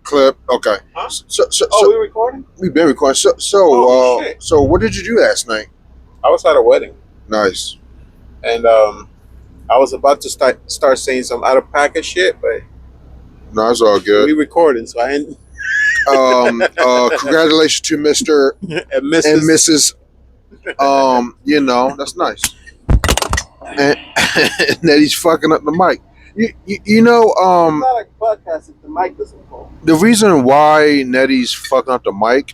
Clip. Okay. Huh? So We recording? we've been recording. Shit. So what did you do last night? I was at a wedding, Nice. and I was about to start saying some out of pocket shit, but No, it's all we good. recording, so I ain't. Congratulations to Mr. And Mrs. and Mrs. That's nice. And Neddy's fucking up the mic. You know, It's not like a podcast if the mic doesn't go. the reason why Neddy's fucking up the mic,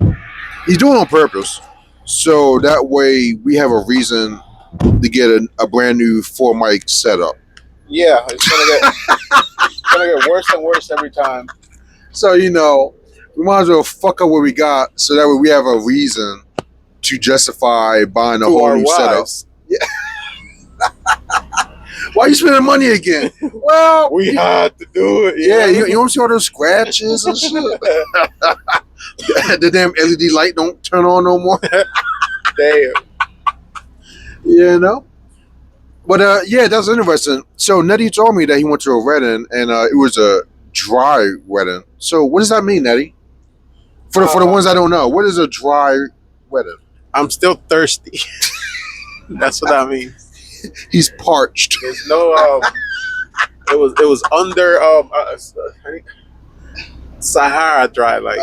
he's doing it on purpose. So that way we have a reason to get a brand new 4 mic setup. Yeah, it's gonna get worse and worse every time. So, we might as well fuck up what we got so that way we have a reason to justify buying a To whole our new setup. wives. Why are you spending money again? Well, We had to do it. yeah, you don't see all those scratches and shit? The damn LED light don't turn on no more. Damn. But yeah, that's interesting. So Neddy told me that he went to a wedding and it was a dry wedding. So what does that mean, Neddy? For the ones I don't know, what is a dry wedding? I'm still thirsty. That's what that means. He's parched. There's no it was under Sahara dry, like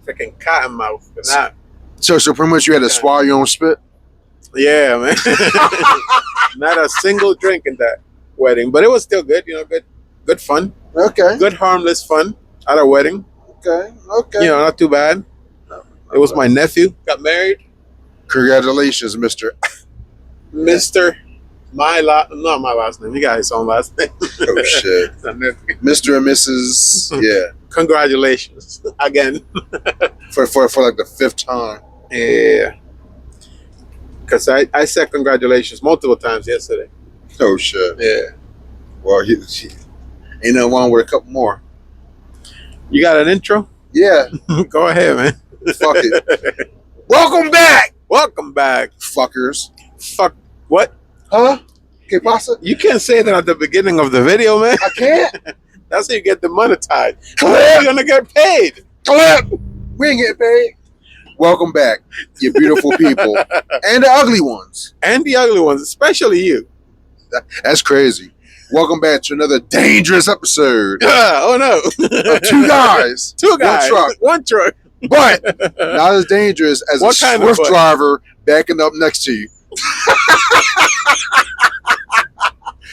freaking cotton mouth. And that, So pretty much you had to swallow your own spit. yeah, man. Not a single drink in that wedding, but it was still good. Good fun, Okay. good harmless fun at a wedding. Okay. Not too bad. It was my nephew got married, Congratulations, Mister. Mister. Not my last name. He got his own last name. Oh shit, Mr. and Mrs. Yeah, Congratulations again. for like the 5th time. Yeah. Because I said congratulations multiple times yesterday. Oh shit. Yeah. Well, he ain't nothing wrong with a couple more. You got an intro? Yeah. Go ahead, man. Fuck it. Welcome back, Welcome back. fuckers. Fuck. What? Huh? Que pasa? You can't say that at the beginning of the video, man. I can't. That's how you get demonetized. Clip. You're gonna get paid. Clip. We ain't getting paid. Welcome back, you beautiful people. And the ugly ones. And the ugly ones, especially you. That's crazy. Welcome back to another dangerous episode Oh no. of Two Guys, Two guys. One truck. One truck. But not as dangerous as What a kind of Swift butt? driver backing up next to you.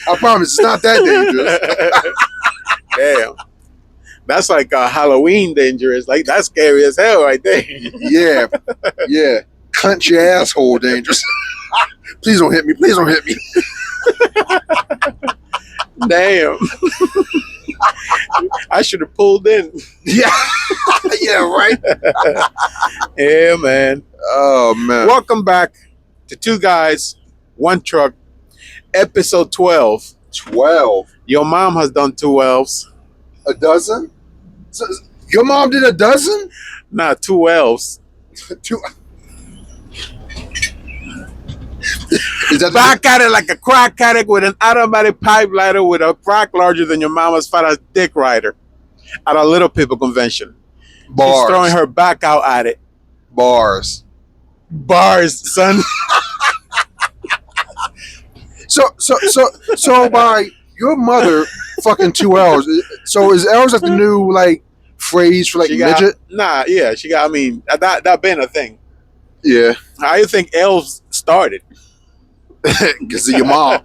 I promise, it's not that dangerous. Damn. That's like Halloween dangerous. Like, that's scary as hell right there. Yeah. Clench your asshole dangerous. Please don't hit me. Please don't hit me. Damn. I should have pulled in. Yeah. Yeah, right? Yeah, man. Oh, man. Welcome back to Two Guys, One Truck, episode 12. 12. Your mom has done 2 elves. A dozen? So, your mom did a dozen? Nah, 2 elves. Two. Is that Back at it like a crack addict with an automatic pipe lighter with a crack larger than your mama's fat ass dick rider at a little people convention. bars? She's throwing her back out at it. Bars. Bars, son. So by your mother fucking 2 L's. So is L's like the new like phrase for like She got, midget? nah, yeah, she got. I mean, that been a thing. Yeah, How you think elves started? because of your mom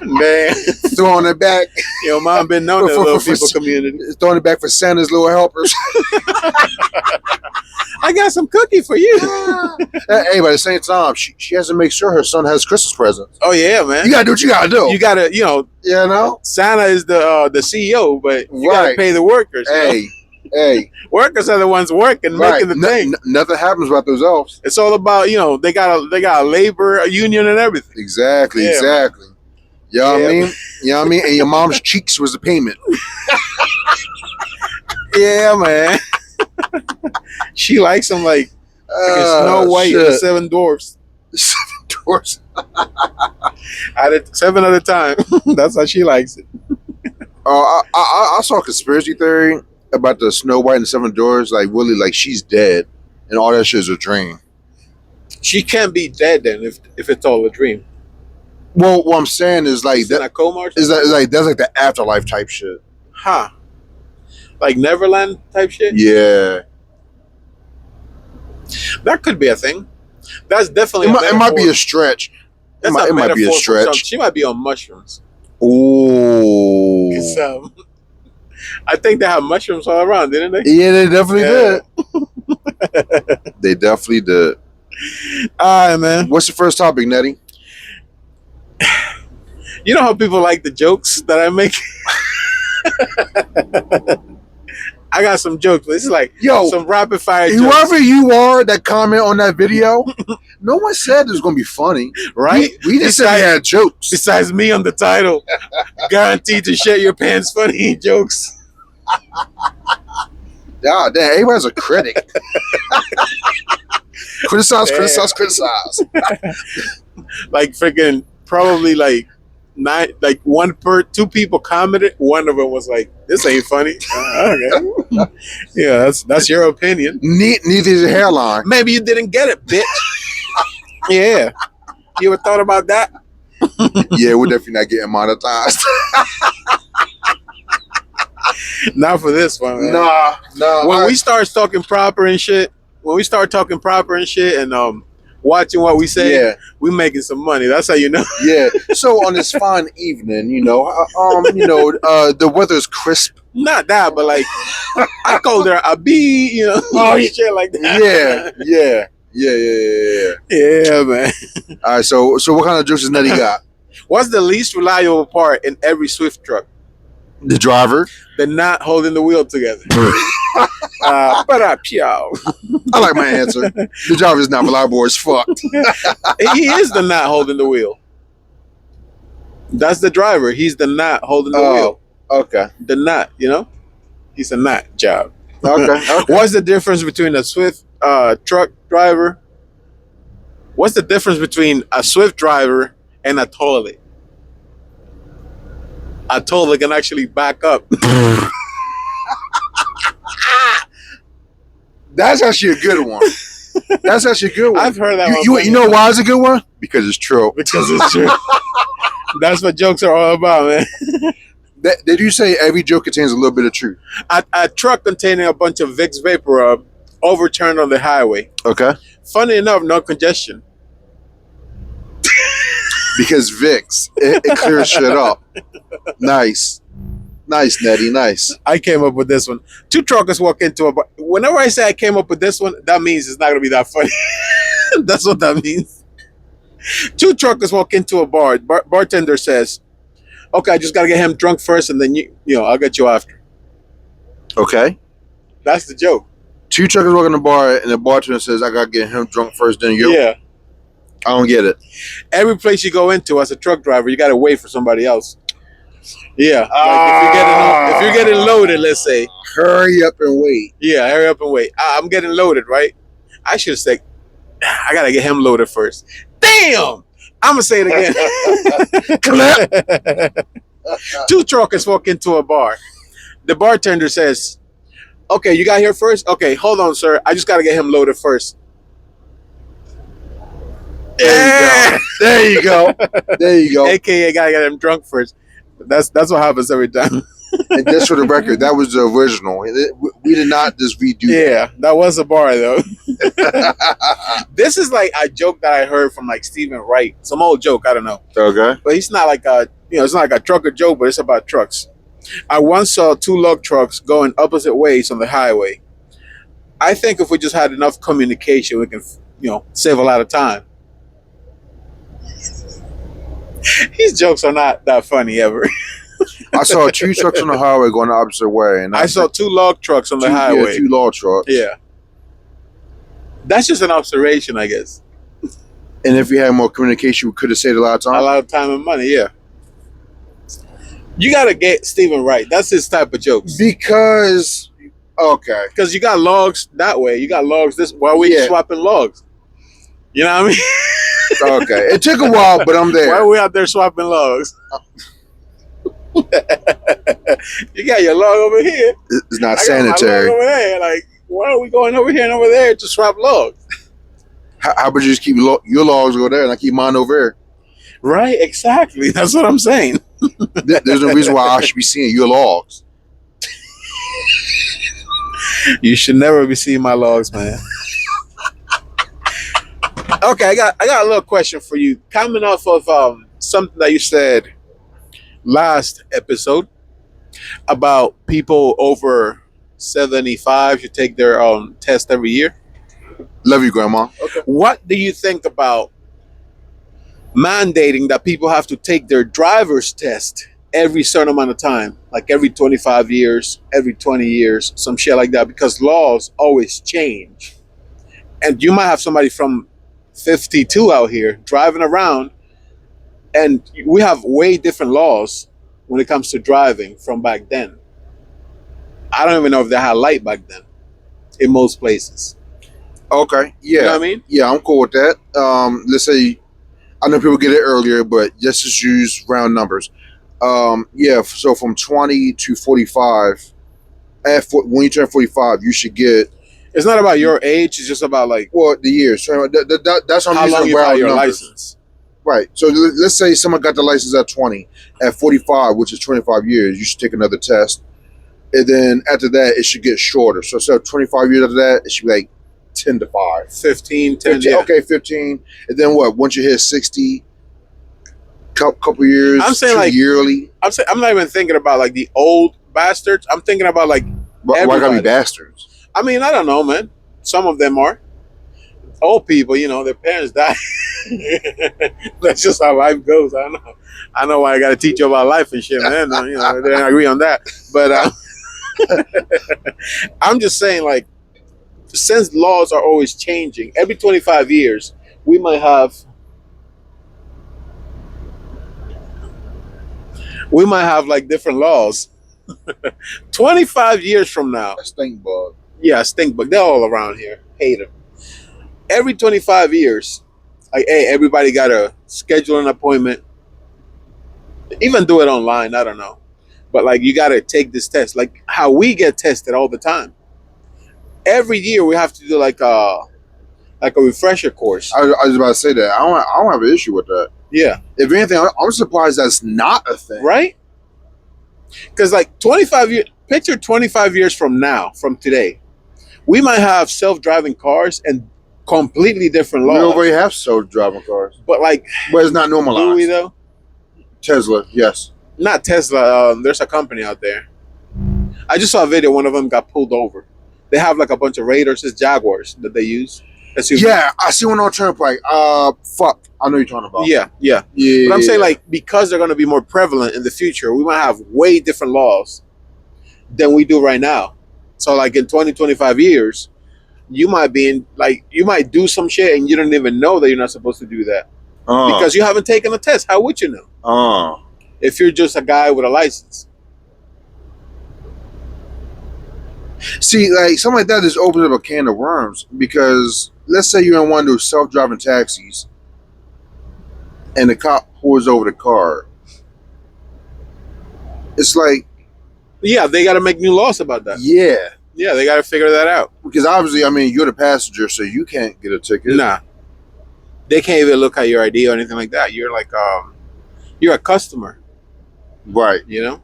Man, throwing it back, your mom been known in the little people community. throwing it back for Santa's little helpers. I got some cookie for you. Hey, but at the same time, she has to make sure her son has Christmas presents. Oh yeah, man. You gotta do what you gotta do. You gotta, you know, Santa is the CEO, but you gotta Right. pay the workers. You know? Hey, Workers are the ones working, right. making the thing. Nothing happens without those elves. It's all about, they got a labor union and everything. Exactly. Yeah. You know what I Yeah. mean? You know what I mean? And your mom's cheeks was the payment. Yeah, man. She likes them like Snow White and the Seven Dwarfs. 7 Dwarfs. At it 7 at a time. That's how she likes it. I saw a conspiracy theory about the Snow White and the Seven Dwarfs. Like really, like she's dead, and all that shit is a dream. She can't be dead then if it's all a dream. Well, what I'm saying is like Is that that a coma or is something? that is like that's like the afterlife type shit. Huh. Like Neverland type shit? Yeah, That could be a thing. That's definitely it might be a stretch. That's it might be a metaphor for stretch. something. She might be on mushrooms. Ooh. 'Cause, I think they have mushrooms all around, didn't they? Yeah, they definitely Yeah. did. They definitely did. All right, man. What's the first topic, Neddy? You know how people like the jokes that I make? I got some jokes. This is like some rapid fire jokes. Whoever you are that comment on that video, no one said it was going to be funny. Right? We just said we had jokes. Besides me on the title, guaranteed to shit your pants funny jokes. Yeah, damn, everybody's a critic. Criticize. Like freaking probably like two people commented. One of them was like, "This ain't funny." Okay. Yeah, that's your opinion. Neither is your hairline. Maybe you didn't get it, bitch. Yeah. You ever thought about that? Yeah, we're definitely not getting monetized. Not for this one, man. Nah. When we start talking proper and shit, and watching what we say, Yeah. we making some money. That's how you know. Yeah. So on this fine evening, the weather's crisp. Not that, but like I called her a bee, shit like that. Yeah. Yeah, man. All right. So what kind of jokes does Neddy got? What's the least reliable part in every Swift truck? The driver. The not holding the wheel together. I like my answer. The driver is not reliable as fuck. He is the not holding the wheel. That's the driver. He's the not holding the wheel. Okay. The not, he's a not job. Okay. What's the difference between a Swift truck driver? What's the difference between a Swift driver and a toilet? A toilet can actually back up. That's actually a good one. I've heard that you, one. You know why it's a good one? Because it's true. Because it's true. That's what jokes are all about, man. Did you say every joke contains a little bit of truth? A truck containing a bunch of Vicks Vapor Rub overturned on the highway. Okay. Funny enough, no congestion. Because Vicks, it clears shit up. Nice, Neddy, nice. I came up with this one. Two truckers walk into a bar. Whenever I say I came up with this one, that means it's not going to be that funny. That's what that means. Two truckers walk into a bar. Bartender says, "Okay, I just got to get him drunk first, and then I'll get you after." Okay. That's the joke. Two truckers walk in the bar, and the bartender says, "I got to get him drunk first, then you." Yeah. I don't get it. Every place you go into as a truck driver, you got to wait for somebody else. Yeah. Like if you're getting loaded, let's say. Hurry up and wait. Yeah, hurry up and wait. I'm getting loaded, right? I should have said, I got to get him loaded first. Damn! I'm going to say it again. Clip. Two truckers walk into a bar. The bartender says, "Okay, you got here first? Okay, hold on, sir. I just got to get him loaded first." There you go. AKA, gotta get him drunk first. That's what happens every time. And just for the record, that was the original. We did not just redo that. That was a bar though. This is like a joke that I heard from like Stephen Wright. Some old joke, I don't know. Okay. But he's not like it's not like a trucker joke, but it's about trucks. I once saw two lug trucks going opposite ways on the highway. I think if we just had enough communication, we can, save a lot of time. His jokes are not that funny ever. I saw two trucks on the highway going the opposite way, and I saw two log trucks on the highway. Yeah, two log trucks. Yeah. That's just an observation, I guess. And if we had more communication, we could have saved a lot of time. A lot of time and money, yeah. You gotta get Stephen Wright. That's his type of jokes. Because you got logs that way. You got logs this while we swapping logs. You know what I mean? Okay. It took a while, but I'm there. Why are we out there swapping logs? You got your log over here. It's not I got my log sanitary. over there. Like, why are we going over here and over there to swap logs? How about you just keep your logs over there and I keep mine over here? Right, exactly. That's what I'm saying. There's no reason why I should be seeing your logs. You should never be seeing my logs, man. Okay, I got a little question for you. Coming off of something that you said last episode about people over 75 should take their test every year. Love you, Grandma. Okay. What do you think about mandating that people have to take their driver's test every certain amount of time, like every 25 years, every 20 years, some shit like that, because laws always change. And you might have somebody from 52 out here driving around, and we have way different laws when it comes to driving from back then. I don't even know if they had light back then in most places. Okay. Yeah. You know what I mean? Yeah, I'm cool with that. Let's say, I know people get it earlier, but let's just use round numbers. Yeah, so from 20 to 45, when you turn 45, you should get. It's not about your age. It's just about like The years. So that's how long you had your license. Right. So let's say someone got the license at 20. At 45, which is 25 years, you should take another test. And then after that, it should get shorter. So instead of 25 years after that, it should be like 10 to 5. 15, 10, 15, yeah. Okay, 15. And then what? Once you hit 60, couple years, I'm saying like yearly. I'm not even thinking about like the old bastards. I'm thinking about like Why gotta be bastards? I mean, I don't know, man. Some of them are old people. You know, their parents die. That's just how life goes. I know why I got to teach you about life and shit, man. You know, they don't agree on that. But I'm just saying, like, since laws are always changing, every 25 years we might have like different laws. 25 years from now, A stink bug. yeah, stink bug. They're all around here. Hate them. Every 25 years, like, hey, everybody got to schedule an appointment. Even do it online. I don't know, but like, you got to take this test. Like how we get tested all the time. Every year we have to do like a refresher course. I was about to say that. I don't have an issue with that. Yeah. If anything, I'm surprised that's not a thing. Right? Because like 25 years, picture 25 years from now, from today, we might have self-driving cars and completely different laws. We already have self-driving cars. But like, but it's not normalized. Do we though? Tesla, yes. Not Tesla. There's a company out there. I just saw a video. One of them got pulled over. They have like a bunch of Raiders, it's Jaguars that they use. Yeah, I see one on Turnpike. Fuck, I know you're talking about. Yeah. But I'm saying, like, because they're going to be more prevalent in the future, we might have way different laws than we do right now. So, like, in 20, 25 years, you might do some shit and you don't even know that you're not supposed to do that because you haven't taken a test. How would you know? If you're just a guy with a license. See, like, something like that just opens up a can of worms because let's say you're in one of those self-driving taxis and the cop pulls over the car. It's like... Yeah, they got to make new laws about that. Yeah. Yeah, they got to figure that out. Because obviously, I mean, you're the passenger, so you can't get a ticket. Nah. They can't even look at your ID or anything like that. You're like, you're a customer. Right. You know?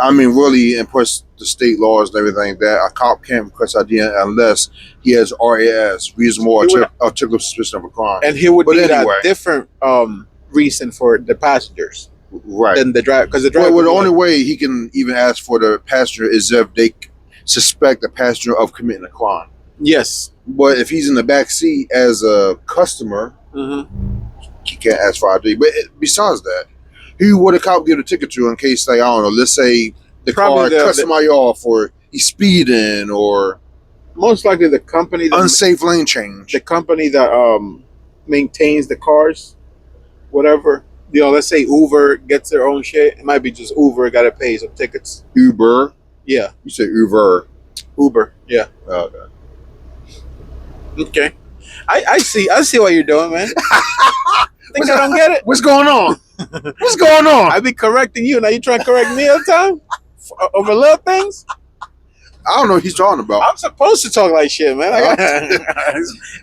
I mean, really, and plus the state laws and everything like that, a cop can't request ID unless he has RAS, reasonable articulable suspicion of a crime. And he would need a different reason for the passengers. Right. Than the driver. Because the driver. Well, the only way he can even ask for the passenger is if they suspect the passenger of committing a crime. Yes. But if he's in the back seat as a customer, he can't ask for ID. But besides that, who would a cop give a ticket to in case, like, I don't know, let's say the car cuts somebody off or he's speeding or... Most likely the company... unsafe lane change. The company that maintains the cars, whatever. You know, let's say Uber gets their own shit. It might be just Uber got to pay some tickets. Uber? Yeah. You said Uber. Uber, yeah. Okay. I see what you're doing, man. I don't get it. What's going on? What's going on? I be correcting you. Now you trying to correct me all the time over little things. I don't know what he's talking about. I'm supposed to talk like shit, man.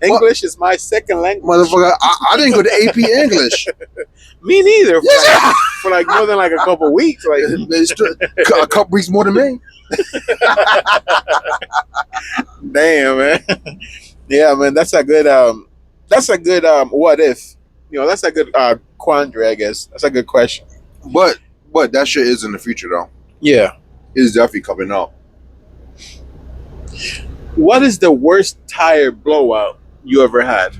English is my second language. Motherfucker, I didn't go to AP English. Me neither. For like more than like a couple weeks. Like A couple weeks more than me. damn, man. Yeah, man. That's a good. What if? That's a good quandary. I guess that's a good question. But that shit is in the future though. Yeah. It's definitely coming up. What is the worst tire blowout you ever had?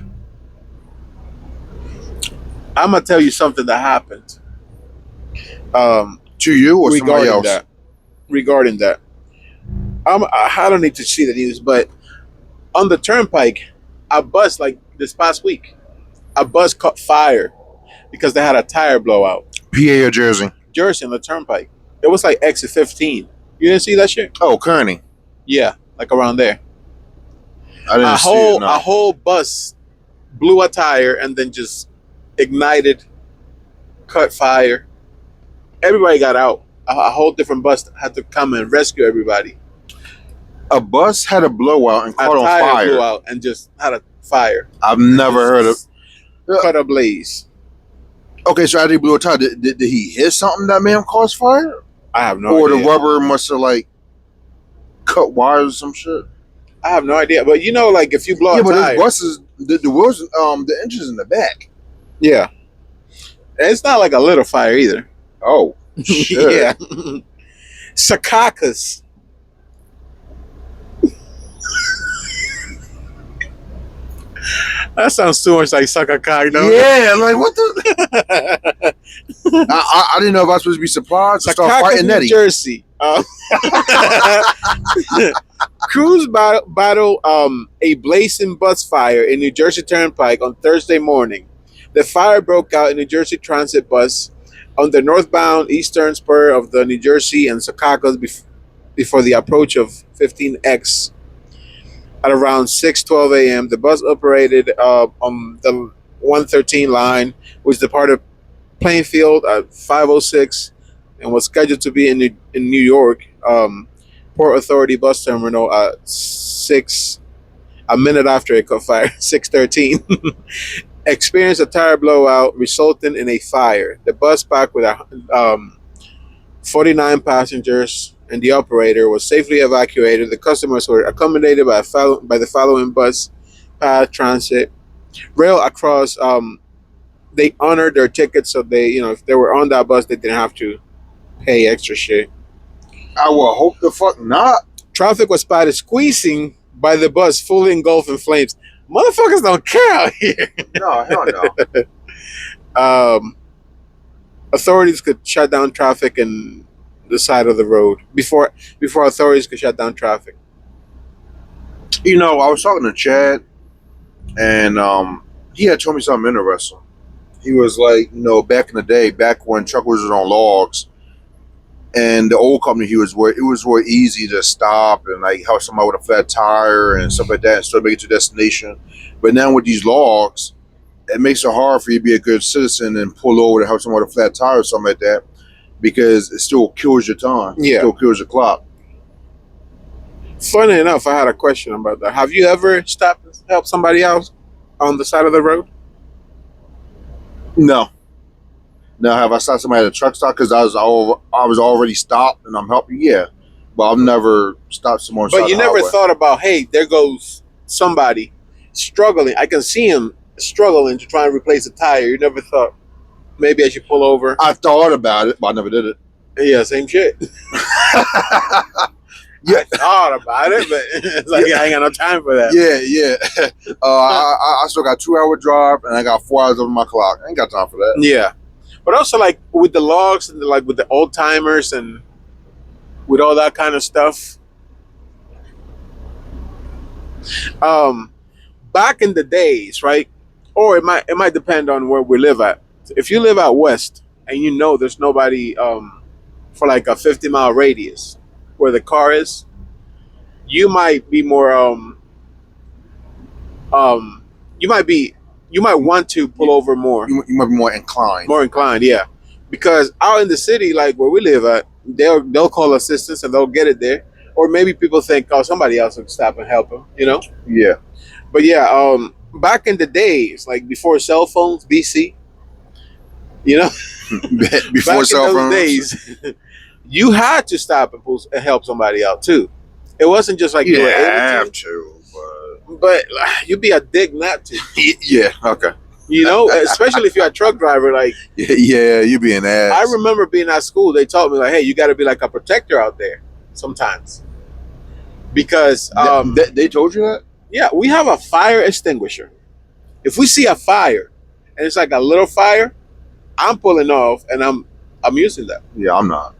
I'm gonna tell you something that happened. To you or somebody else? Regarding that, I don't need to see the news, but on the turnpike, a bus like this past week, a bus caught fire because they had a tire blowout. PA or Jersey? Jersey on the turnpike. It was like exit 15. You didn't see that shit? Oh, Kearney. Yeah, like around there. I didn't see it. No. A whole bus blew a tire and then just ignited, caught fire. Everybody got out. A whole different bus had to come and rescue everybody. A bus had a blowout and caught on fire. Blew out and just had a fire. I've never heard of. Caught a blaze. Okay, so after he blew a tire, did he hit something that made him cause fire? I have no idea. Or idea. the rubber must have like cut wires or some shit. I have no idea. But like if you blow a tire. Yeah, but those buses, the wheels, the engine's in the back. Yeah. It's not like a little fire either. Oh, shit. Yeah. Secaucus. That sounds too much like suck a cock, no? Yeah, like what the? I didn't know if I was supposed to be surprised to start fighting Neddy. New Jersey. Crews battle a blazing bus fire in New Jersey Turnpike on Thursday morning. The fire broke out in New Jersey Transit bus on the northbound eastern spur of the New Jersey and Secaucus before the approach of 15X. At around 6:12 a.m., the bus operated on the 113 line, which departed Plainfield at 5:06 and was scheduled to be in New York Port Authority bus terminal at a minute after it caught fire, 6:13. Experienced a tire blowout resulting in a fire. The bus packed with 49 passengers and the operator was safely evacuated. The customers were accommodated by the following bus path transit rail across. They honored their tickets, so they, if they were on that bus, they didn't have to pay extra shit. I will hope the fuck not. Traffic was spotted squeezing by the bus, fully engulfed in flames. Motherfuckers don't care out here. No, hell no. Authorities could shut down traffic and the side of the road before authorities could shut down traffic. I was talking to Chad, and he had told me something interesting. He was like, back in the day, back when truckers was on logs, and the old company he was with, it was real easy to stop and like help somebody with a flat tire and stuff like that and still make it to destination. But now with these logs, it makes it hard for you to be a good citizen and pull over to help someone with a flat tire or something like that, because it still kills your time. Yeah. It still kills your clock. Funny enough, I had a question about that. Have you ever stopped and helped somebody else on the side of the road? No. Now, have I stopped somebody at a truck stop because I was already stopped and I'm helping? Yeah. But I've never stopped someone. But you never thought about, hey, there goes somebody struggling. I can see him struggling to try and replace a tire. You never thought, maybe I should pull over? I thought about it, but I never did it. Yeah, same shit. Yeah. I thought about it, but it's like I ain't got no time for that. Yeah. I still got 2 hour drive and I got 4 hours on my clock. I ain't got time for that. Yeah. But also like with the logs and like with the old timers and with all that kind of stuff. Back in the days, right? Or it might depend on where we live at. If you live out west and there's nobody for like a 50-mile radius where the car is, you might be more you might be you might want to pull over more. You might be more inclined. More inclined, yeah. Because out in the city, like where we live at, they'll call assistance and they'll get it there. Or maybe people think, oh, somebody else will stop and help them, you know? Yeah. But yeah, back in the days, like before cell phones, BC, you know, Before back cell in those phones. days, you had to stop and help somebody out too. It wasn't just like You you were didn't able have to, to, but you'd be a dick not to. yeah. Okay. You know, especially if you're a truck driver. Like, Yeah, you be an ass. I remember being at school. They taught me like, hey, you got to be like a protector out there sometimes, because they told you that. yeah, we have a fire extinguisher. If we see a fire and it's like a little fire, I'm pulling off and I'm using that. Yeah, I'm not.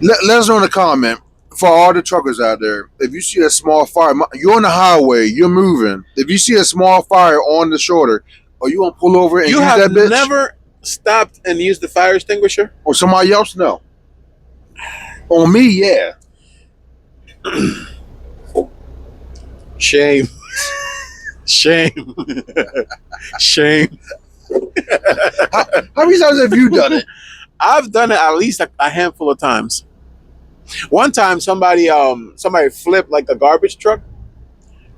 Let us know in the comment for all the truckers out there. If you see a small fire, you're on the highway, you're moving. If you see a small fire on the shoulder, are you gonna pull over and You use have that bitch? never stopped and used the fire extinguisher? Or somebody else? No. On me, yeah. Shame. Shame. Shame. How many times have you done it? I've done it at least a handful of times. One time somebody flipped like a garbage truck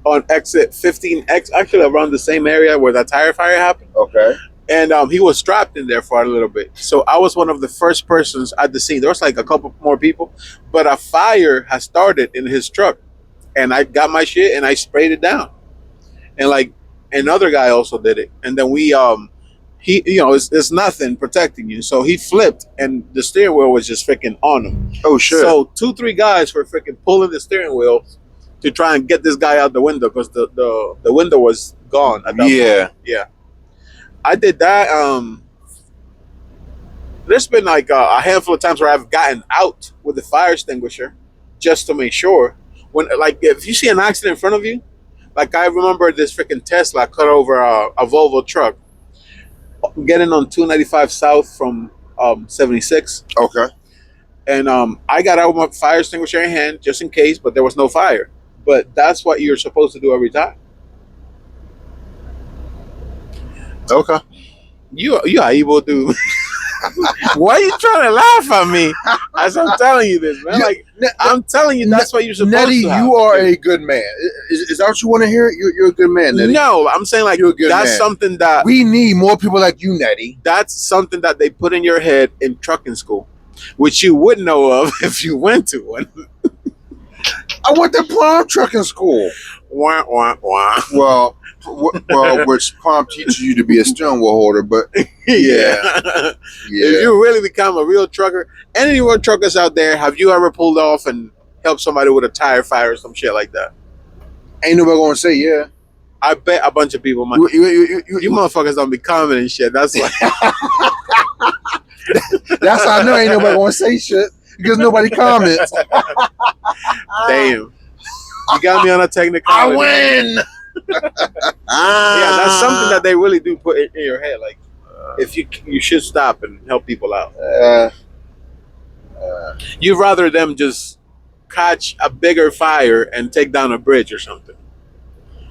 on exit 15X, actually around the same area where that tire fire happened. Okay. And he was trapped in there for a little bit. So I was one of the first persons at the scene. There was like a couple more people, but a fire had started in his truck. And I got my shit and I sprayed it down. And like another guy also did it. And then we he, you know, it's nothing protecting you. So he flipped and the steering wheel was just freaking on him. Oh shit. So 2-3 guys were freaking pulling the steering wheel to try and get this guy out the window because the window was gone at that point. Yeah. I did that. There's been like a handful of times where I've gotten out with the fire extinguisher just to make sure. When like if you see an accident in front of you, like I remember this freaking Tesla cut over a Volvo truck getting on 295 South from 76. Okay. And I got out with my fire extinguisher in hand just in case, but there was no fire. But that's what you're supposed to do every time. Okay. You are able to. Why are you trying to laugh at me as I'm telling you this, man? Like I'm telling you, that's what you're supposed Neddy, to have. you are a good man. Is that what you want to hear? You're a good man, Neddy. No, I'm saying like You're a good that's man. something that We need more people like you, Neddy. that's something that they put in your head in trucking school, which you would know of if you went to one. I went to prom trucking school. Wah, wah, wah. Well, which prom teaches you to be a steering wheel holder, but Yeah. yeah. If you really become a real trucker, any real truckers out there, have you ever pulled off and helped somebody with a tire fire or some shit like that? Ain't nobody gonna say yeah. I bet a bunch of people might. You motherfuckers don't be commenting shit. That's why. That's how I know ain't nobody gonna say shit because nobody comments. Damn. You got me on a technical. I win. Yeah, that's something that they really do put in your head. Like, if you should stop and help people out. You'd rather them just catch a bigger fire and take down a bridge or something.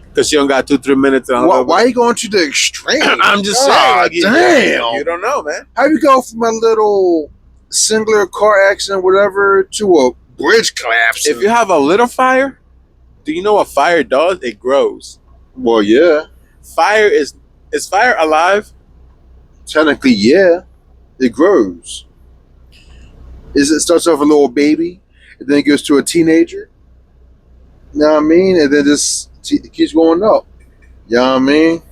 Because you don't got 2-3 minutes. Why are you going to the extreme? I'm just saying. Like, damn. You don't know, man. How you go from a little singular car accident, whatever, to a bridge collapse? If you have a little fire, do you know what fire does? It grows. Well, yeah. Fire is fire alive? Technically, yeah. It grows. It starts off a little baby, and then it goes to a teenager. You know what I mean? And then it keeps going up. You know what I mean?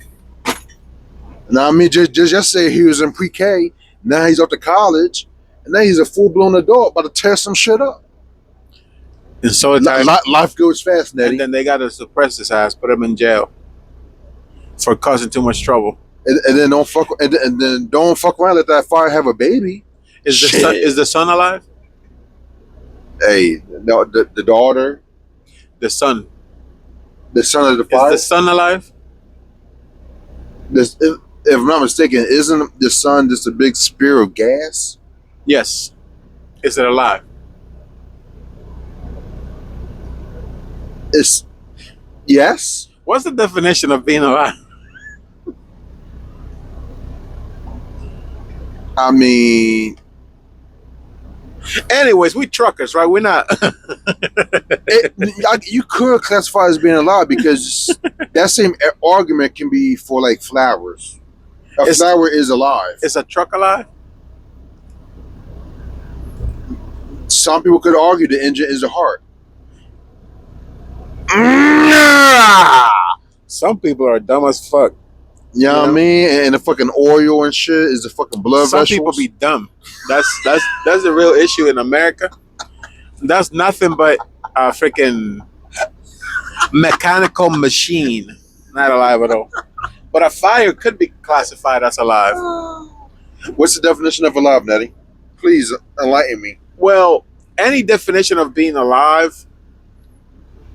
Now I mean, just say he was in pre-K. Now he's up to college, and now he's a full-blown adult about to tear some shit up. And so Life goes fast, Neddy. And then they got to suppress his ass, put him in jail for causing too much trouble. And then don't fuck. And then don't fuck around. Let that fire have a baby. Is the son alive? Hey, no, the daughter, The son. the son of the fire. Is the son alive? If I'm not mistaken, isn't the sun just a big spear of gas? Yes. Is it alive? It's yes. What's the definition of being alive? I mean, Anyways, we truckers, right? We're not. you could classify as being alive because that same argument can be for like flowers. A flower is alive. Is a truck alive? Some people could argue the engine is the heart. Some people are dumb as fuck. You know what I mean? And the fucking oil and shit is the fucking blood Some vessels. people be dumb. That's the real issue in America. That's nothing but a freaking mechanical machine, not alive at all. But a fire could be classified as alive. What's the definition of alive, Neddy? Please enlighten me. Well, any definition of being alive,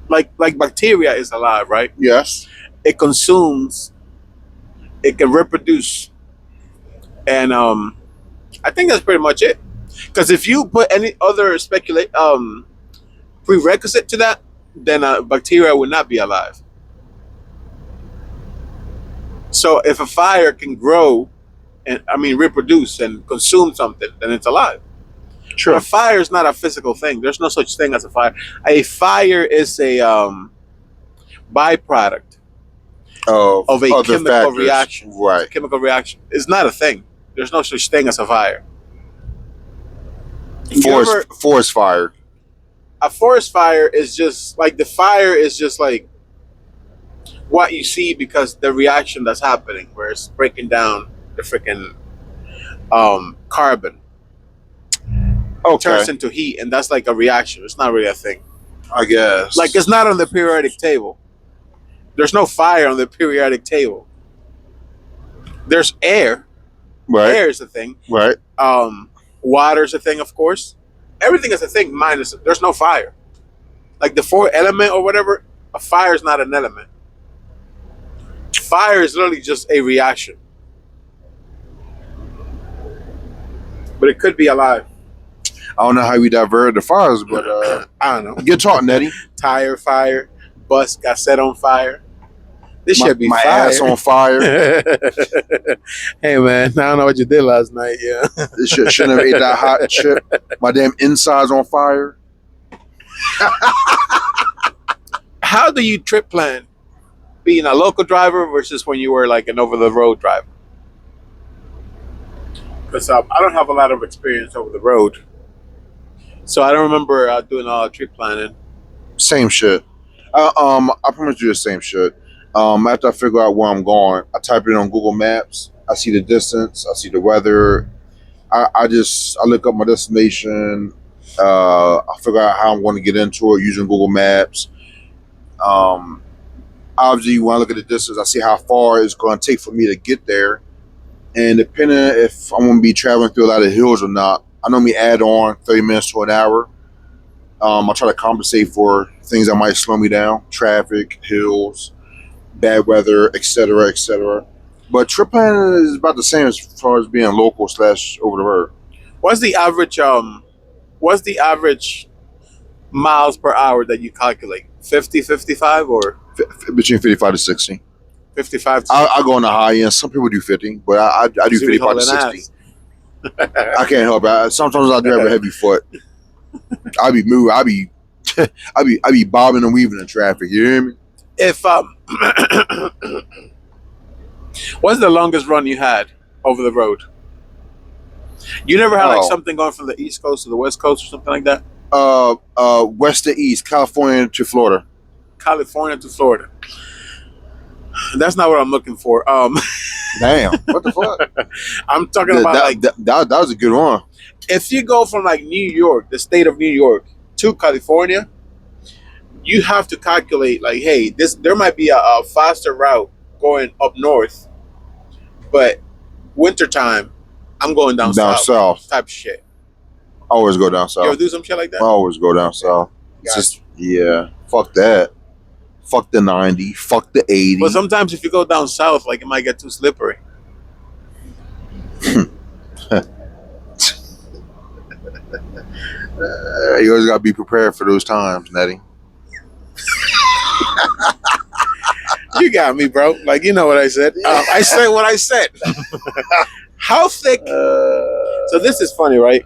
like bacteria is alive, right? Yes. It consumes, it can reproduce, and I think that's pretty much it. Because if you put any other prerequisite to that, then bacteria would not be alive. So if a fire can grow and reproduce and consume something, then it's alive. Sure. But a fire is not a physical thing. There's no such thing as a fire. A fire is a byproduct of a chemical reaction. Right. Chemical reaction. It's not a thing. There's no such thing as a fire. Forest fire. A forest fire is just like the fire is just like what you see because the reaction that's happening, where it's breaking down the freaking carbon. Turns into heat, and that's like a reaction. It's not really a thing. I guess. Like it's not on the periodic table. There's no fire on the periodic table. There's air. Right. Air is a thing. Right. Water's a thing, of course. Everything is a thing, minus there's no fire. Like the fourth element or whatever, a fire is not an element. Fire is literally just a reaction. But it could be alive. I don't know how we diverted the fires, but I don't know. Good talk, Neddy. Tire fire, bus got set on fire. This should be my fire. ass on fire. Hey man, I don't know what you did last night. Yeah, This shit shouldn't have ate that hot chip. My damn inside's on fire. How do you trip plan being a local driver versus when you were like an over the road driver? Because I don't have a lot of experience over the road, so I don't remember doing all trip planning. Same shit. I promise you the same shit. After I figure out where I'm going, I type it in on Google Maps. I see the distance. I see the weather. I look up my destination. I figure out how I'm going to get into it using Google Maps. Obviously, when I look at the distance, I see how far it's going to take for me to get there. And depending if I'm going to be traveling through a lot of hills or not, I normally add on 30 minutes to an hour. I try to compensate for things that might slow me down: traffic, hills, bad weather, etc., etc. But trip planning is about the same as far as being local / over the road. What's the average? What's the average miles per hour that you calculate? 50, 55, or Between 55 to 60. 55? I go on the high end. Some people do 50, but I do 55 to 60. I can't help it. Sometimes I do have a heavy foot. I be moving. I be bobbing and weaving in traffic. You hear me? If what's the longest run you had over the road? You never had like something going from the East Coast to the West Coast or something like that? West to east, California to Florida. California to Florida. That's not what I'm looking for. Damn, what the fuck? I'm talking about that was a good one. If you go from like New York, the state of New York, to California, you have to calculate like, hey, there might be a faster route going up north, but wintertime, I'm going down south. Type of shit. Always go down south. You ever do some shit like that? Always go down south. It's just, yeah, fuck that. Fuck the 90. Fuck the 80. But sometimes if you go down south, like it might get too slippery. You always gotta be prepared for those times, Neddy. You got me, bro. Like, you know what I said. I said what I said. How thick? So this is funny, right?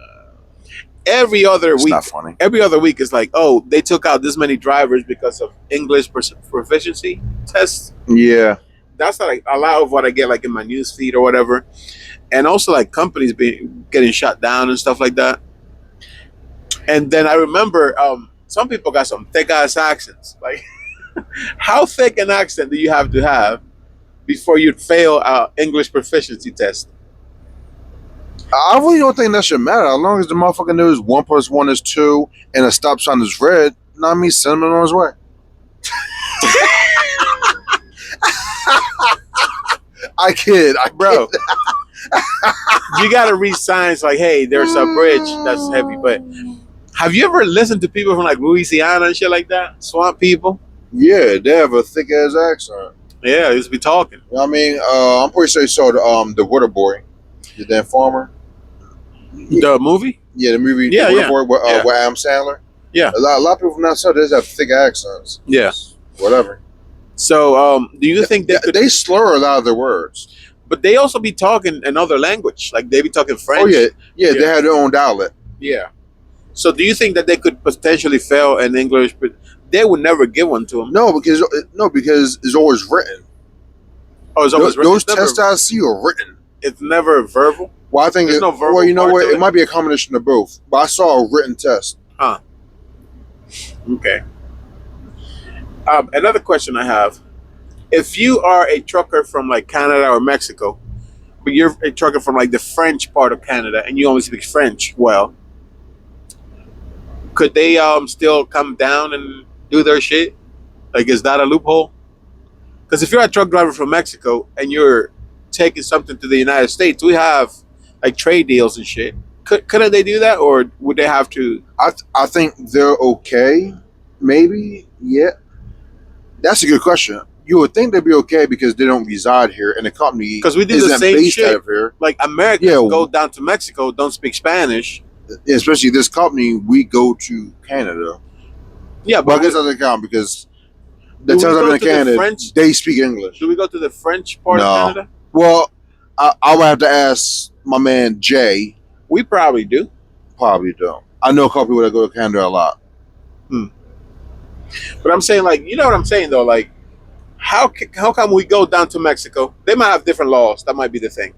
Every other It's week, not funny. every other week is like, oh, they took out this many drivers because of English proficiency tests. Yeah. That's like a lot of what I get like in my news feed or whatever, and also like companies getting shut down and stuff like that. And then I remember some people got some thick ass accents. Like, how thick an accent do you have to have before you'd fail an English proficiency test? I really don't think that should matter. As long as the motherfucker knows 1+1 is 2 and a stop sign is red, not me, send him on his way. I kid. Bro. You gotta read signs like, hey, there's a bridge that's heavy. But have you ever listened to people from like Louisiana and shit like that? Swamp people? Yeah, they have a thick ass accent. Yeah, they used to be talking. You know what I mean? I'm pretty sure you saw the Water Boy, the damn farmer. The movie? Yeah, the movie Yeah, The Water yeah. Boy with, Yeah. with Adam Sandler. Yeah. A lot of people from that side, they just have thick accents. Yeah. Whatever. So, do you think They slur a lot of their words. But they also be talking another language, like they be talking French. Oh yeah, they have their own dialect. Yeah. So, do you think that they could potentially fail in English, but they would never give one to them? No, because it's always written. Oh, it's always written. Those tests I see are written. It's never verbal. Well, I think There's no verbal well, you know part what? to It it? might be a combination of both. But I saw a written test. Okay. Another question I have: if you are a trucker from like Canada or Mexico, but you're a trucker from like the French part of Canada, and you only speak French well, could they still come down and do their shit? Like, is that a loophole? Because if you're a truck driver from Mexico and you're taking something to the United States, we have like trade deals and shit. Couldn't they do that, or would they have to? I think they're okay. Maybe, yeah. That's a good question. You would think they'd be okay because they don't reside here, and the company Because we do the isn't same based shit. out of here. Like Americans Yeah. go down to Mexico, don't speak Spanish. Especially this company, we go to Canada. Yeah, But I but guess that doesn't count because the Do we times I've go been in to the Canada, French? they speak English. do we go to the French part No. of Canada? Well, I would have to ask my man Jay. We probably do. Probably don't. I know a couple people that go to Canada a lot. But I'm saying, like, you know what I'm saying, though? Like, how come we go down to Mexico? They might have different laws. That might be the thing.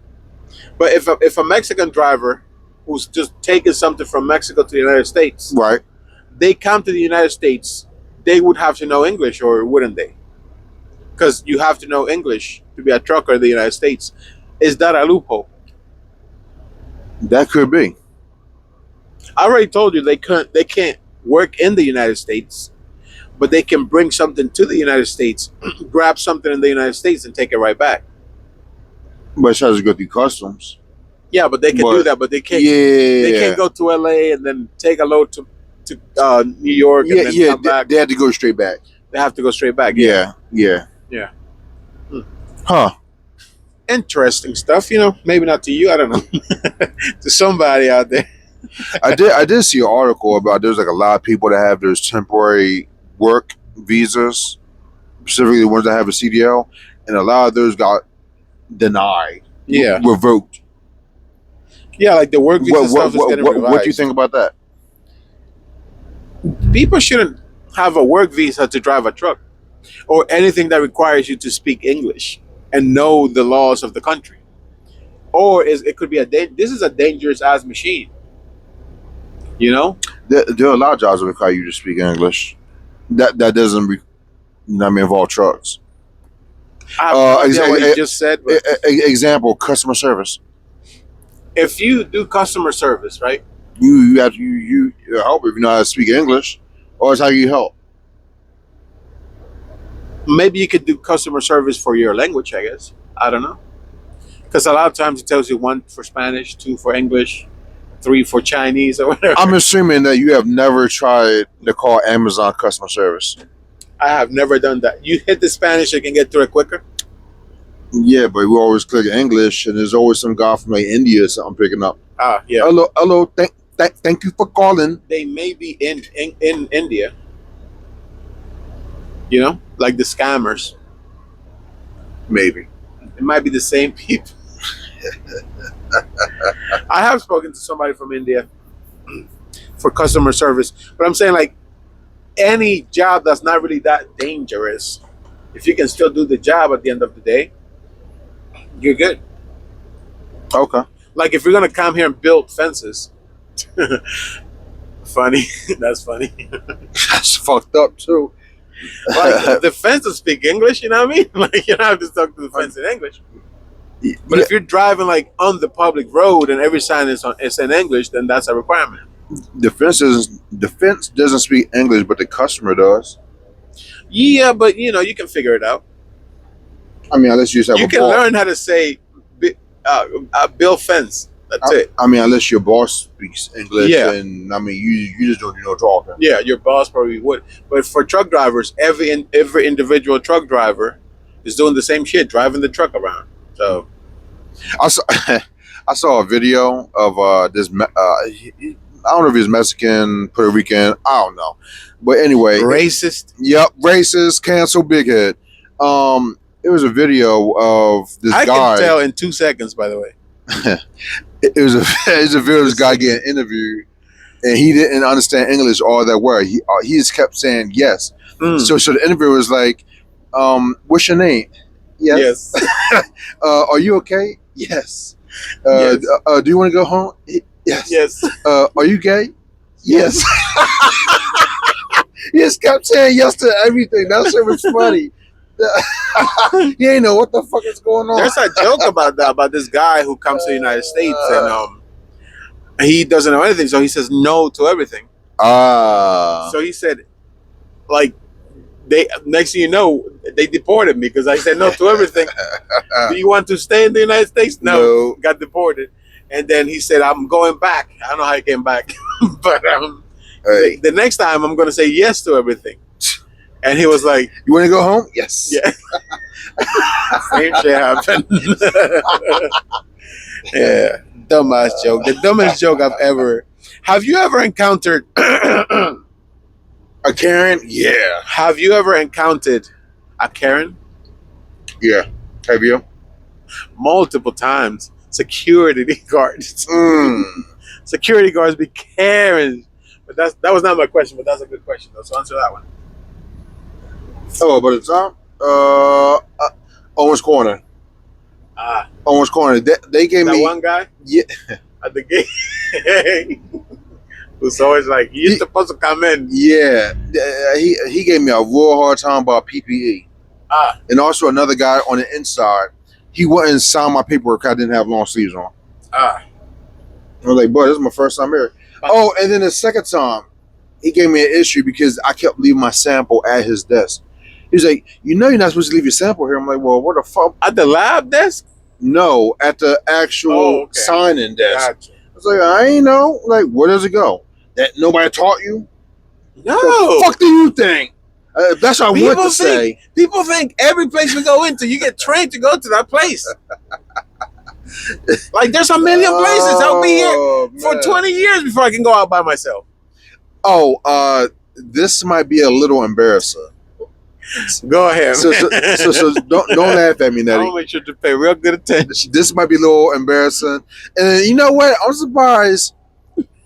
But if a Mexican driver who's just taking something from Mexico to the United States, Right. they come to the United States, they would have to know English, or wouldn't they? Because you have to know English to be a trucker in the United States. Is that a loophole? That could be. I already told you they can't work in the United States, but they can bring something to the United States, grab something in the United States, and take it right back. But it has to go through customs. Yeah, but they can do that, but they can't. Yeah. They can't go to LA and then take a load to New York and then come back. They had to go straight back. They have to go straight back. Yeah. Huh. Interesting stuff, you know. Maybe not to you, I don't know. To somebody out there. I did see an article about there's like a lot of people that have those temporary work visas, specifically the ones that have a CDL, and a lot of those got denied. Yeah. Revoked. Yeah, like the work visa stuff is getting revised. What do you think about that? People shouldn't have a work visa to drive a truck or anything that requires you to speak English and know the laws of the country. Or it could be this is a dangerous ass machine. You know? There are a lot of jobs that require you to speak English. That doesn't involve trucks. I have no idea what you just said, but Example, customer service. if you do customer service, right? You have you help if you know how to speak English, or it's how you help. Maybe you could do customer service for your language, I guess. I don't know. Because a lot of times it tells you 1 for Spanish, 2 for English, 3 for Chinese, or whatever. I'm assuming that you have never tried to call Amazon customer service. I have never done that. You hit the Spanish, you can get through it quicker. Yeah, but we always click English, and there's always some guy from like India or something picking up. Ah, yeah. Hello. Thank you for calling. They may be in India. You know, like the scammers. Maybe. It might be the same people. I have spoken to somebody from India for customer service, but I'm saying like any job that's not really that dangerous, if you can still do the job at the end of the day, you're good. Okay. Like if you're gonna come here and build fences, funny, that's funny. That's fucked up too. Like the fence will speak English, you know what I mean? Like you don't have to talk to the fence in English. But if you're driving like on the public road and every sign is in English, then that's a requirement. The fence doesn't speak English, but the customer does. Yeah, but you can figure it out. I mean, unless you just have You a can boss. learn how to say build fence. That's it. I mean, unless your boss speaks English, Yeah. and I mean, you just don't do no talking. Yeah, your boss probably would. But for truck drivers, every individual truck driver is doing the same shit, driving the truck around. So I saw, I saw a video of this. I don't know if he's Mexican, Puerto Rican. I don't know, but anyway, racist. Yep, racist, cancel, big head. It was a video of this I guy. can tell in 2 seconds. By the way, it was a video of this guy getting interviewed, and he didn't understand English all that well. He just kept saying yes. So the interviewer was like, "What's your name?" Yes. Are you okay? Yes. Yes. Do you want to go home? Yes. Yes. Are you gay? Yes. He just kept saying yes to everything. That shit was funny. He ain't know what the fuck is going on. There's a joke about that, about this guy who comes to the United States and he doesn't know anything, so he says no to everything. So he said, like, next thing you know, they deported me because I said no to everything. Do you want to stay in the United States? No. Got deported. And then he said, I'm going back. I don't know how he came back. But Hey. the next time I'm going to say yes to everything. And he was like, You want to go home? Yes. yeah. Same shit happened. Yeah. Dumbass joke. The dumbest joke I've ever. Have you ever encountered A Karen? Yeah. Have you ever encountered a Karen? Yeah. Have you? Multiple times. Security guards. Mm. Security guards be Karens. But that was not my question, but that's a good question though. So answer that one. Oh, but it's Owens Corner. Owens Corner. They gave That me one guy? Yeah. At the gate. Who's always like, you're supposed to come in. Yeah. He gave me a real hard time about PPE. And also another guy on the inside. He wouldn't sign my paperwork because I didn't have long sleeves on. I was like, boy, this is my first time here. Oh, and then the second time, he gave me an issue because I kept leaving my sample at his desk. He was like, you're not supposed to leave your sample here. I'm like, well, what the fuck? At the lab desk? No, at the actual sign-in desk. Gotcha. I was like, I ain't know. Like, where does it go? That nobody taught you? No. The fuck do you think? That's what I want to say. People think every place we go into, you get trained to go to that place. Like, there's a million places. I'll be here for 20 years before I can go out by myself. Oh, this might be a little embarrassing. Go ahead. So don't laugh at me, Neddy. I'll make sure to pay real good attention. This might be a little embarrassing. And you know what? I'm surprised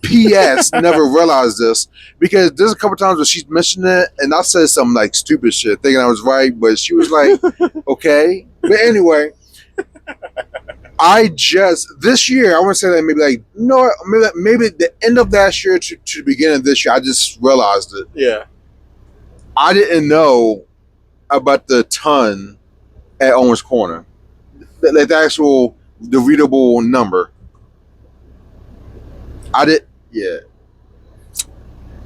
PS never realized this, because there's a couple times where she's mentioned it and I said some like stupid shit thinking I was right, but she was like, okay. But anyway, this year, I want to say that maybe the end of last year to the beginning of this year, I just realized it. Yeah. I didn't know about the ton at Owens Corner. The readable number.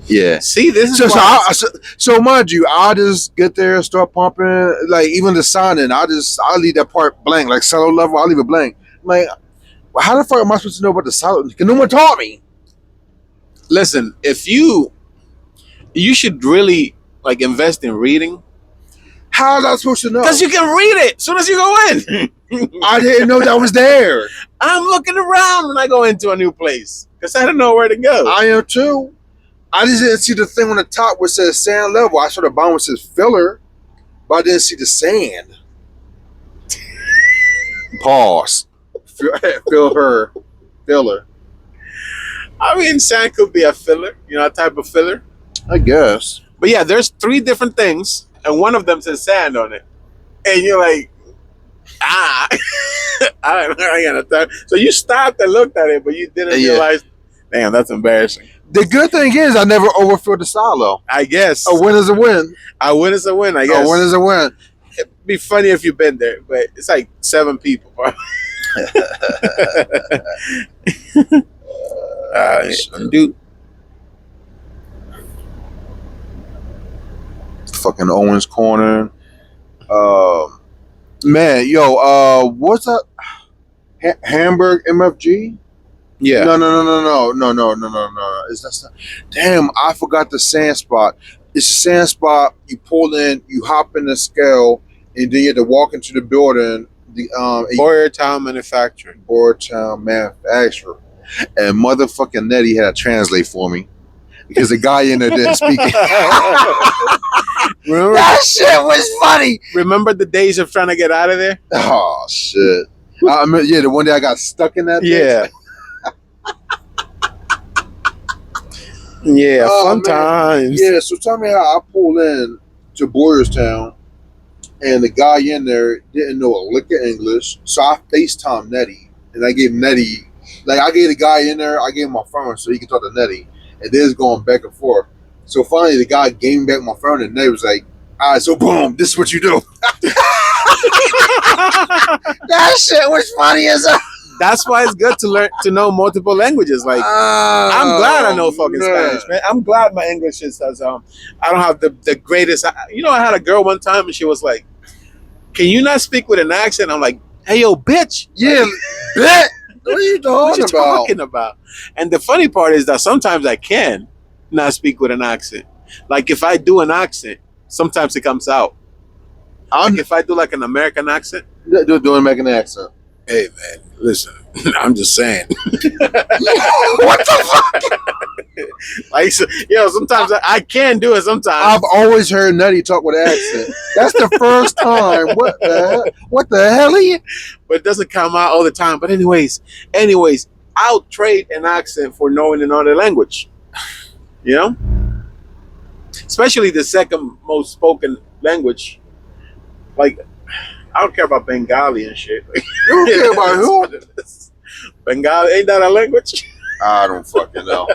Yeah. See, this is so mind you, I just get there, start pumping, like even the sign-in, I leave that part blank, like silo level, I leave it blank. I'm like, well, how the fuck am I supposed to know about the silo? Because no one taught me. Listen, if you should really like invest in reading. How was I supposed to know? Because you can read it as soon as you go in. I didn't know that was there. I'm looking around when I go into a new place because I don't know where to go. I am too. I just didn't see the thing on the top which says sand level. I saw the bottom which says filler, but I didn't see the sand. Pause. Feel her. Filler. I mean, sand could be a filler, a type of filler. I guess. But yeah, there's 3 different things, and one of them says sand on it, and you're like, I ain't gonna tell. So you stopped and looked at it, but you didn't realize. Damn, that's embarrassing. The good thing is I never overfilled the silo. I guess A win is a win. a win is a win. I guess A win is a win. it'd be funny if you've been there, but it's like 7 people. Dude, Fucking Owens Corner. Man, what's that? Hamburg MFG? yeah. No. Is that not? Damn, I forgot the sand spot. It's a sand spot. You pull in, you hop in the scale, and then you have to walk into the building. Boyertown Manufacturing. Boyertown Manufacturer. And motherfucking Neddy had to translate for me because the guy in there didn't speak it. Remember, That shit was funny. remember the days of trying to get out of there? Oh shit! I mean, yeah, the one day I got stuck in that. Yeah. Yeah, Oh, fun man. times. Yeah, so tell me how I pulled in to Boyertown, and the guy in there didn't know a lick of English, so I FaceTimed Neddy, and I gave Neddy, I gave the guy in there, I gave him my phone so he could talk to Neddy, and then it's going back and forth. So finally, the guy gave me back my phone, and Neddy was like, "All right, so boom, this is what you do." That shit was funny as a. That's why it's good to know multiple languages. Like, I'm glad I know fucking Spanish, man. I'm glad my English is as I don't have the greatest. I had a girl one time and she was like, "Can you not speak with an accent?" I'm like, "Hey, yo, bitch, Yeah, bitch. What are you what talking you talking about?" And the funny part is that sometimes I can not speak with an accent. Like if I do an accent, sometimes it comes out. Like if I do like an American accent, doing making an accent. hey man, listen, I'm just saying. What the fuck? Like, sometimes I can do it. Sometimes I've always heard Neddy talk with an accent. That's the first time. What the hell? What the hell are you? but it doesn't come out all the time. But anyways, I'll trade an accent for knowing another language. Especially the second most spoken language. Like, I don't care about Bengali and shit. You don't care about who? Bengali, ain't that a language? I don't fucking know.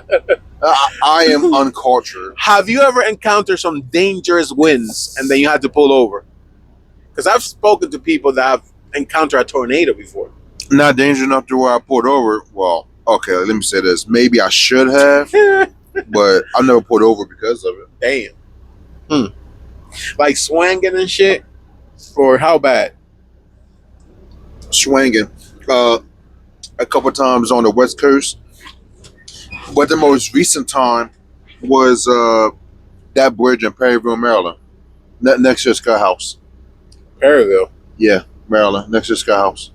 I am uncultured. Have you ever encountered some dangerous winds and then you had to pull over? Because I've spoken to people that have encountered a tornado before. Not dangerous enough to where I pulled over. Well, okay, let me say this. Maybe I should have, but I never pulled over because of it. Damn. Like swanging and shit? Or how bad? Swinging. A couple times on the West Coast. But the most recent time was that bridge in Perryville, Maryland. Next to the Sky House. Perryville. Yeah, Maryland. Next to the Sky House.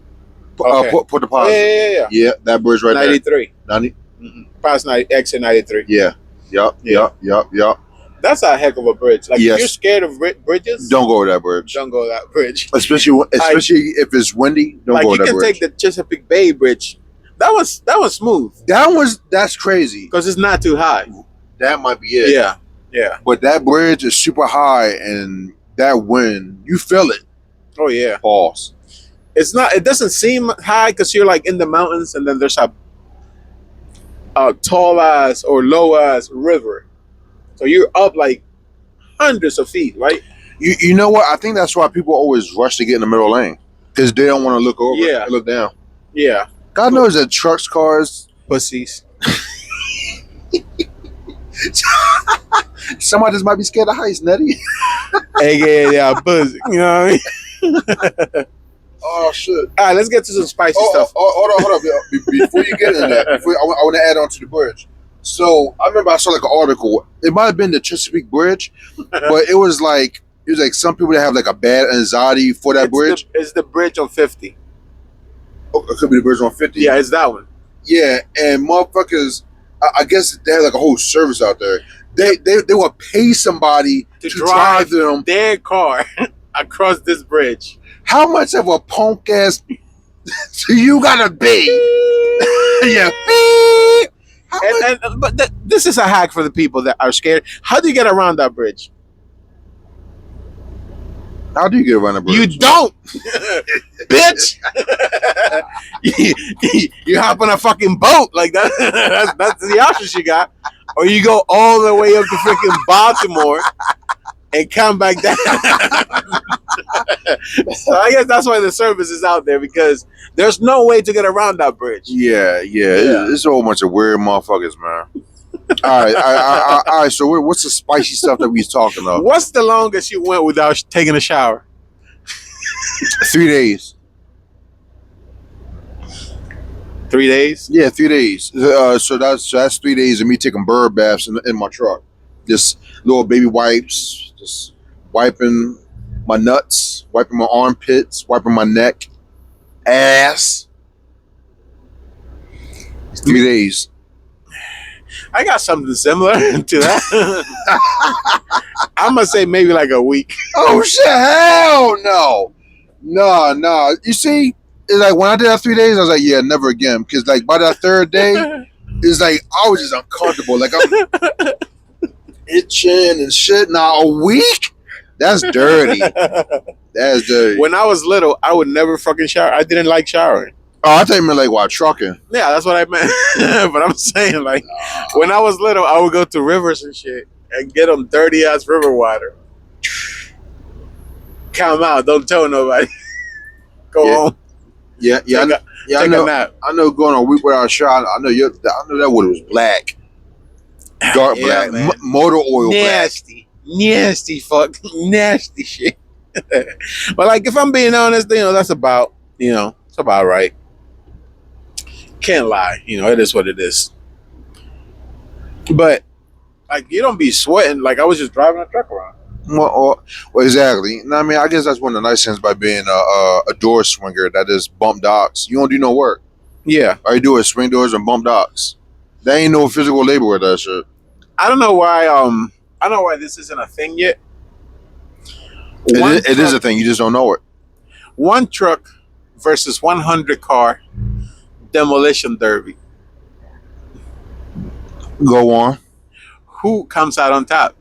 Okay. Put the pause. Yeah. Yeah, that bridge right 93. there. 90. Past exit 93. Yeah. Yup. That's a heck of a bridge. Like, Yes. if you're scared of bridges, Don't go over that bridge. don't go that bridge. Especially if it's windy, don't Like, go you over that can bridge. take the Chesapeake Bay Bridge. That was smooth That's crazy. because it's not too high. That might be it. Yeah. But that bridge is super high, and that wind, you feel it. Oh yeah. Pause. It's not. It doesn't seem high because you're like in the mountains, and then there's a tall ass or low ass river, so you're up like hundreds of feet, right? You know what? I think that's why people always rush to get in the middle lane because they don't want to look over and look down. Yeah. God knows that trucks, cars, Pussies. somebody just might be scared of heights, Neddy. Yeah, pussy. You know what I mean? Oh shit! All right, let's get to some spicy stuff. Hold on. Before you get in that, I want to add on to the bridge. So I remember I saw like an article. It might have been the Chesapeake Bridge, but it was like some people that have like a bad anxiety for that bridge. It's the bridge on 50. Oh, it could be the bridge on 50. Yeah, it's that one. Yeah, and motherfuckers, I guess they have like a whole service out there. They will pay somebody to drive them their car across this bridge. How much of a punk ass So you gotta be. Yeah. Beep. But this is a hack for the people that are scared. How do you get around that bridge? How do you get around the bridge? You don't, bitch. you hop on a fucking boat like that. That's the options you got, or you go all the way up to freaking Baltimore and come back down. So I guess that's why the service is out there, because there's no way to get around that bridge. Yeah. It's a whole bunch of weird motherfuckers, man. All right. So what's the spicy stuff that we was talking about? What's the longest you went without taking a shower? 3 days. 3 days? Yeah, 3 days. So that's 3 days of me taking bird baths in my truck. Just little baby wipes, just wiping my nuts, wiping my armpits, wiping my neck, ass. It's 3 days. I got something similar to that. I'm gonna say maybe like a week. Oh shit! Hell no, no. You see, it's like when I did that 3 days, I was like, yeah, never again. Because like by that third day, it's like I was just uncomfortable. Like I'm itching and shit. Now a week? That's dirty. That's dirty. When I was little, I would never fucking shower. I didn't like showering. Oh, I thought you meant like while trucking. Yeah, that's what I meant. But I'm saying, like, when I was little, I would go to rivers and shit and get them dirty ass river water. Come out, don't tell nobody. Go home. Yeah. Take I know. a nap. I know. Going a week without a shower. I know that water was black, dark Yeah, black, man. motor oil Nasty, fuck, nasty shit. But like, if I'm being honest, that's about, it's about right. Can't lie, it is what it is. But like, you don't be sweating. Like, I was just driving a truck around. Well, exactly. I mean, I guess that's one of the nice things by being a door swinger. That is bump docks. You don't do no work. Yeah, All you do is swing doors and bump docks. There ain't no physical labor with that shit. I don't know why. I don't know why this isn't a thing yet. It is a thing. You just don't know it. One truck versus 100 car demolition derby. Go on. Who comes out on top?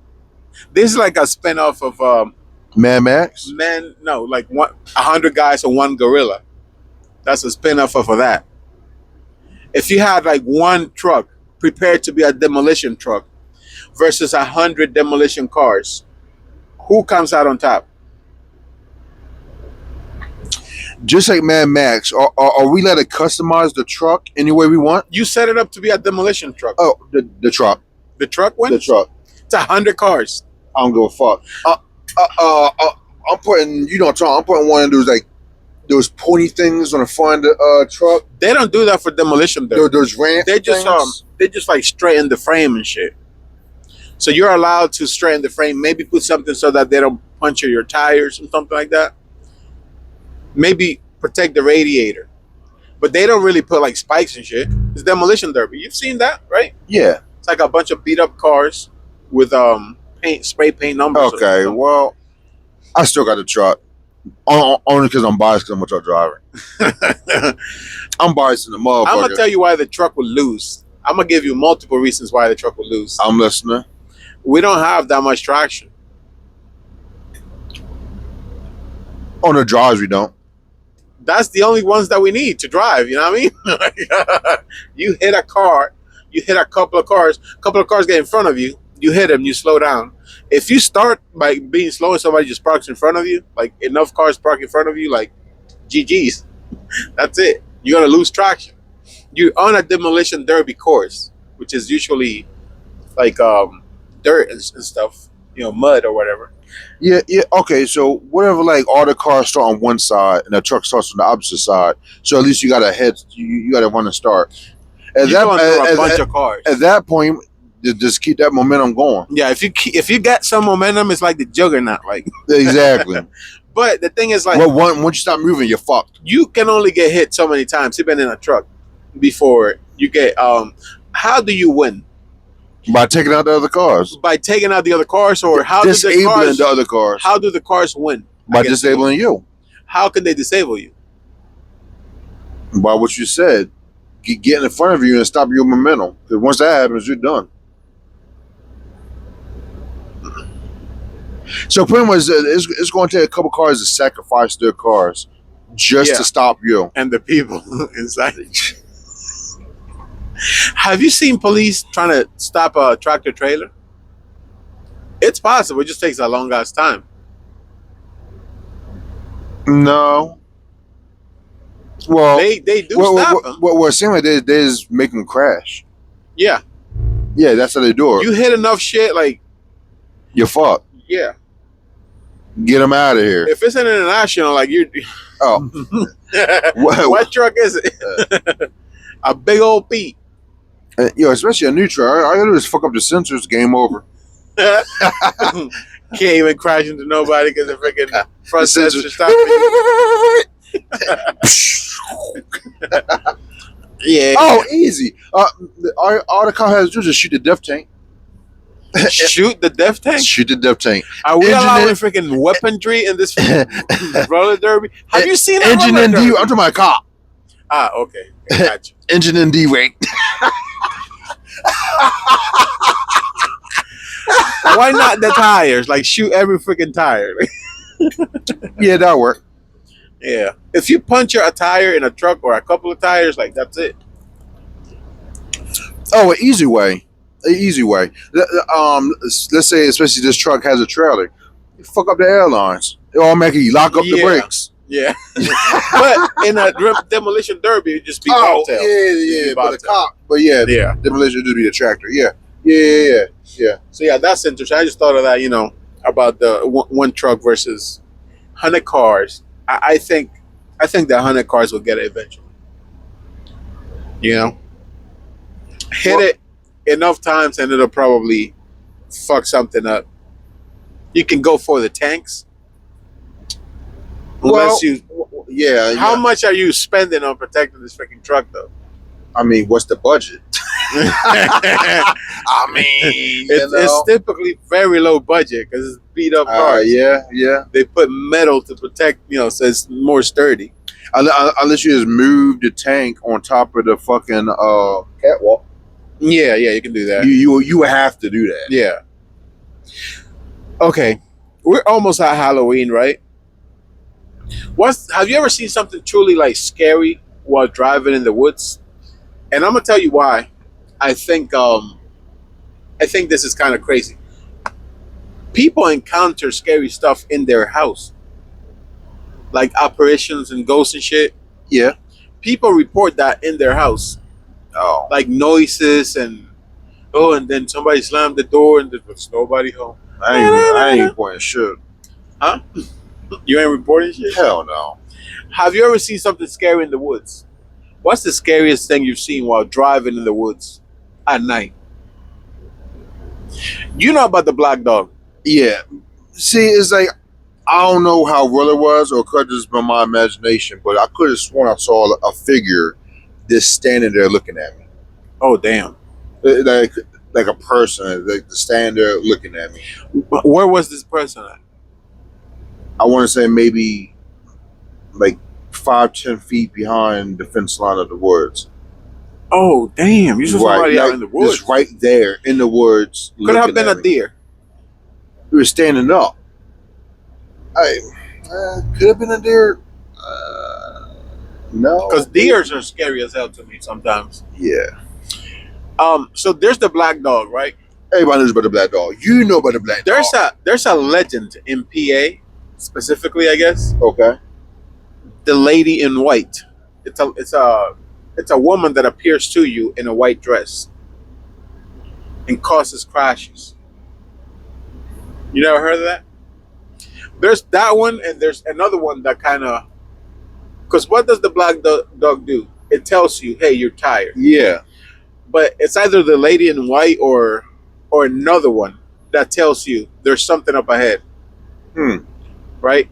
This is like a spinoff of Mad Max? like 100 guys and one gorilla. That's a spinoff of that. If you had like one truck prepared to be a demolition truck versus 100 demolition cars, who comes out on top? Just like Mad Max, are we let to customize the truck any way we want? You set it up to be a demolition truck. Oh, the truck. The truck wins? The truck. It's 100 cars. I don't give a fuck. I'm putting, I'm putting one of those pointy things on the front of the truck. They don't do that for demolition derby. Those ramp They just things. they just like straighten the frame and shit. So you're allowed to straighten the frame, maybe put something so that they don't puncture your tires or something like that. Maybe protect the radiator. But they don't really put like spikes and shit. It's demolition derby. You've seen that, right? Yeah. It's like a bunch of beat up cars with spray paint numbers. Okay, well, I still got the truck. Only because I'm biased because I'm a truck driver. I'm biased in the motherfucker. I'm going to tell you why the truck will lose. I'm going to give you multiple reasons why the truck will lose. I'm listening. We don't have that much traction. On the drives, we don't. That's the only ones that we need to drive. You know what I mean? You hit a car, you hit a couple of cars get in front of you, you hit them, you slow down. If you start by being slow and somebody just parks in front of you, like enough cars park in front of you, like GG's, that's it. You're going to lose traction. You're on a demolition derby course, which is usually like dirt and stuff, mud or whatever. Yeah. Okay, so whatever, like all the cars start on one side and the truck starts on the opposite side. So at least you got to head. You got to run and start. You're going through a bunch of cars. At that point, just keep that momentum going. Yeah, if you get some momentum, it's like the juggernaut, like Exactly. But the thing is, like, well, once you stop moving, you're fucked. You can only get hit so many times. You've been in a truck before you get. How do you win? By taking out the other cars. By taking out the other cars, or how disabling the other cars. How do the cars win? By disabling you. How can they disable you? By what you said, get in front of you and stop your momentum. Because once that happens, you're done. So pretty much, it's going to take a couple cars to sacrifice their cars just Yeah. to stop you. And the people inside. Have you seen police trying to stop a tractor trailer? It's possible. It just takes a long ass time. No. Well, They do stop them. well, it seems like they just make them crash. Yeah. Yeah, that's how they do it. You hit enough shit, like, You're fucked. yeah. Get them out of here. If it's an international, like, you're. Oh. What truck is it? A big old Pete. Yo, especially a new truck. All you gotta do is fuck up the sensors, game over. Can't even crash into nobody because the freaking front sensors- sensor stopped Yeah. Oh, easy. All the car has to do is just shoot the death tank. Shoot the death tank? Shoot the death tank. Are we Engine allowing in- freaking weaponry in this roller derby? Have you seen that Engine roller and D. derby? I'm talking about a cop. Ah, okay. Gotcha. Engine and D rate. Why not the tires? Like, shoot every freaking tire. Yeah, that'll work. Yeah. If you puncture a tire in a truck or a couple of tires, like, that's it. Oh, an easy way. An easy way. Let's say, especially this truck has a trailer. You fuck up the airlines. It automatically lock up the Yeah. brakes. Yeah. But in a demolition derby, it'd just be Oh, bobtail. yeah. But the bobtail. cop. But yeah, Yeah. demolition would be the tractor. Yeah. So yeah, that's interesting. I just thought of that, about the one truck versus 100 cars. I think the 100 cars will get it eventually. Hit it enough times and it'll probably fuck something up. You can go for the tanks. Unless Yeah. how much are you spending on protecting this freaking truck though? I mean, what's the budget? I mean, It's typically very low budget because it's beat up cars. Yeah. They put metal to protect, so it's more sturdy. Unless you just move the tank on top of the fucking catwalk. Yeah, you can do that. You would have to do that. Yeah. Okay, we're almost at Halloween, right? Have you ever seen something truly like scary while driving in the woods? And I'm gonna tell you why. I think this is kind of crazy. People encounter scary stuff in their house, like apparitions and ghosts and shit. Yeah. People report that in their house, Oh. like noises and then somebody slammed the door and there's nobody home. I ain't reporting shit. Huh? You ain't reporting shit? Hell no. Have you ever seen something scary in the woods? What's the scariest thing you've seen while driving in the woods at night? You know about the black dog. Yeah. See, it's like, I don't know how real it was, or could have just been my imagination, but I could have sworn I saw a figure just standing there looking at me. Oh, damn. Like a person, like standing there looking at me. Where was this person at? I want to say maybe like 5-10 feet behind the fence line of the woods. Oh, damn. You saw somebody out in the woods. Just right there in the woods. Could have looking been at a me. deer. He was standing up. Could have been a deer. No. Because deers are scary as hell to me sometimes. Yeah. So there's the black dog, right? Everybody knows about the black dog. You know about the black dog. There's a legend in PA, specifically, I guess. Okay. The lady in white. It's a woman that appears to you in a white dress and causes crashes. You never heard of that? There's that one, and there's another one that kind of. Because what does the black dog do? It tells you, hey, you're tired. Yeah. But it's either the lady in white or another one that tells you there's something up ahead. Right?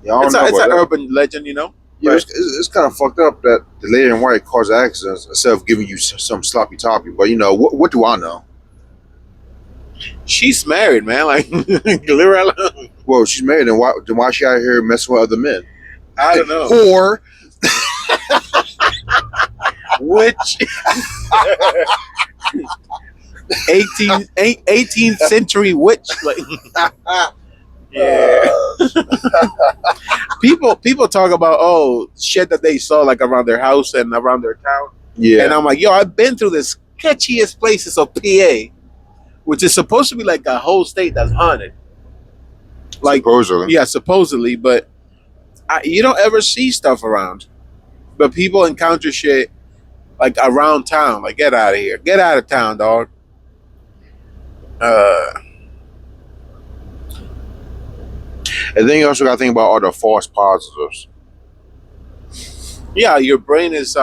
Yeah, I don't It's know an about that. urban legend, Yeah, it's kind of fucked up that the lady in white caused accidents instead of giving you some sloppy toppy. But what do I know? She's married, man. Like, leave her alone. Well, she's married, and why is she out here messing with other men? I don't know. Whore. Which 18th century witch, like yeah. People talk about shit that they saw like around their house and around their town. Yeah. And I'm like, yo, I've been through the sketchiest places of PA, which is supposed to be like a whole state that's haunted. Like supposedly. Yeah, supposedly, but you don't ever see stuff around. But people encounter shit like around town. Like, get out of here. Get out of town, dog. And then you also got to think about all the false positives. Yeah, your brain is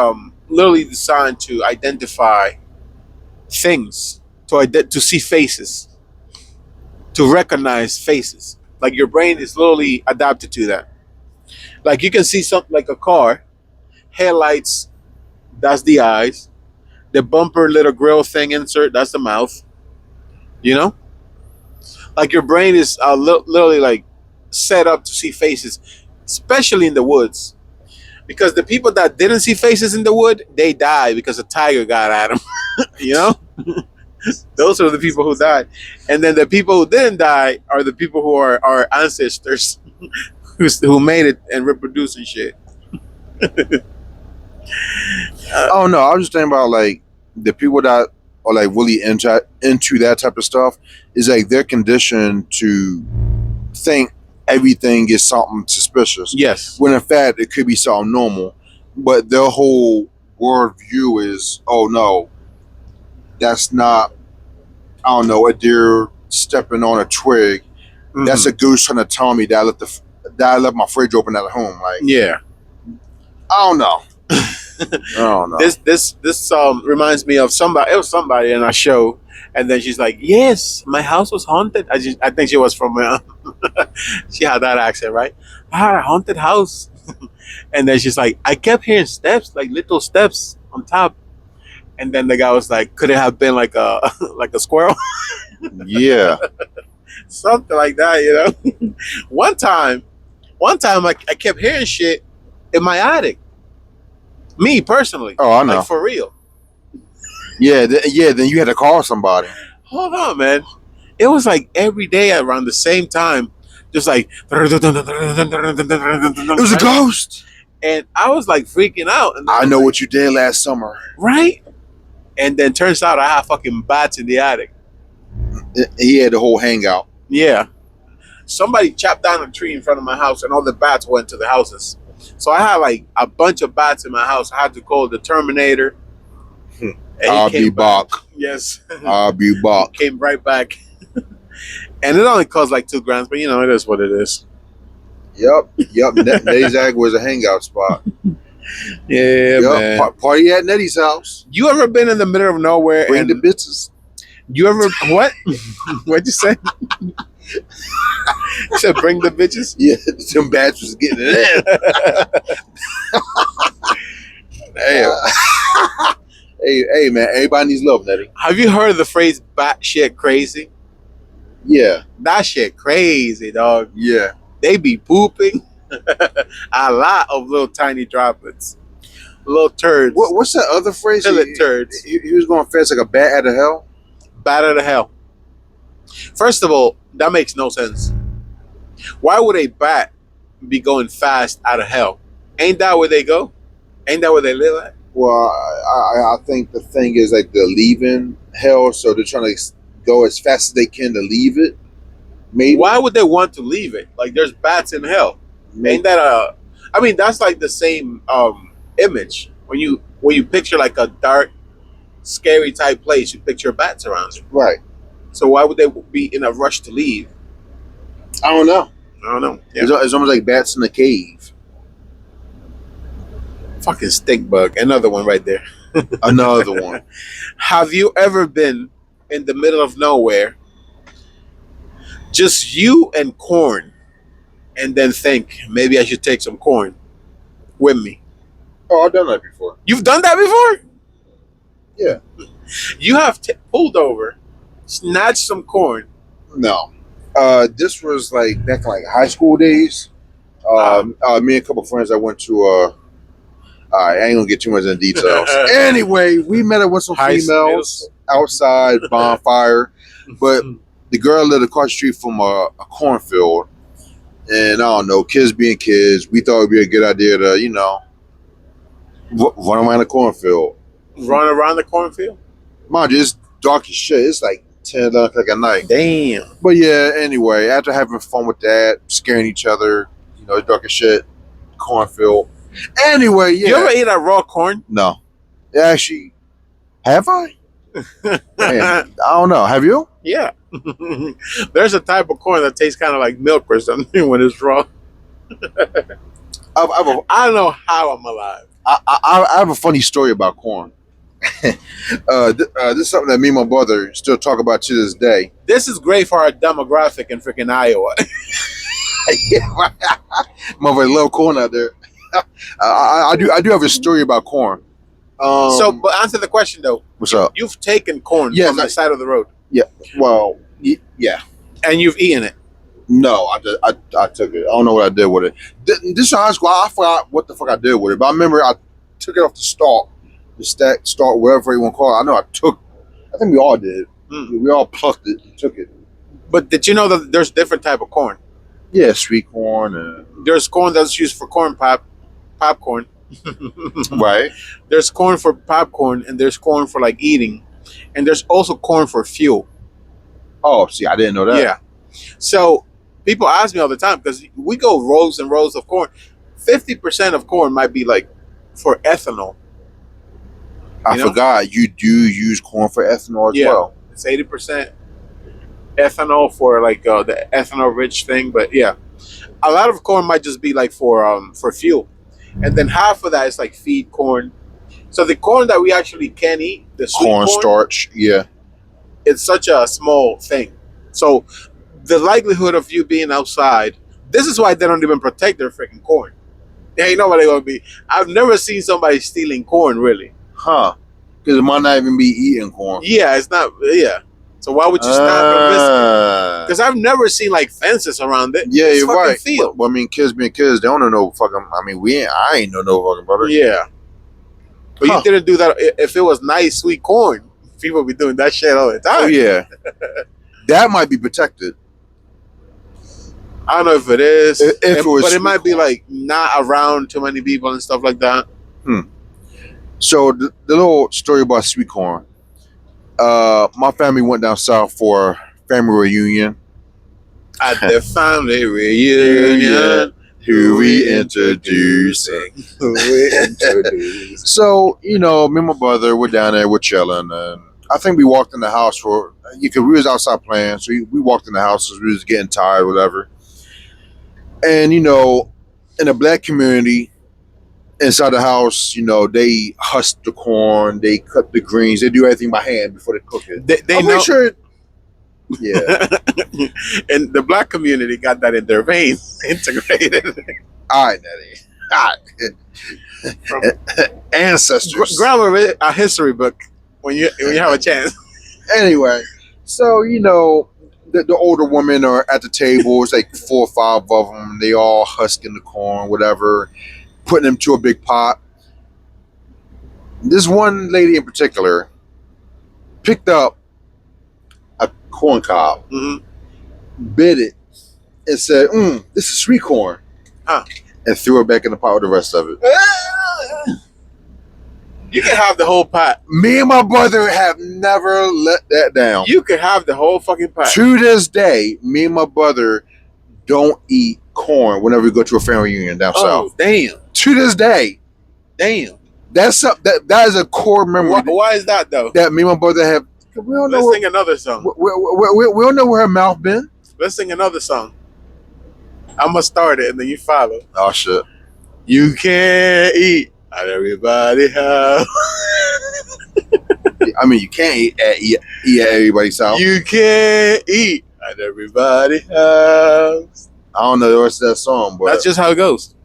literally designed to identify things, to see faces, to recognize faces. Like, your brain is literally adapted to that. Like, you can see something like a car, headlights, that's the eyes, the bumper little grill thing insert, that's the mouth. You know? Like, your brain is literally like set up to see faces, especially in the woods. Because the people that didn't see faces in the wood, they died because a tiger got at them. You know? Those are the people who died. And then the people who didn't die are the people who are our ancestors who made it and reproduced and shit. Oh no, I was just thinking about like the people that are like really into that type of stuff is like they're conditioned to think everything is something suspicious. Yes. When in fact it could be something normal. But their whole worldview is, oh no, that's not, I don't know, a deer stepping on a twig. Mm-hmm. That's a goose trying to tell me that I left my fridge open at home. Like, yeah. I don't know. I don't know. This reminds me of somebody. It was somebody in our show, and then she's like, "Yes, my house was haunted." I think she was from. She had that accent, right? I had a haunted house, and then she's like, "I kept hearing steps, like little steps on top." And then the guy was like, "Could it have been like a like a squirrel?" Yeah, something like that, you know. One time, I kept hearing shit in my attic. Me personally. Oh, I know. Like, for real. Yeah, then you had to call somebody. Hold on, man. It was like every day around the same time, just like it was a ghost. And I was like freaking out. And I know what you did last summer. Right? And then turns out I had fucking bats in the attic. He had the whole hangout. Yeah. Somebody chopped down a tree in front of my house and all the bats went to the houses. So I had like a bunch of bats in my house. I had to call the Terminator. I'll be back. Yes. I'll be back. Came right back. And it only cost like $2,000, but you know, it is what it is. Yep. Neddy's Ag was a hangout spot. Yeah, man. Party at Neddy's house. You ever been in the middle of nowhere? Bring the bitches. You ever, what? What'd you say? You said bring the bitches? Yeah, some bats was getting it in. Hey, man, everybody needs love, Neddy. Have you heard the phrase bat shit crazy? Yeah. That shit crazy, dog. Yeah. They be pooping a lot of little tiny droplets. Little turds. What's that other phrase? Turds. He was going fast like a bat out of hell? Bat out of hell. First of all, that makes no sense. Why would a bat be going fast out of hell? Ain't that where they go? Ain't that where they live at? Well, I think the thing is like they're leaving hell, so they're trying to go as fast as they can to leave it. Maybe. Why would they want to leave it? Like, there's bats in hell. Maybe. Ain't that I mean, that's like the same image. When you picture like a dark, scary type place, you picture bats around you. Right. So why would they be in a rush to leave? I don't know. Yeah. It's almost like bats in a cave. Fucking stink bug. Another one right there. Another one. Have you ever been in the middle of nowhere, just you and corn, and then think, maybe I should take some corn with me? Oh, I've done that before. You've done that before? Yeah. You have pulled over, snatched some corn. No. This was like back in like high school days. Me and a couple of friends, I went to All right, I ain't gonna get too much in details. Anyway, we met up with some females outside bonfire, but the girl lived across the street from a cornfield, and I don't know, kids being kids, we thought it'd be a good idea to, run around the cornfield. Run around the cornfield? Mind you, it's dark as shit. It's like 10 o'clock at night. Damn. But yeah, anyway, after having fun with that, scaring each other, it's dark as shit, cornfield. Anyway, yeah. You ever eat that raw corn? No. Actually, have I? Man, I don't know. Have you? Yeah. There's a type of corn that tastes kind of like milk or something when it's raw. I don't know how I'm alive. I have a funny story about corn. This is something that me and my brother still talk about to this day. This is great for our demographic in freaking Iowa. Yeah, mother love corn out there. I do have a story about corn. But answer the question though. What's up? You've taken corn from the side of the road. Yeah. Well, yeah. And you've eaten it. No, I took it. I don't know what I did with it. This is high school. I forgot what the fuck I did with it, but I remember I took it off the stalk, start, wherever you want to call it. I think we all did. We all plucked it and took it. But did you know that there's different type of corn? Yeah, sweet corn. And there's corn that's used for popcorn. Right. There's corn for popcorn, and there's corn for like eating, and there's also corn for fuel. Oh, see, I didn't know that. Yeah. So people ask me all the time because we go rows and rows of corn. 50% of corn might be like for ethanol. I forgot you do use corn for ethanol as well. It's 80% ethanol for like the ethanol rich thing, but yeah, a lot of corn might just be like for fuel, and then half of that is like feed corn. So the corn that we actually can eat, the sweet corn starch, yeah, it's such a small thing. So the likelihood of you being outside, this is why they don't even protect their freaking corn. Yeah, you know what they're gonna be. I've never seen somebody stealing corn really. Huh? Because it might not even be eating corn. Yeah, it's not. Yeah. So why would you stop and risk it? Because I've never seen like fences around it. Yeah, you're right. Field. Well, I mean, kids being kids, they don't know no fucking. I mean, I ain't know no fucking brother. Yeah. But you didn't do that. If it was nice, sweet corn, people would be doing that shit all the time. Oh yeah. That might be protected. I don't know if it is. But it might be like not around too many people and stuff like that. So the little story about sweet corn. My family went down south for a family reunion. At the family reunion, who we introducing. So, me and my brother were down there, we're chilling, and I think we walked in the house because we was outside playing, so we walked in the house because we was getting tired, whatever. And, in the black community, inside the house, they husk the corn, they cut the greens, they do everything by hand before they cook it. They know. Sure. Yeah. And the black community got that in their veins, integrated. All right, Neddy. All right. Ancestors. Grab a history book when you have a chance. Anyway, so the older women are at the table. It's like 4 or 5 of them. They all husking the corn, whatever, putting them to a big pot. This one lady in particular picked up a corn cob, bit it, and said, this is sweet corn. And threw it back in the pot with the rest of it. You can have the whole pot. Me and my brother have never let that down. You can have the whole fucking pot. To this day, me and my brother don't eat corn whenever we go to a family reunion down south. Damn. To this day. Damn. That's that is a core memory. Why is that though? That me and my brother have. We don't know. Let's sing another song. We don't know where her mouth been. Let's sing another song. I'm gonna start it and then you follow. Oh shit. You can't eat at everybody's house. I mean, you can't eat at everybody's house. You can't eat at everybody's house. I don't know the rest of that song, but that's just how it goes.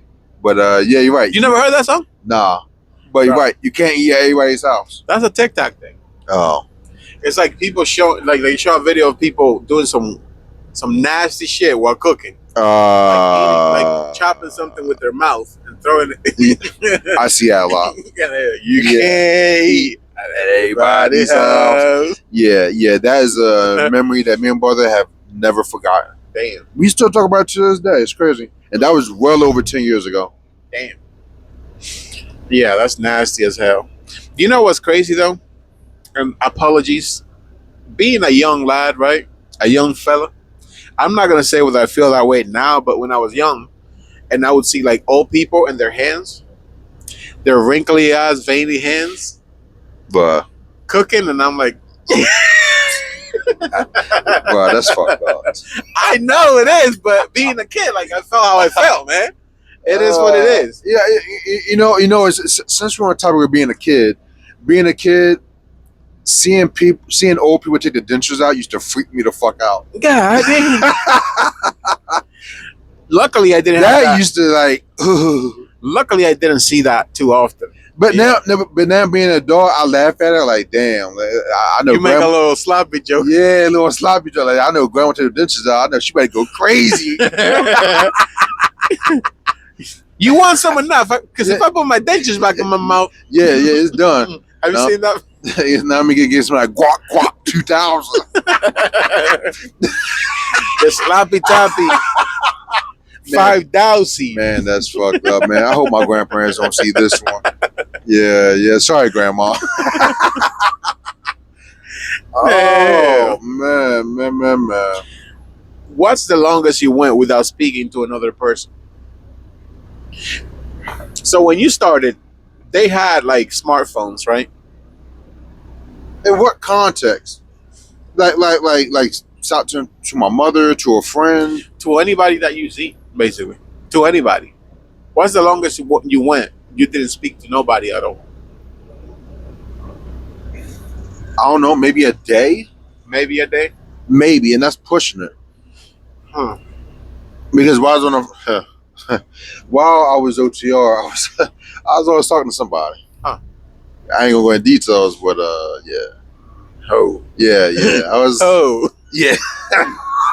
But yeah, you're right. You never heard that song? Nah. But you're right. You can't eat at everybody's house. That's a TikTok thing. Oh. It's like people they show a video of people doing some nasty shit while cooking. Like chopping something with their mouth and throwing it. I see that a lot. You can't eat at anybody's house. Yeah, that is a memory that me and brother have never forgotten. Damn. We still talk about it to this day. It's crazy. And that was well over 10 years ago. Damn. Yeah, that's nasty as hell. You know what's crazy though? And apologies. Being a young lad, right? A young fella. I'm not gonna say whether I feel that way now, but when I was young, and I would see like old people and their hands, their wrinkly ass, veiny hands, But cooking, and I'm like, bro, that's fucked up. I know it is, but being a kid, like I felt how I felt, man. It is what it is. Yeah, you know. Since we're on topic of being a kid, seeing old people take the dentures out used to freak me the fuck out. God damn. Luckily, I didn't. That used to like. Luckily, I didn't see that too often. But now being an adult, I laugh at it like, damn. Like, I know you make a little sloppy joke. Yeah, a little sloppy joke. Like, I know grandma took the dentures out. I know she better go crazy. You want some enough? Because if I put my dentures back in my mouth, yeah, it's done. Have you seen that? Now I'm gonna get some like guac 2000. The sloppy toppy. 5,000. Man, that's fucked up, man. I hope my grandparents don't see this one. Yeah. Sorry, grandma. Oh man. What's the longest you went without speaking to another person? So when you started, they had like smartphones, right? In what context? Like stop to my mother, to a friend, To anybody that you see, basically. To anybody. What's the longest you went? You didn't speak to nobody at all. I don't know, maybe a day? Maybe a day? Maybe, and that's pushing it. Huh. Because while I was OTR, I was always talking to somebody. Huh. I ain't gonna go in details, but yeah. Oh. Yeah. I was Oh. Yeah.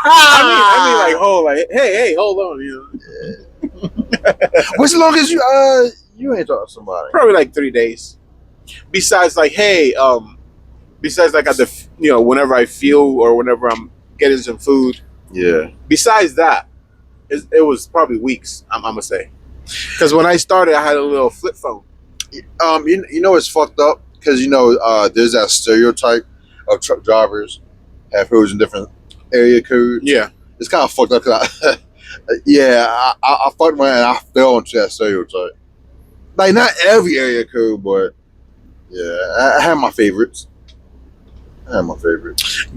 I mean like hold like hey, hold on, you know. What's the longest you ain't talking to somebody? Probably like 3 days. Besides like hey, besides like at the whenever I feel or whenever I'm getting some food. Yeah. Besides that, it was probably weeks. I'm gonna say, because when I started, I had a little flip phone. You know it's fucked up because there's that stereotype of truck drivers have phones in different area codes. Yeah, it's kind of fucked up. Cause I fucked around and I fell into that stereotype. Like not every area code, but yeah, I had my favorites.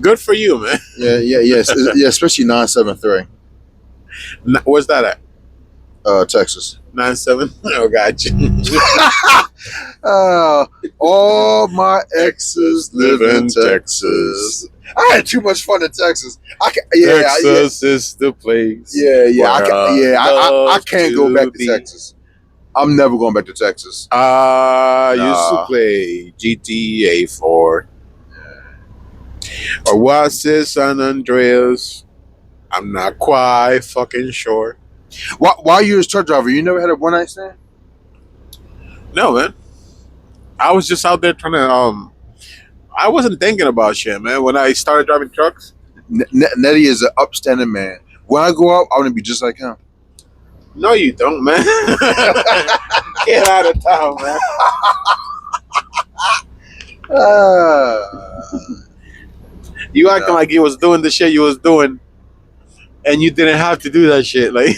Good for you, man. Yeah, especially 973. Where's that at? Texas. 97. Oh, gotcha. All my exes live in Texas. I had too much fun in Texas. Texas is the place. I can't go back to Texas. I'm never going back to Texas. I used to play GTA 4. Or was it San Andreas? I'm not quite fucking sure. While you was truck driver, you never had a one night stand? No, man. I was just out there trying to. I wasn't thinking about shit, man. When I started driving trucks, Neddy is an upstanding man. When I grow up, I want to be just like him. No, you don't, man. Get out of town, man. You acting like you was doing the shit you was doing, and you didn't have to do that shit, like,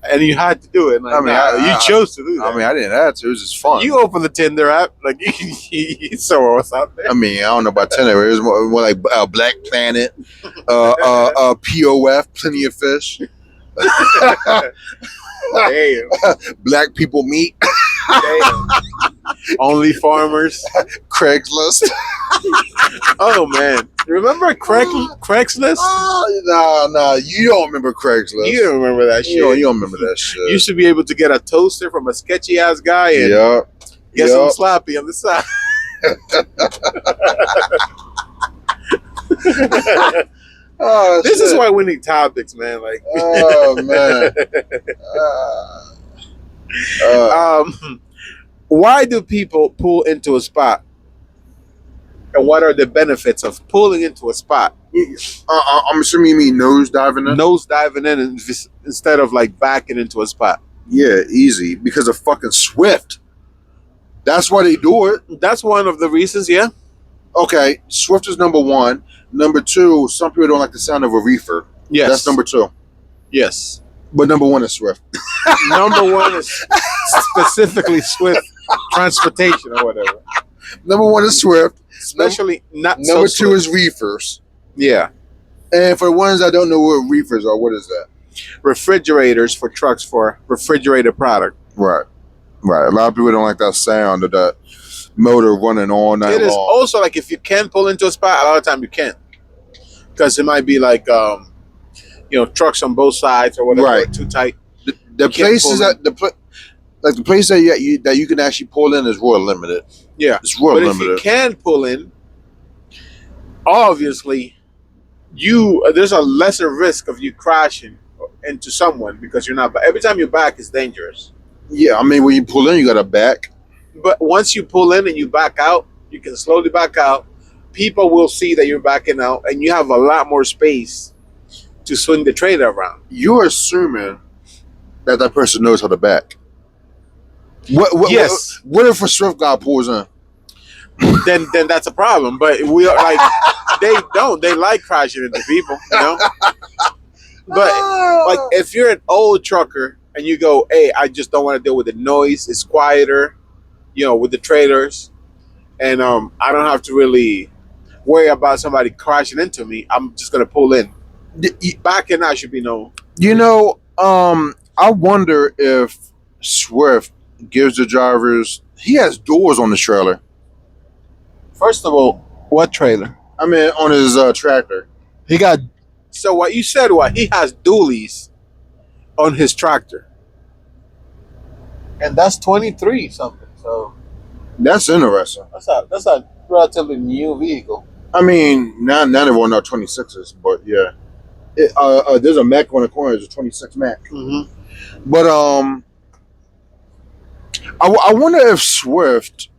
and you had to do it. Like, you chose to do that. I mean, I didn't have to. It was just fun. You opened the Tinder app, like you saw what's out there. I mean, I don't know about Tinder. It was more like Black Planet, POF, Plenty of Fish. Damn. Black People Meet. Damn. Only Farmers. Craigslist. Oh man, remember Craigslist? Oh, no, you don't remember Craigslist. You don't remember that shit. You don't remember that shit. You should be able to get a toaster from a sketchy ass guy and get some sloppy on the side. This is why we need topics, man. Like, oh man. Why do people pull into a spot? And what are the benefits of pulling into a spot? I'm assuming you mean nose diving in? Nose diving in instead of like backing into a spot. Yeah, easy. Because of fucking Swift. That's why they do it. That's one of the reasons, yeah. Okay, Swift is number one. Number two, some people don't like the sound of a reefer. Yes. That's number two. Yes. But number one is Swift. Number one is specifically Swift transportation or whatever. Number one is Swift. Especially not Number so two Swift. is reefers. Yeah. And for the ones that don't know what reefers are, what is that? Refrigerators for trucks for refrigerated product. Right. Right. A lot of people don't like that sound of that motor running all night It is long. also like if you can pull into a spot, a lot of time you can't. Because it might be like trucks on both sides or whatever, Right. too tight. The places that the place that you can actually pull in is real limited. Yeah. It's real But limited. if you can pull in, obviously there's a lesser risk of you crashing into someone because you're not. But every time you back is dangerous. Yeah, I mean when you pull in, you got to back. But once you pull in and you back out, you can slowly back out. People will see that you're backing out, and you have a lot more space to swing the trailer around. You're assuming that person knows how to back. What, Yes. What if a Swift guy pulls in? Then that's a problem. But we are like they don't. They like crashing into people, you know. But like if you're an old trucker and you go, hey, I just don't want to deal with the noise. It's quieter, with the trailers, and I don't have to really worry about somebody crashing into me. I'm just gonna pull in. Backing out should be no. I wonder if Swift gives the drivers. He has doors on the trailer. First of all, what trailer? I mean, on his tractor. He got. So what you said? What he has dualies on his tractor, and that's 23 something. So That's interesting. that's a relatively new vehicle. I mean, none of them are 26s, but yeah. There's a Mac on the corner. There's a 26 Mac. Mm-hmm. But I wonder if Swift.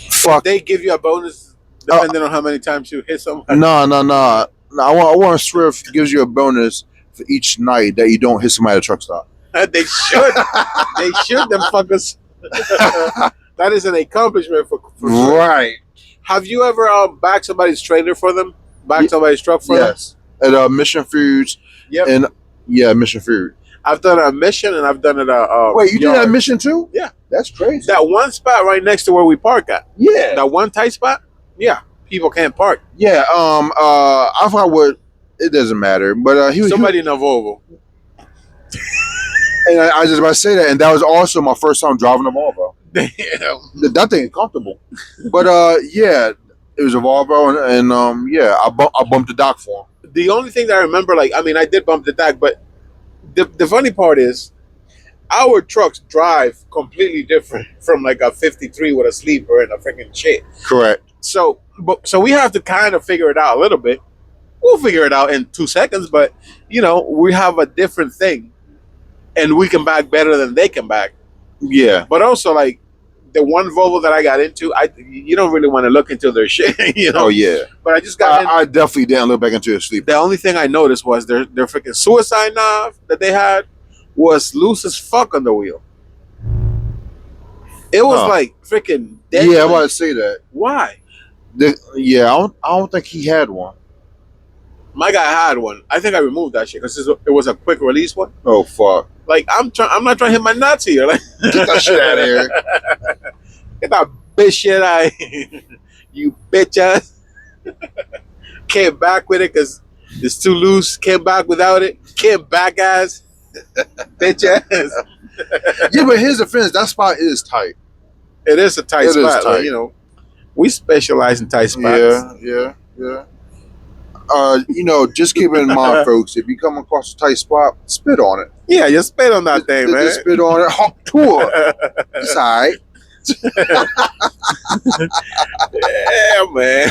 Fuck. They give you a bonus depending on how many times you hit someone. No. I want Swift gives you a bonus for each night that you don't hit somebody at a truck stop. They should. They should. Them fuckers. That is an accomplishment for sure. Right. Have you ever backed somebody's trailer for them? Backed somebody's truck for them? Yes. At Mission Foods. Yep. And Mission Food. I've done it at Mission and I've done it at Wait, you did that Yard. at Mission too? Yeah. That's crazy. That one spot right next to where we park at. Yeah. That one tight spot? Yeah. People can't park. Yeah. I forgot what. It doesn't matter. But Somebody in a Volvo. And I was just about to say that, and that was also my first time driving a Volvo. Damn. That thing is comfortable. But yeah, it was a Volvo, and I bumped the dock for him. The only thing that I remember, I did bump the dock, but the funny part is our trucks drive completely different from like a 53 with a sleeper and a freaking shit. Correct. So we have to kind of figure it out a little bit. We'll figure it out in 2 seconds, but we have a different thing, and we can back better than they can back. Yeah. But also, like the one Volvo that I got into, you don't really want to look into their shit, Oh yeah. But I just got in. I definitely didn't look back into a sleep. The only thing I noticed was their freaking suicide knob that they had was loose as fuck on the wheel. It was like freaking dead. Yeah, I'm about to say that. Why? I don't think he had one. My guy had one. I think I removed that shit because it was a quick release one. Oh fuck! Like I'm not trying to hit my nuts here. Like Get that shit out of here. Get that bitch shit out of here. You bitch ass. Can't back with it because it's too loose. Can't back without it. Can't back ass. Bitch ass. Yeah, but here's the offense. That spot is tight. It is a tight It is spot. tight. Like, we specialize in tight spots. Yeah. Just keep in mind, folks, if you come across a tight spot, spit on it. Yeah, just spit on that thing, man. Just spit on it. Hop tour. It's all right. Yeah, man.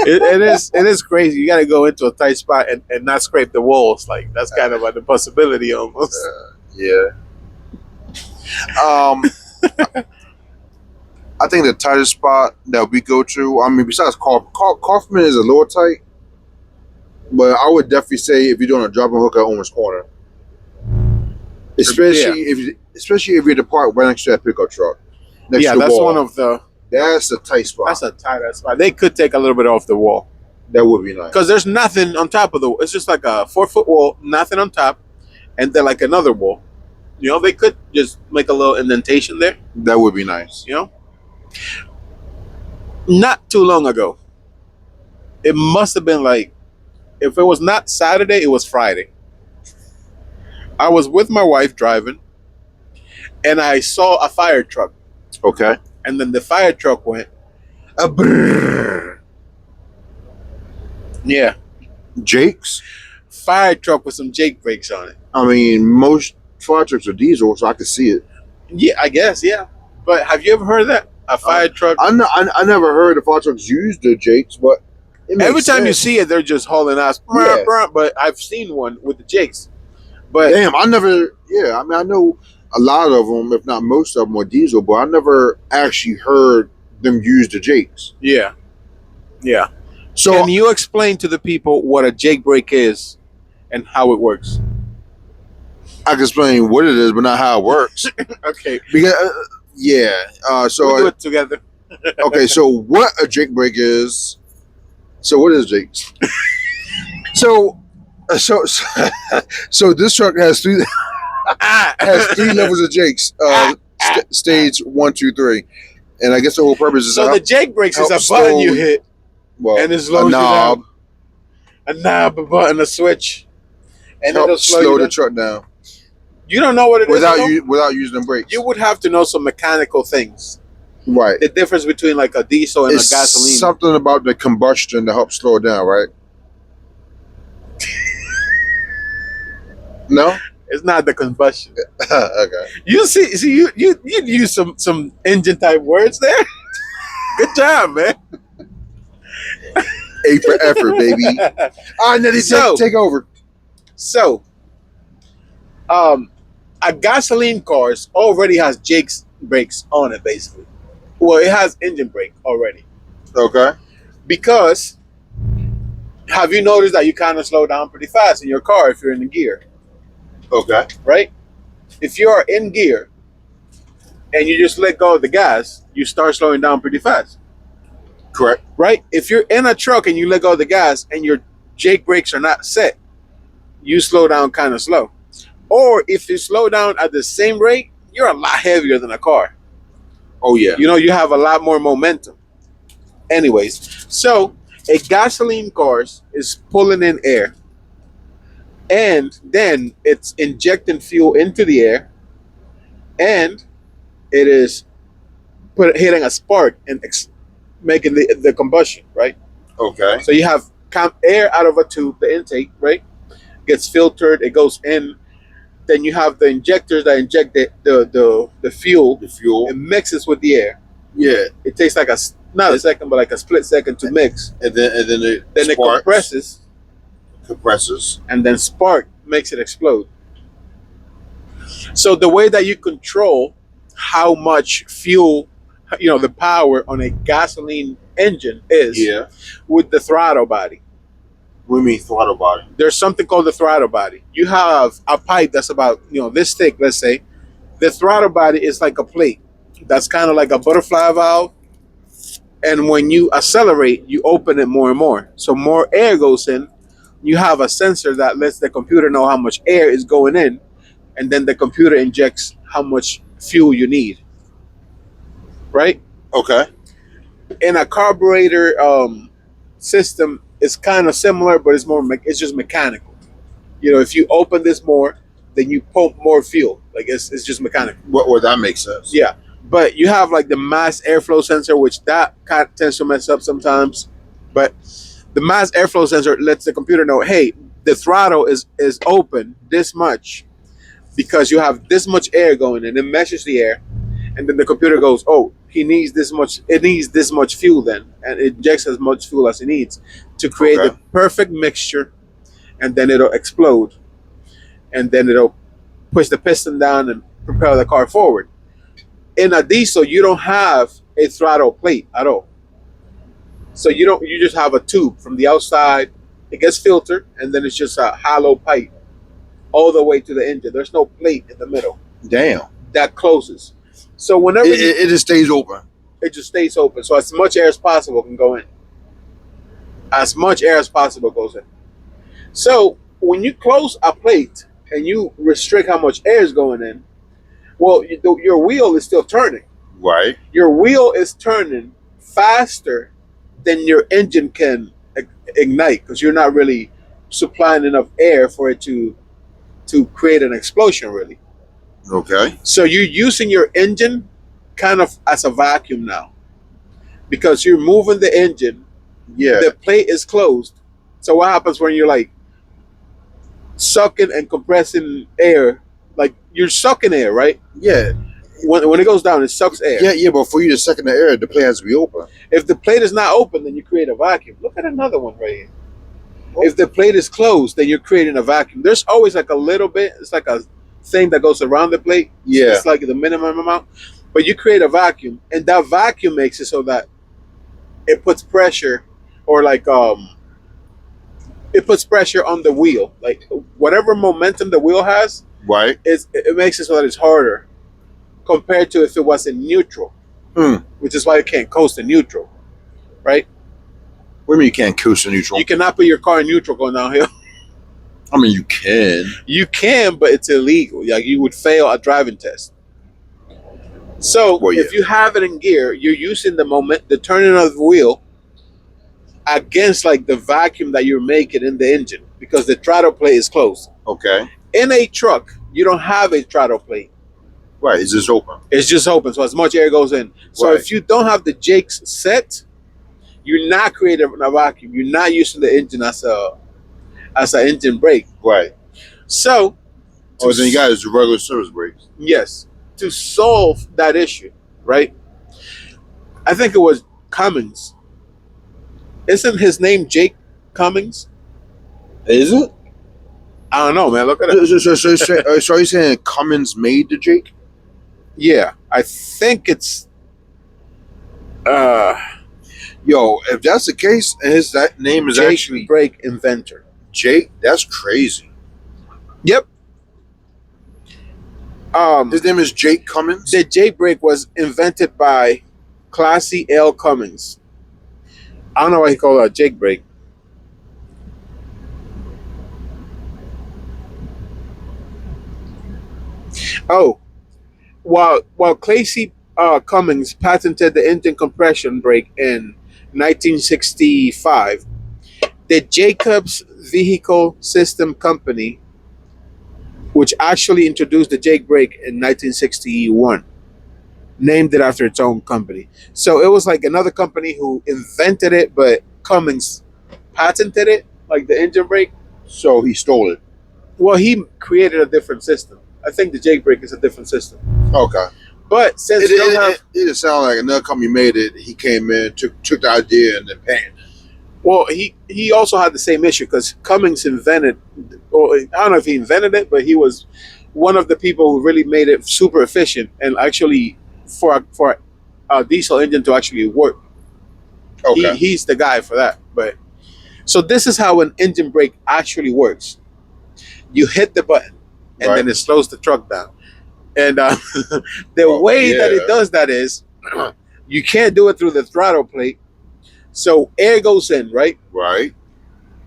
It is crazy. You got to go into a tight spot and not scrape the walls. Like that's kind of an impossibility almost. Yeah. Um, I think the tightest spot that we go to, I mean, besides Kaufman is a little tight, but I would definitely say if you're doing a drop and hook at Owens Corner, especially if you're at the park right next to that pickup truck, next Yeah, to the that's wall. one of the. That's the tight spot. That's a tighter spot. They could take a little bit off the wall That would be nice. because there's nothing on top of the. It's just like a 4-foot wall, nothing on top, and then like another wall. You know, they could just make a little indentation there. That would be nice. You know, not too long ago, it must have been like, if it was not Saturday, it was Friday. I was with my wife driving, and I saw a fire truck, Okay. and then the fire truck went, a brrrr. Yeah, Jake's. fire truck with some Jake brakes on it. I mean, most fire trucks are diesel, so I could see it. Yeah, I guess, yeah. But have you ever heard of that? A fire truck? I never heard the fire trucks use the Jakes, but it makes Every time you sense. see it, they're just hauling ass. Yeah. But I've seen one with the Jakes. But Damn, I never. Yeah, I mean, I know a lot of them, if not most of them, are diesel, but I never actually heard them use the Jakes. yeah. So Can you explain to the people what a Jake brake is and how it works? I can explain what it is, but not how it works. Okay. Because so We'll do it together. okay, so what a Jake brake is? So what is Jake's? so this truck has three levels of Jakes. Stage 1, 2, 3, and I guess the whole purpose is So the Jake brakes is help a button you slow- hit, well, and it slows a you knob down. A knob, a button, a switch, and help it'll slow slow you the down. truck down You don't know what it is without using the brakes. You would have to know some mechanical things. Right. The difference between like a diesel and It's a gasoline. something about the combustion to help slow it down, right? No? It's not the combustion. Okay. You you use some engine type words there. Good job, man. A for effort, baby. All right, Neddy, take over. So, a gasoline cars already has Jake's brakes on it, basically. Well, it has engine brake already. Okay. Because, have you noticed that you kind of slow down pretty fast in your car if you're in the gear, Okay. right? If you are in gear and you just let go of the gas, you start slowing down pretty fast, Correct. right? If you're in a truck and you let go of the gas and your Jake brakes are not set, you slow down kind of slow. Or if you slow down at the same rate, you're a lot heavier than a car. Oh yeah. You know, you have a lot more momentum. Anyways, so a gasoline car is pulling in air, and then it's injecting fuel into the air, and it is hitting a spark and making the combustion, right? Okay. So you have air out of a tube, the intake, right? Gets filtered, it goes in. Then you have the injectors that inject the fuel. The fuel. It mixes with the air. Yeah. It takes like not a second, but like a split second to mix. And then it Then it sparks, compresses. and then spark makes it explode. So the way that you control how much fuel, the power on a gasoline engine is with the throttle body. What do you mean throttle body? There's something called the throttle body. You have a pipe that's about, this thick, let's say. The throttle body is like a plate. That's kind of like a butterfly valve. And when you accelerate, you open it more and more. So more air goes in. You have a sensor that lets the computer know how much air is going in. And then the computer injects how much fuel you need. Right? Okay. In a carburetor system, it's kind of similar, but it's just mechanical. If you open this more, then you pump more fuel. Like it's just mechanical. Well, that makes sense. Yeah. But you have like the mass airflow sensor, which that kind of tends to mess up sometimes. But the mass airflow sensor lets the computer know, hey, the throttle is open this much because you have this much air going in. It measures the air. And then the computer goes, oh, it needs this much fuel then. And it injects as much fuel as it needs to create the perfect mixture. And then it'll explode. And then it'll push the piston down and propel the car forward. In a diesel, you don't have a throttle plate at all. So you just have a tube from the outside. It gets filtered, and then it's just a hollow pipe all the way to the engine. There's no plate in the middle Damn. that closes. So whenever It just stays open. it just stays open. So as much air as possible can go in. As much air as possible goes in. So when you close a plate and you restrict how much air is going in, well, your wheel is still turning. Right. Your wheel is turning faster than your engine can ignite because you're not really supplying enough air for it to create an explosion, really. Okay. So you're using your engine kind of as a vacuum now because you're moving the engine. Yeah. The plate is closed. So what happens when you're like sucking and compressing air? Like you're sucking air, right? Yeah. When it goes down, it sucks air. Yeah. But for you to suck in the air, the plate has to be open. If the plate is not open, then you create a vacuum. Look at another one right here. If the plate is closed, then you're creating a vacuum. There's always like a little bit. It's like a thing that goes around the plate. Yeah. It's like the minimum amount. But you create a vacuum, and that vacuum makes it so that it puts pressure, or like it puts pressure on the wheel. Like whatever momentum the wheel has, Right. it makes it so that it's harder compared to if it was in neutral, which is why it can't coast in neutral, right? What do you mean you can't coast in neutral? You cannot put your car in neutral going downhill. I mean, you can. You can, but it's illegal. Like you would fail a driving test. So Well, yeah. if you have it in gear, you're using the turning of the wheel against like the vacuum that you're making in the engine because the throttle plate is closed. Okay. In a truck, you don't have a throttle plate. Right. It's just open. It's just open, so as much air goes in. So Right. if you don't have the jakes set, you're not creating a vacuum. You're not using the engine as an engine brake. Right. So, Oh, then you got is the regular service brakes. yes, to solve that issue, right? I think it was Cummins. Isn't his name Jake Cummins? Is it? I don't know, man. Look at it. So you're saying Cummins made the Jake? Yeah, I think it's. Yo, if that's the case, and that name is Jake actually brake inventor. Jake, that's crazy. Yep. His name is Jake Cummins. The Jake brake was invented by Classy L. Cummins. I don't know why he called it a Jake brake. Oh, while Classy Cummins patented the engine compression brake in 1965, the Jacobs Vehicle System Company, which actually introduced the Jake brake in 1961, named it after its own company. So it was like another company who invented it, but Cummins patented it, like the engine brake. So he stole it. Well, he created a different system. I think the Jake brake is a different system. Okay. But since you don't have, it just sounded like another company made it. He came in, took the idea, and then bam. well, he also had the same issue because Cummins invented, or I don't know if he invented it, but he was one of the people who really made it super efficient and actually for a diesel engine to actually work. Okay. He's the guy for that. But so this is how an engine brake actually works. You hit the button, and Right. then it slows the truck down. And the way that it does that is you can't do it through the throttle plate. So air goes in, right? Right.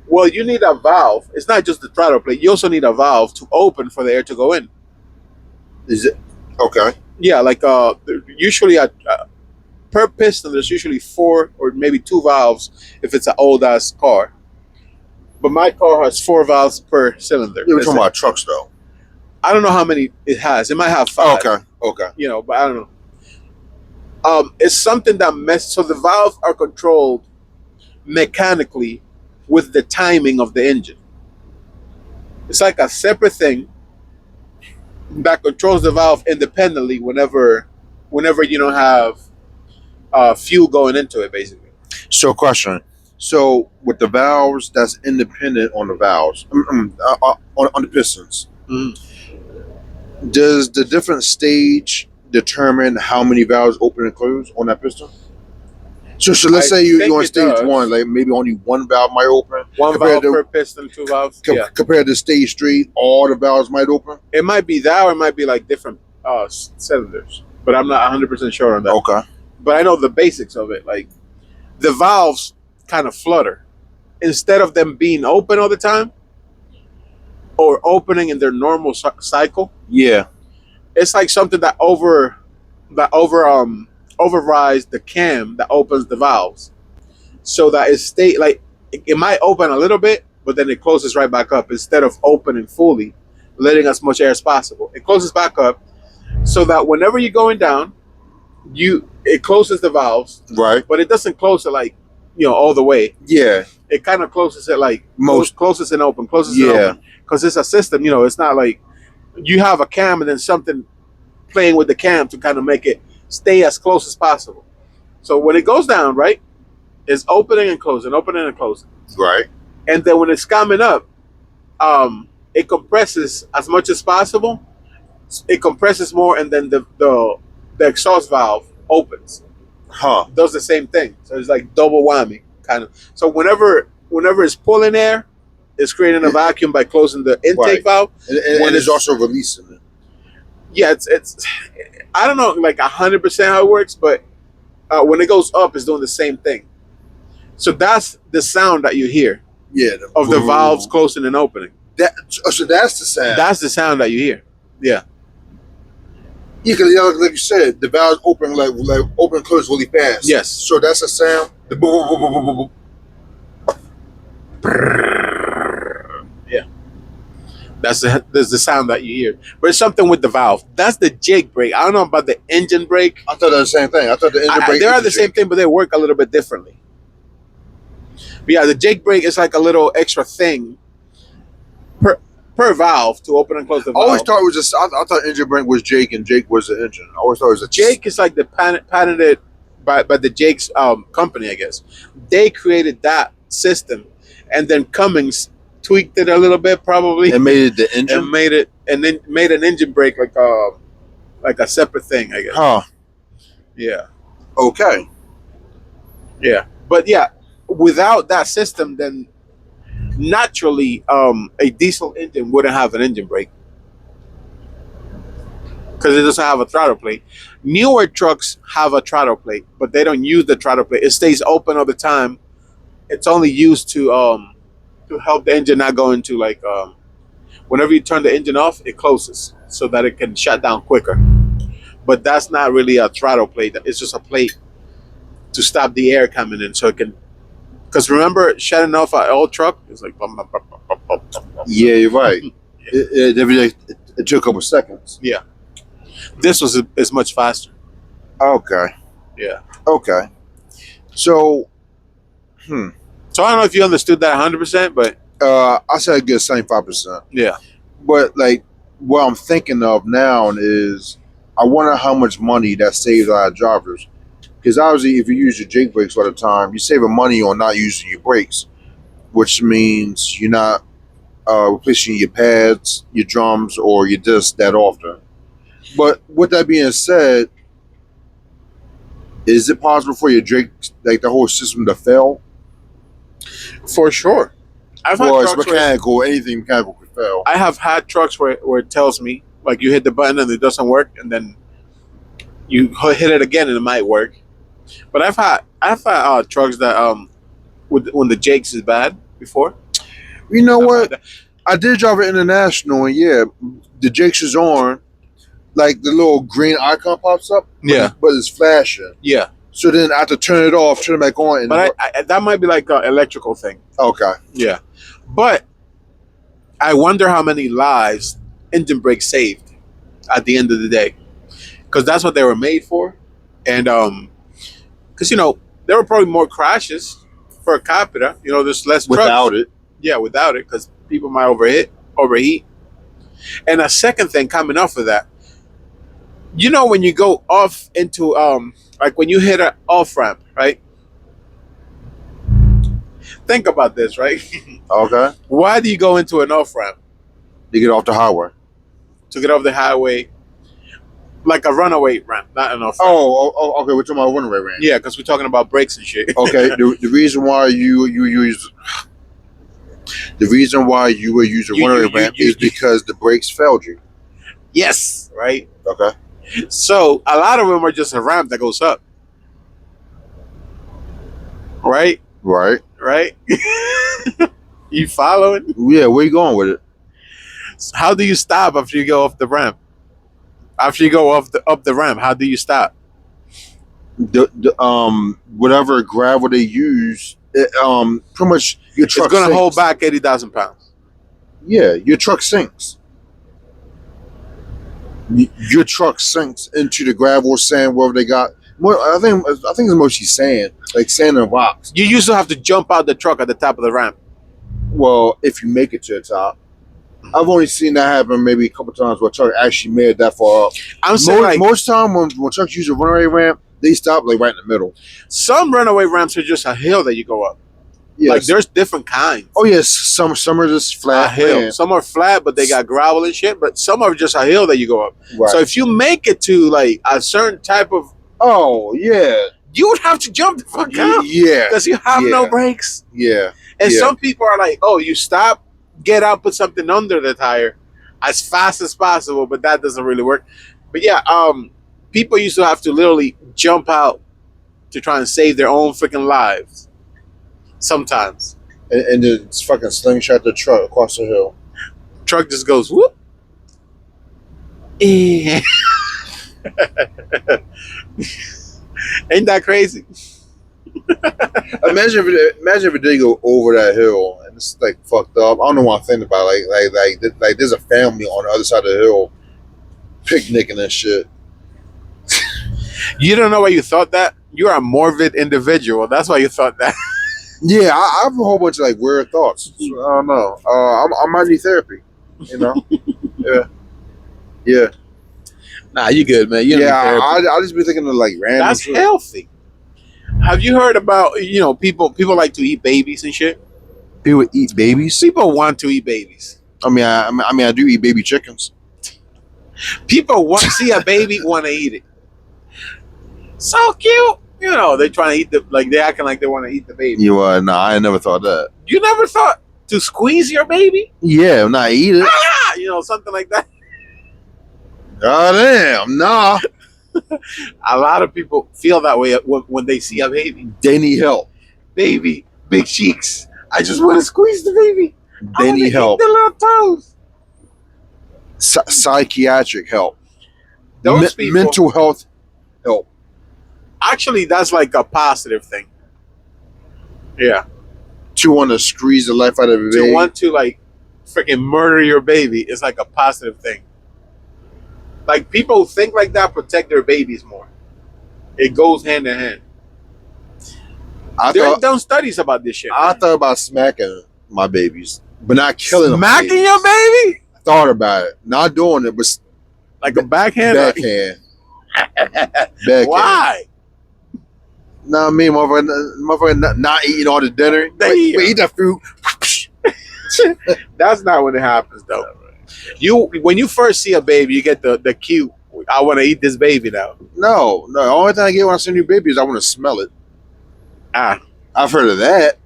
Well, you need a valve. It's not just the throttle plate. You also need a valve to open for the air to go in. Is it okay? Yeah, like usually per piston, there's usually 4 or maybe 2 valves if it's an old ass car. But my car has 4 valves per cylinder. We're talking about trucks, though. I don't know how many it has. It might have 5. Okay. You know, but I don't know. It's something that so the valves are controlled mechanically with the timing of the engine. It's like a separate thing that controls the valve independently whenever you don't have fuel going into it, basically. So, question. So, with the valves, that's independent on the valves, on the pistons. Mhm. Does the different stage determine how many valves open and close on that piston? So let's I say you think on it stage does. one, like maybe only one valve might open One compared valve to per piston, two valves. Yeah, compared to stage three, all the valves might open. it might be that, or it might be like different cylinders. But I'm not 100% sure on that. Okay. But I know the basics of it. Like the valves kind of flutter instead of them being open all the time or opening in their normal cycle. Yeah. It's like something that overrides the cam that opens the valves, so that it stay like it might open a little bit, but then it closes right back up instead of opening fully, letting as much air as possible. It closes back up so that whenever you're going down, it closes the valves, Right. but it doesn't close it like all the way. Yeah. It kind of closes it like Most. closes and open, closes and Yeah. open, because it's a system. It's not like you have a cam and then something playing with the cam to kind of make it stay as close as possible. So when it goes down, right, it's opening and closing, opening and closing. Right. And then when it's coming up, it compresses as much as possible. It compresses more, and then the exhaust valve opens. Huh. Does the same thing. So it's like double whammy, kind of. So whenever it's pulling air, it's creating a vacuum by closing the intake Right. valve. And it's also releasing it. Yeah, it's I don't know like 100% how it works, but when it goes up, it's doing the same thing. So that's the sound that you hear. Yeah. Of the valves closing and opening. So that's the sound. That's the sound that you hear. Yeah. Yeah, because like you said, the valves open like open and close really fast. Yes. So that's a sound. The boom, boom, boom, boom, boom, boom. Yeah. That's the sound that you hear. But it's something with the valve. That's the Jake brake. I don't know about the engine brake. I thought that was the same thing. I thought the engine brake. They are the same thing, but they work a little bit differently. But yeah, the Jake brake is like a little extra thing per valve to open and close the valve. I always thought it was just. I thought engine brake was Jake and Jake was the engine. I always thought it was a Jake is like the patented by the Jake's company, I guess. They created that system, and then Cummins tweaked it a little bit, probably, and made it the engine. And then made an engine brake like a separate thing, I guess. Huh. Yeah. Okay. Yeah, but yeah, without that system, then naturally, a diesel engine wouldn't have an engine brake because it doesn't have a throttle plate. Newer trucks have a throttle plate, but they don't use the throttle plate. It stays open all the time. It's only used to help the engine not go into like whenever you turn the engine off, it closes so that it can shut down quicker. But that's not really a throttle plate. It's just a plate to stop the air coming in, so it can. Because remember, shutting off an old truck is like. Yeah, you're right. It took a couple seconds. Yeah. This is much faster. Okay. Yeah. Okay. So, So I don't know if you understood that 100%, but I said a good 75%. yeah. But like, what I'm thinking of now is, I wonder how much money that saves our drivers. Because obviously, if you use your Jake brakes all the time, you're saving money on not using your brakes, which means you're not replacing your pads, your drums, or your discs that often. But with that being said, is it possible for your Jake, like the whole system, to fail? For sure. Or it's mechanical, anything mechanical could fail. I have had trucks where it tells me, like, you hit the button and it doesn't work, and then you hit it again and it might work. But I've had trucks that when the Jakes is bad before. You know what? I did drive an international, and yeah, the Jakes is on, like the little green icon pops up. Yeah, but it's flashing. Yeah. So then I have to turn it off, turn it back on. And but that might be like an electrical thing. Okay. Yeah, but I wonder how many lives engine brakes saved at the end of the day, because that's what they were made for, and because there were probably more crashes for capita. There's less trucks. Without it. Yeah, without it, because people might overheat. And a second thing coming off of that, when you go off into like when you hit an off ramp, right? Think about this, right? Okay. Why do you go into an off ramp? You get off the highway. to get off the highway, like a runaway ramp, not an off. Okay. We're talking about runaway ramp. Yeah, because we're talking about brakes and shit. Okay. The reason why you use the reason why you would use a runaway ramp is because the brakes failed you. Yes, right. Okay. So a lot of them are just a ramp that goes up. Right. Right. Right. You following? Yeah. Where you going with it? How do you stop after you go off the ramp? After you go up the ramp, how do you stop? Whatever gravel they use, pretty much your truck. It's gonna sinks. hold back 80,000 pounds. Yeah, your truck sinks. Your truck sinks into the gravel, sand, wherever they got. I think it's mostly sand, like sand and rocks. You used to have to jump out the truck at the top of the ramp. Well, if you make it to the top. I've only seen that happen maybe a couple times where a truck actually made it that far up. I'm saying most time when trucks use a runaway ramp, they stop like right in the middle. Some runaway ramps are just a hill that you go up. Yes. Like there's different kinds. Oh yes, some are just flat. A hill. Some are flat, but they got gravel and shit. But some are just a hill that you go up. Right. So if you make it to like a certain type of, you would have to jump the fuck out. Yeah, because you have no brakes. Yeah, and some people are like, oh, you stop, get out, put something under the tire as fast as possible, but that doesn't really work. But yeah, people used to have to literally jump out to try and save their own freaking lives. Sometimes. And just fucking slingshot the truck across the hill. Truck just goes whoop. Ain't that crazy? Imagine if it did go over that hill and it's like fucked up. I don't know what I'm thinking about. Like there's a family on the other side of the hill picnicking and shit. You don't know why you thought that? You're a morbid individual. That's why you thought that. Yeah, I have a whole bunch of like weird thoughts. I don't know. I might need therapy. You know? Yeah. Nah, you good, man. I just be thinking of like random. That's shit. Healthy. Have you heard about people like to eat babies and shit? People eat babies. People want to eat babies. I do eat baby chickens. People see a baby, want to eat it. So cute. They're trying to eat they're acting like they want to eat the baby. I never thought that. You never thought to squeeze your baby? Yeah, not eat it. Something like that. God damn, nah. A lot of people feel that way when they see a baby. They need help. Baby, big cheeks. I just want to squeeze the baby. They need help. Eat the little toes. Psychiatric help. Those people, mental health help. Actually, that's like a positive thing. Yeah. To want to squeeze the life out of a baby. To want to like freaking murder your baby is like a positive thing. Like people who think like that protect their babies more. It goes hand in hand. They've done studies about this shit. I thought about smacking my babies, but not killing them. Smacking your baby? I thought about it. Not doing it, but like a backhand? Backhand. Why? Nah, me, motherfucker, not eating all the dinner. But eat that food. That's not when it happens, though. When you first see a baby, you get the cute, I want to eat this baby now. No. The only thing I get when I see a new baby is I want to smell it. I've heard of that.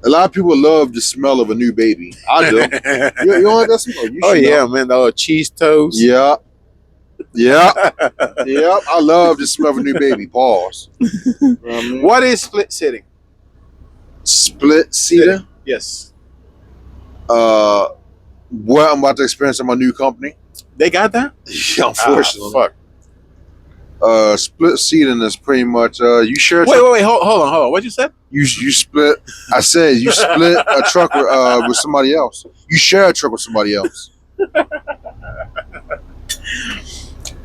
A lot of people love the smell of a new baby. I do. You don't like that smell? Yeah, man. The old cheese toast. Yeah. I love the smell of a new baby. Pause. What is split sitting? Split seating? Yes. What I'm about to experience in my new company. They got that? Yeah, unfortunately. Fuck. Split seating is pretty much you share. Wait, hold on. What you said? You split. I said you split a truck with somebody else. You share a truck with somebody else.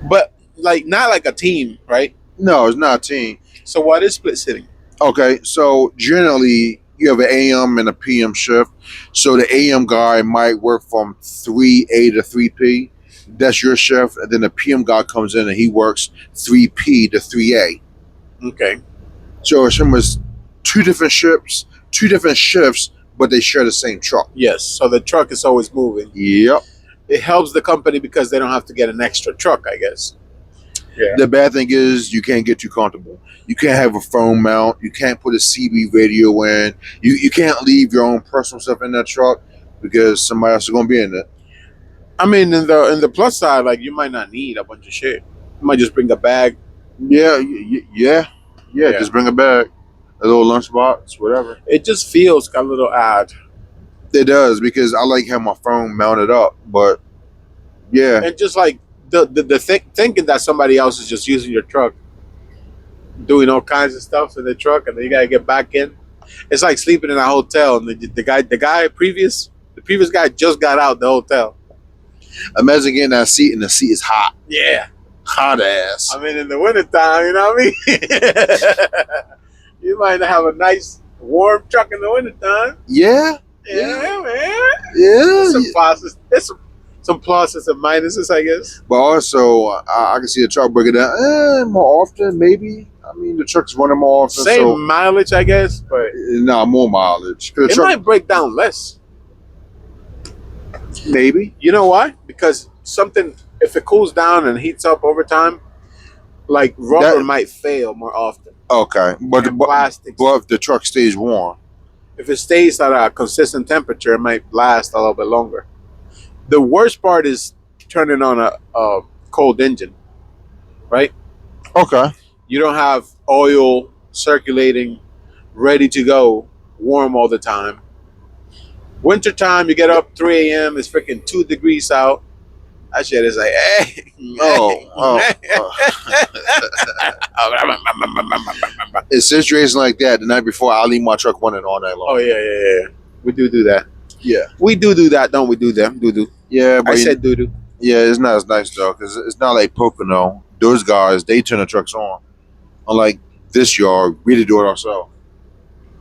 But like not like a team, right? No, it's not a team. So what is split sitting? Okay, so generally you have an AM and a PM shift. So the AM guy might work from 3A to 3P. That's your shift. And then the PM guy comes in and he works 3P to 3A. Okay. So it's almost two different shifts, but they share the same truck. Yes. So the truck is always moving. Yep. it helps the company because they don't have to get an extra truck, I guess. Yeah. The bad thing is you can't get too comfortable. You can't have a phone mount. You can't put a CB radio in. You can't leave your own personal stuff in that truck because somebody else is going to be in it. I mean, in the plus side, like, you might not need a bunch of shit. You might just bring a bag. Yeah. Just bring a bag, a little lunchbox, whatever. It just feels a little odd. It does because I like having my phone mounted up, but yeah, And just like thinking that somebody else is just using your truck, doing all kinds of stuff in the truck, and then you gotta get back in. It's like sleeping in a hotel, and the previous guy just got out the hotel. imagine getting that seat and the seat is hot, Yeah, hot ass. I mean, in the wintertime, you know what I mean. You might have a nice warm truck in the wintertime. Yeah, Yeah, man. yeah. Some pluses. There's some pluses and minuses, I guess. But also, I can see the truck breaking down more often, maybe. I mean, the truck's running more often. Same so, mileage, I guess, but more mileage. 'Cause the it truck, might break down less. maybe. You know why? Because if it cools down and heats up over time, like rubber might fail more often. Okay, but Plastics. but if the truck stays warm, If it stays at a consistent temperature, it might last a little bit longer. The worst part is turning on a cold engine, right? okay. You don't have oil circulating, ready to go, warm all the time. Wintertime, you get up 3 a.m., it's freaking 2 degrees out. That shit is like, hey. It's situations like that. The night before, I'll leave my truck running all night long. Oh, yeah. We do that. Yeah, We do that, don't we? Do them. Do. yeah, but I said do. yeah, it's not as nice though, because it's not like Pocono. Those guys, they turn the trucks on. Unlike this yard, we to do it ourselves.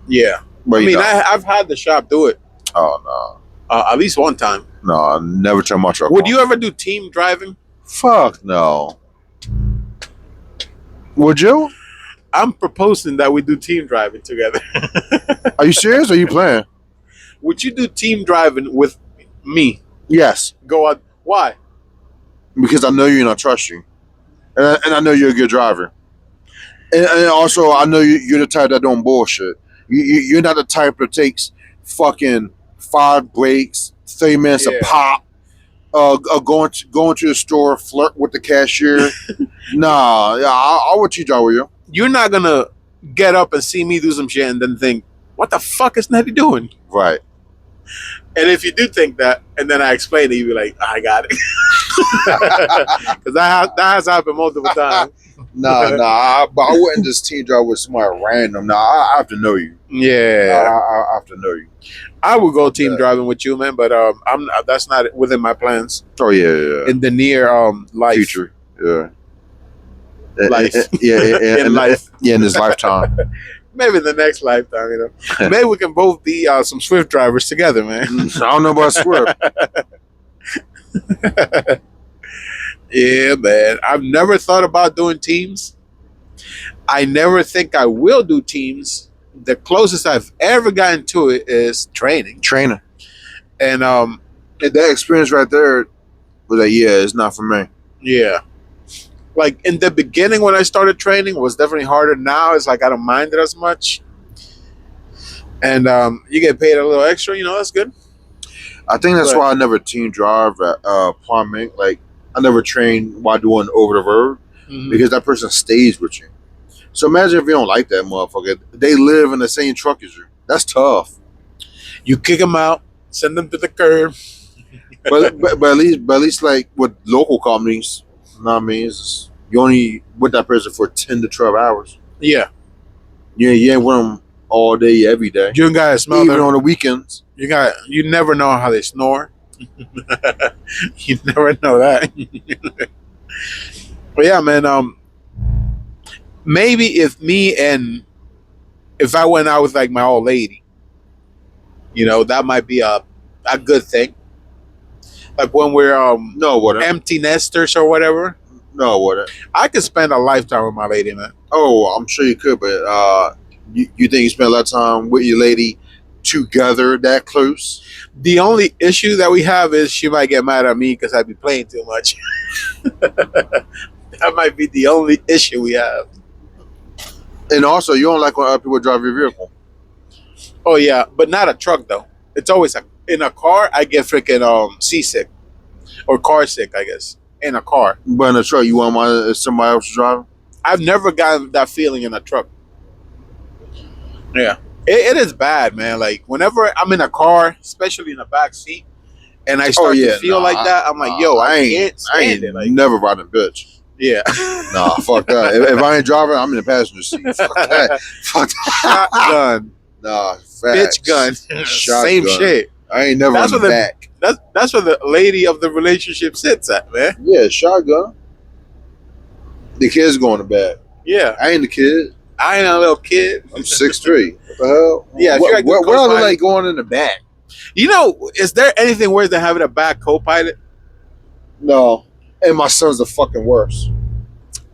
Yeah. But I mean, I've had the shop do it. oh At least one time. no, I never turn my truck Would on. you ever do team driving? Fuck no. Would you? I'm proposing that we do team driving together. Are you serious? Or are you playing? Would you do team driving with me? Yes, Go out. Why? because I know you and I trust you, and I know you're a good driver, and also I know you're the type that don't bullshit. You're not the type that takes fucking 5 breaks, 30 minutes Yeah. a pop. Going to the store, flirt with the cashier. Nah, yeah, I want you drive with you. You're not gonna get up and see me do some shit and then think, "What the fuck is Neddy doing?" Right. And if you do think that, and then I explain it, you be like, "I got it," because that has happened multiple times. Nah, but I wouldn't just team drive with somebody random. Nah, I have to know you. Yeah, I have to know you. I would go team Yeah. driving with you, man. But that's not within my plans Oh yeah. in the near life. Future. Yeah. Life. In life. Yeah, in his lifetime. Maybe in the next lifetime, you know. Maybe we can both be some Swift drivers together, man. I don't know about Swift. Yeah, man. I've never thought about doing teams. I never think I will do teams. The closest I've ever gotten to it is training. Trainer. And And that experience right there was like, yeah, it's not for me. yeah. Like in the beginning when I started training was definitely harder. Now it's like I don't mind it as much. And you get paid a little extra, you know, that's good. I think that's But- why I never team drive at plumbing. Like I never train while doing over the road because that person stays with you. So imagine if you don't like that motherfucker. They live in the same truck as you. That's tough. You kick them out, send them to the curb. But at least like with local companies, you know what I mean? It's, you only with that person for 10 to 12 hours. Yeah. You ain't with them all day, every day. You gotta smell Even them. on the weekends. You never know how they snore. You never know that. But yeah, man, maybe if I went out with like my old lady, you know, that might be a good thing. Like when we're No, it wouldn't. empty nesters or whatever, No, it wouldn't. I could spend a lifetime with my lady, man. Oh, I'm sure you could, but you think you spend a lot of time with your lady together that close. The only issue that we have is she might get mad at me because I be playing too much. That might be the only issue we have. And also, you don't like when other people drive your vehicle. Oh yeah, but not a truck though. It's always in a car. I get freaking seasick or car sick, I guess. In a car, But in a truck, you want mind if somebody else is driving? I've never gotten that feeling in a truck. Yeah, it is bad, man. Like whenever I'm in a car, especially in the back seat, and I start to feel like that, I'm like, yo, I can't stand it. Like, never riding bitch. yeah, Nah, fuck that. If I ain't driving, I'm in the passenger seat. Fuck that. Fuck that. shotgun, Nah, facts. bitch gun, Shotgun. same shit. I ain't never That's on the what the- back. That's where the lady of the relationship sits at, man. Yeah, shotgun. The kid's going to bed. Yeah, I ain't the kid. I ain't a little kid. I'm 6'3". What the hell? Yeah, if you're like the what are they co-pilot- like going in the back? You know, is there anything worse than having a back co-pilot? No. And my son's the fucking worst.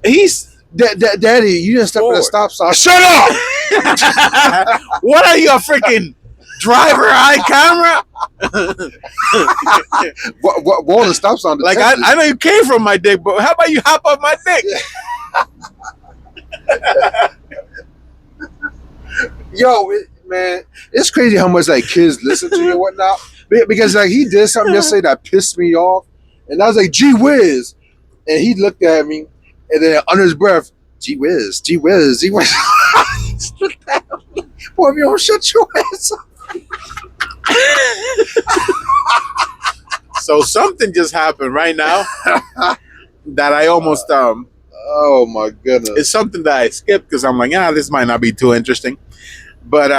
He's Daddy, you didn't step at a Lord. stop sign. Shut up! what are you, a freaking driver eye camera? What on the stop sign? Like I know you came from my dick, but how about you hop off my dick? Yo, man, it's crazy how much like kids listen to you and whatnot. Because like he did something yesterday that pissed me off, and I was like, "Gee whiz," and he looked at me, and then under his breath, "Gee whiz, gee whiz, gee whiz." Looked at me. Boy, if you don't shut your ass up. So something just happened right now that I almost Oh my goodness. it's something that I skipped because I'm like, this might not be too interesting. But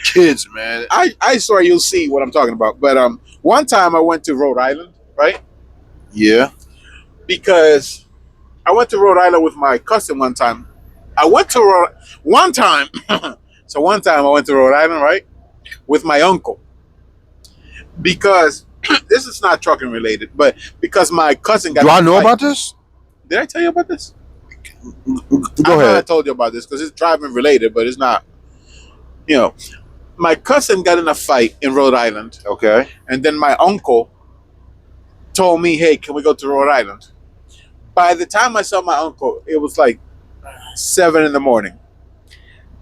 Kids, man. I swear you'll see what I'm talking about. But one time I went to Rhode Island, right? Yeah. Because I went to Rhode Island with my cousin one time. I went to one time I went to Rhode Island, right? With my uncle. Because this is not trucking related, but because my cousin got Do I in a know fight. about this? Did I tell you about this? Go I know I ahead. told you about this because it's driving related, but it's not. You know, my cousin got in a fight in Rhode Island, Okay. and then my uncle told me, "Hey, can we go to Rhode Island?" By the time I saw my uncle, it was like 7 in the morning.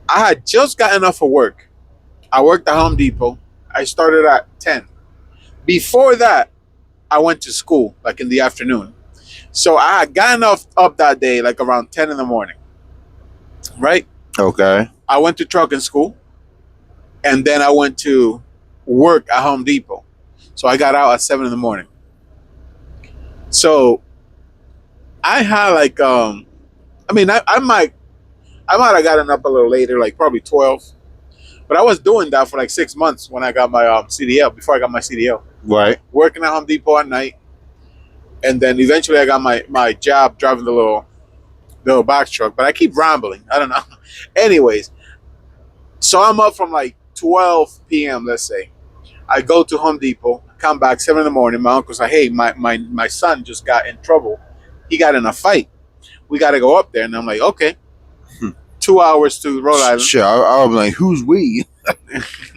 I had just gotten off of work. I worked at Home Depot. I started at 10. Before that, I went to school, like in the afternoon. So I had gotten up that day, like around 10 in the morning. Right? Okay. I went to trucking school. And then I went to work at Home Depot. So I got out at 7 in the morning. So I had like I might have gotten up a little later, like probably 12. But I was doing that for like 6 months when I got my CDL, before I got my CDL. Right. Working at Home Depot at night. And then eventually I got my job driving the little box truck. But I keep rambling. I don't know. Anyways, so I'm up from like 12 p.m., let's say. I go to Home Depot, come back 7 in the morning. My uncle's like, hey, my son just got in trouble. He got in a fight. We got to go up there. And I'm like, okay. 2 hours to Rhode Island. Shit, I'll be like, who's we?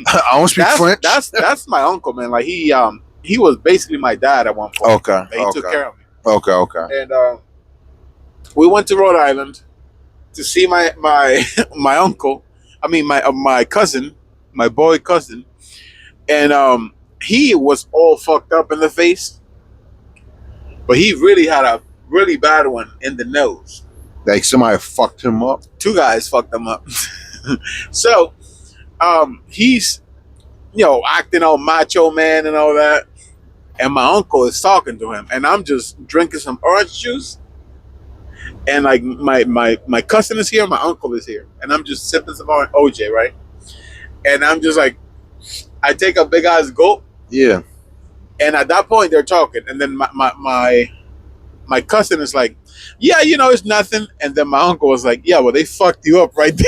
I don't speak French. That's my uncle, man. Like he was basically my dad at one point. Okay. Like, he took care of me. Okay. And we went to Rhode Island to see my my uncle. I mean my cousin, my boy cousin, and he was all fucked up in the face, but he really had a really bad one in the nose. Like somebody fucked him up. 2 guys fucked him up. So he's acting all macho man and all that, and my uncle is talking to him, and I'm just drinking some orange juice, and like my cousin is here, my uncle is here, and I'm just sipping some orange OJ, right? And I'm just like, I take a big ass gulp, Yeah. and at that point they're talking, and then my cousin is like, yeah, it's nothing, and then my uncle was like, yeah, well, they fucked you up right there.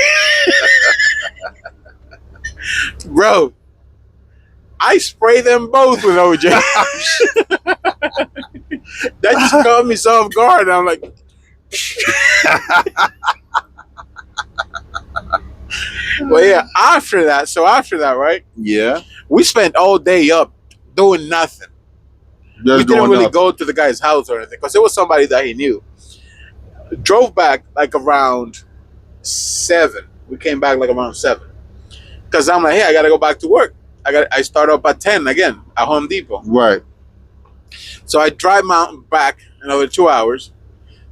Bro, I spray them both with OJ. That just caught me so off guard. I'm like, Well, yeah. After that, right? Yeah. We spent all day up doing nothing. We Just didn't doing really nothing. go to the guy's house or anything because it was somebody that he knew. Drove back like around 7. We came back like around 7 because I'm like, hey, I gotta go back to work. I start up at 10 again at Home Depot. Right. So I drive my back another 2 hours.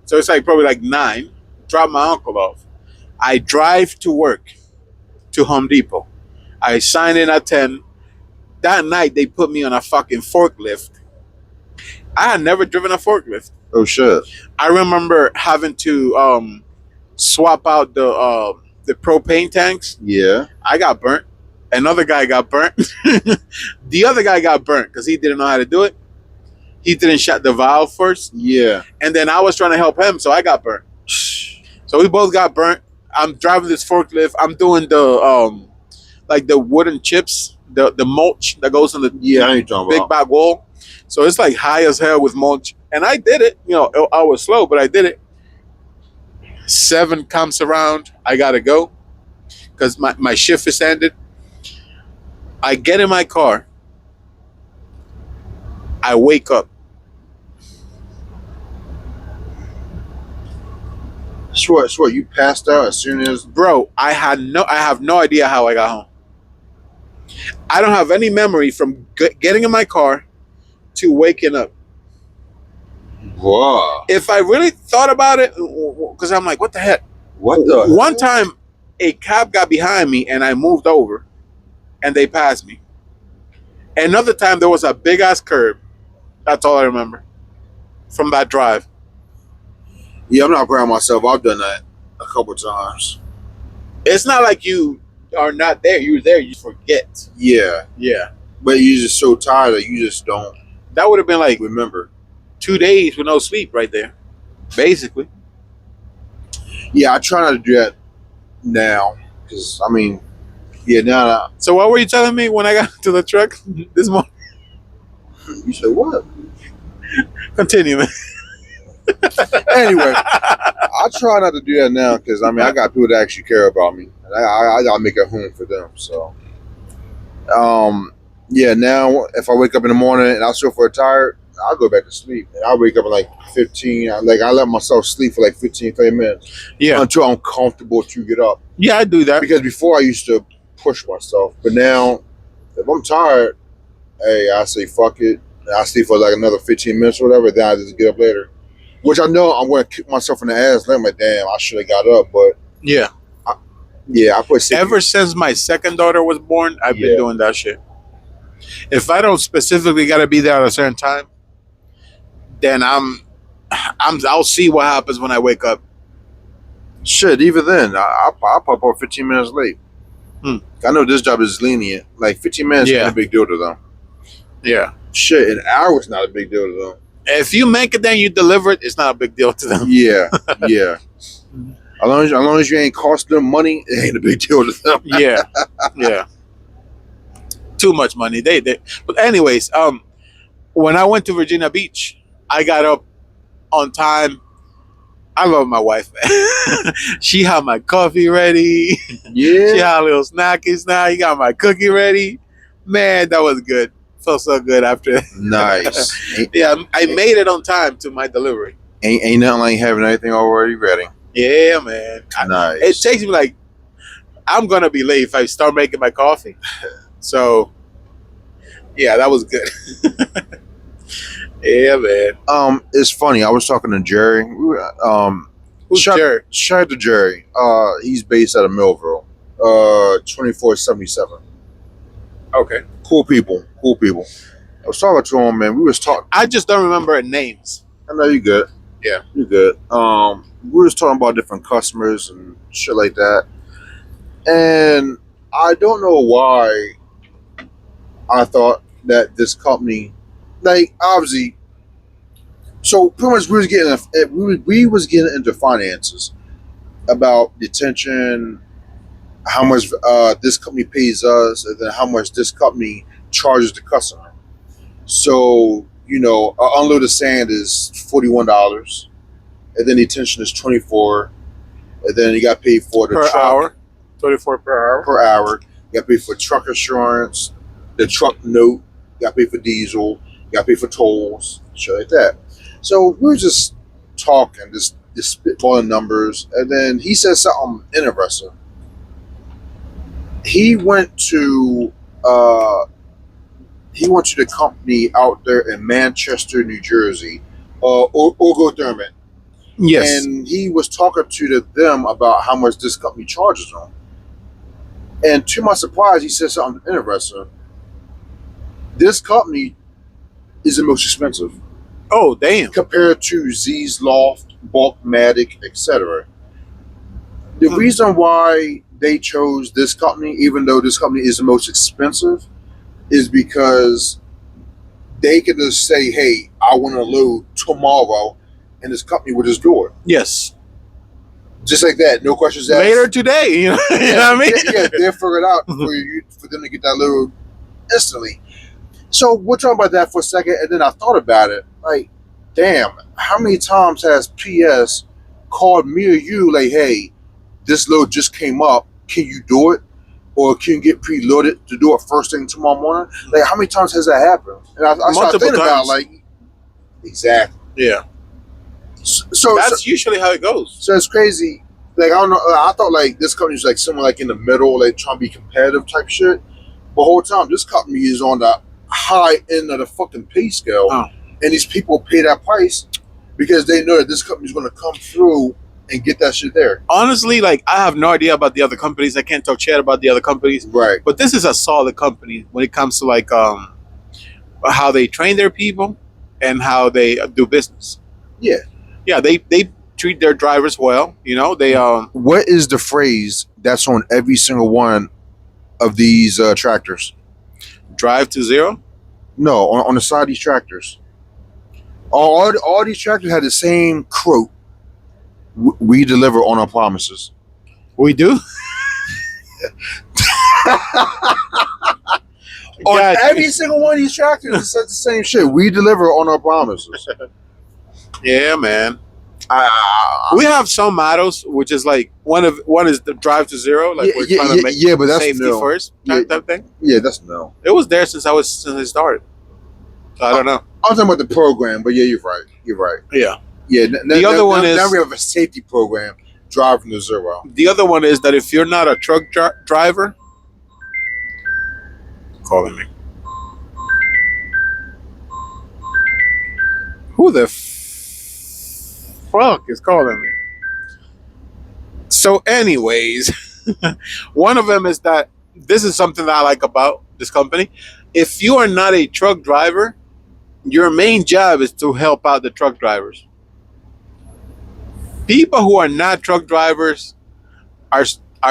So it's like probably like 9. Drop my uncle off. I drive to work to Home Depot. I sign in at 10. That night they put me on a fucking forklift. I had never driven a forklift. Oh shit. I remember having to swap out the propane tanks. Yeah. I got burnt. Another guy got burnt. The other guy got burnt because he didn't know how to do it. He didn't shut the valve first. Yeah. And then I was trying to help him, so I got burnt. So we both got burnt. I'm driving this forklift. I'm doing the like the wooden chips, the mulch that goes on the Yeah, I ain't talking big about. back wall. So it's like high as hell with mulch. And I did it. You know, I was slow, but I did it. 7 comes around. I got to go because my shift is ended. I get in my car. I wake up. Swear, you passed out as soon as. Bro, I have no idea how I got home. I don't have any memory from getting in my car to waking up. Wow. If I really thought about it, because I'm like, what the heck? What the? One time, a cab got behind me and I moved over and they passed me. Another time, there was a big ass curb. That's all I remember from that drive. Yeah, I'm not proud of myself. I've done that a couple times. It's not like you are not there. You're there. You forget. Yeah. Yeah. But you're just so tired that you just don't That would have been like remember. 2 days with no sleep right there. Basically. Yeah, I try not to do that now. Because, I mean, yeah, now So what were you telling me when I got to the truck this morning? you said what? Continue, man. Anyway, I try not to do that now because, I mean, I got people that actually care about me. And I got to make a home for them. So, yeah, now if I wake up in the morning and I still feel tired, I'll go back to sleep. And I'll wake up at like 15. I let myself sleep for like 15, 30 minutes. Yeah. Until I'm comfortable to get up. Yeah, I do that. Because before I used to push myself. But now, if I'm tired, hey, I say fuck it. I sleep for like another 15 minutes or whatever. Then I just get up later. Which I know I'm going to kick myself in the ass. I'm like, damn, I should have got up. But Yeah. yeah, I put Ever since my second daughter was born, I've been Yeah. doing that shit. If I don't specifically got to be there at a certain time, then I'll see what happens when I wake up. shit. Even then, I'll pop up 15 minutes late. I know this job is lenient. Like 15 minutes Yeah. isn't a big deal to them. Yeah. Shit, an hour is not a big deal to them. If you make it there and you deliver it, it's not a big deal to them. Yeah, yeah. As long as you ain't cost them money, it ain't a big deal to them. Yeah. Yeah. Too much money. They But anyways, when I went to Virginia Beach, I got up on time. I love my wife, man. She had my coffee ready. She Yeah. had a little snackies now. You got my cookie ready. Man, that was good. Felt so good after. Nice. Yeah, I made it on time to my delivery. Ain't nothing like having everything already ready. Yeah, man. Nice. It takes me like, I'm going to be late if I start making my coffee. So, yeah, that was good. Yeah, man. It's funny. I was talking to Jerry. Who's Jerry? Shout out to Jerry. He's based out of Millville. 2477. Okay. Cool people. I was talking to him, man. We was talking. I just don't remember names. I know you good. Yeah. You good. We was talking about different customers and shit like that. And I don't know why I thought that this company, like, obviously, so pretty much we was getting into finances about detention, how much this company pays us, and then how much this company charges the customer. So, you know, unloaded sand is $41, and then detention is $24, and then you got paid for the Per truck. hour? $24 per hour. per hour. You got to pay for truck insurance, the truck note. You got to pay for diesel. You got to pay for tolls, shit like that. So we were just talking, just spitballing numbers, and then he said something interesting. He went to the company out there in Manchester, New Jersey, NJ Turnpike. Yes. And he was talking to them about how much this company charges them. And to my surprise, he said something interesting. This company is the most expensive Oh, damn. compared to Z's Loft, Bulkmatic, etc. The reason why they chose this company, even though this company is the most expensive, is because they can just say, hey, I want to load tomorrow, and this company will just do it. Yes. Just like that, no questions asked. Later today, you know, you know what I mean? Yeah, they'll figure it out for them to get that load instantly. So we'll talk about that for a second, and then I thought about it. Like, damn, how many times has PS called me or you like, hey, this load just came up, can you do it? Or can you get preloaded to do it first thing tomorrow morning? Like, how many times has that happened? And I started Multiple thinking about times. like, exactly. Yeah. So That's usually how it goes. So it's crazy. Like, I don't know. I thought like this company was like somewhere like in the middle, like trying to be competitive type shit. But the whole time, this company is on the high end of the fucking pay scale, and these people pay that price because they know that this company is going to come through and get that shit there. Honestly, like, I have no idea about the other companies. I can't talk shit about the other companies. Right. But this is a solid company when it comes to like how they train their people and how they do business. Yeah. Yeah, they treat their drivers well. You know, they What is the phrase that's on every single one of these tractors? drive to zero. No, on the side of these tractors. All these tractors had the same quote. We deliver on our promises. We do. On every single one of these tractors, it says the same shit. We deliver on our promises. Yeah, man. We have some models, which is like one is the drive to zero, like we're trying to make but that's safety no. first type thing. Yeah, that's no. It was there since I started. So I don't know. I'm talking about the program, but yeah, you're right. You're right. Yeah. Yeah. The other one is now we have a safety program, driving to zero. The other one is that if you're not a truck driver, calling me. Who the fuck is calling me? So, anyways, one of them is that this is something that I like about this company. If you are not a truck driver, your main job is to help out the truck drivers. People who are not truck drivers are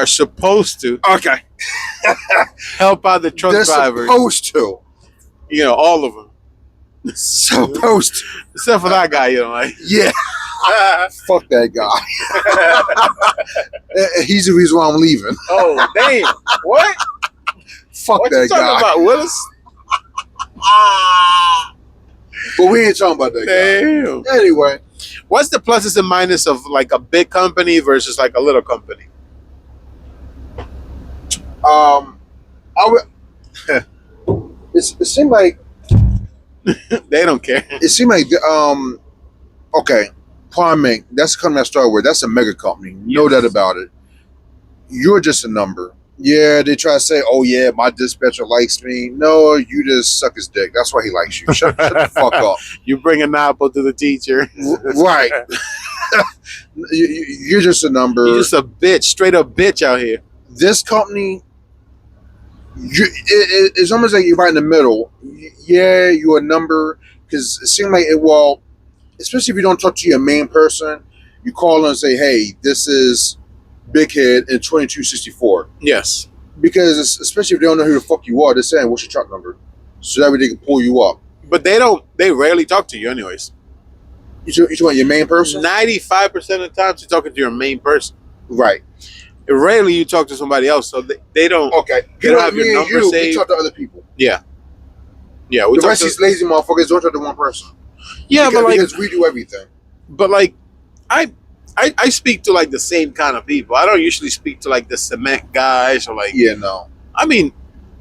supposed to help out the truck They're drivers. supposed to. You know, all of them. Supposed to. Except for that guy, you know, like. Yeah. Fuck that guy. He's the reason why I'm leaving. Oh, damn. What? Fuck What that you talking guy. about, Willis? But we ain't talking about that Damn. guy. Anyway. What's the pluses and minuses of like a big company versus like a little company? I would. It seemed like They don't care. it seemed like okay, Prime Inc. That's the company I started with. That's a mega company. No doubt about it. You're just a number. Yeah, they try to say, "Oh yeah, my dispatcher likes me." No, you just suck his dick. That's why he likes you. Shut the fuck up. You bring an apple to the teacher. Right. You're just a number. You're just a bitch, straight up bitch out here. This company, it's almost like you're right in the middle. Yeah, you're a number because it seems like well, especially if you don't talk to your main person, you call and say, "Hey, this is Big Head in 2264." Yes. Because especially if they don't know who the fuck you are, they're saying, "What's your truck number?" So that way they can pull you up. But they rarely talk to you anyways. You want your main person? 95% of the times you're talking to your main person. Right. Rarely you talk to somebody else, so they don't. Okay. They don't have your number we saved. talk to other people. Yeah. Yeah. The rest of these lazy motherfuckers don't talk to one person. Yeah, because we do everything. But like, I I speak to like the same kind of people. I don't usually speak to like the cement guys or like. Yeah, no. I mean,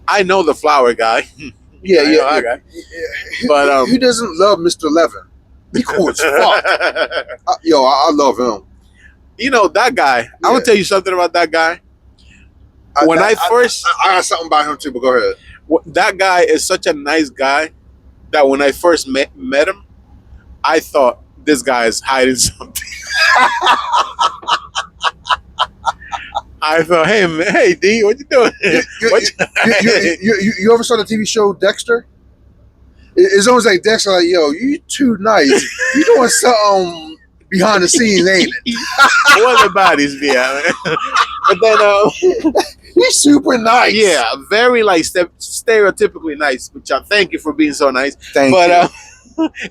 I know the flower guy. Yeah, I know yeah, that guy. yeah. But Who doesn't love Mr. Levan? He cool as fuck. I love him. You know that guy. I'm Yeah. gonna tell you something about that guy. When I first, I got something about him too, but go ahead. that guy is such a nice guy that when I first met him, I thought this guy is hiding something. I thought, hey D, what you doing? You ever saw the TV show Dexter? It's almost like Dexter, like, yo, you too nice. You doing something behind the scenes, ain't it? What the bodies be at, man? But then, he's super nice. yeah, very like stereotypically nice. Which I thank you for being so nice. Thank you.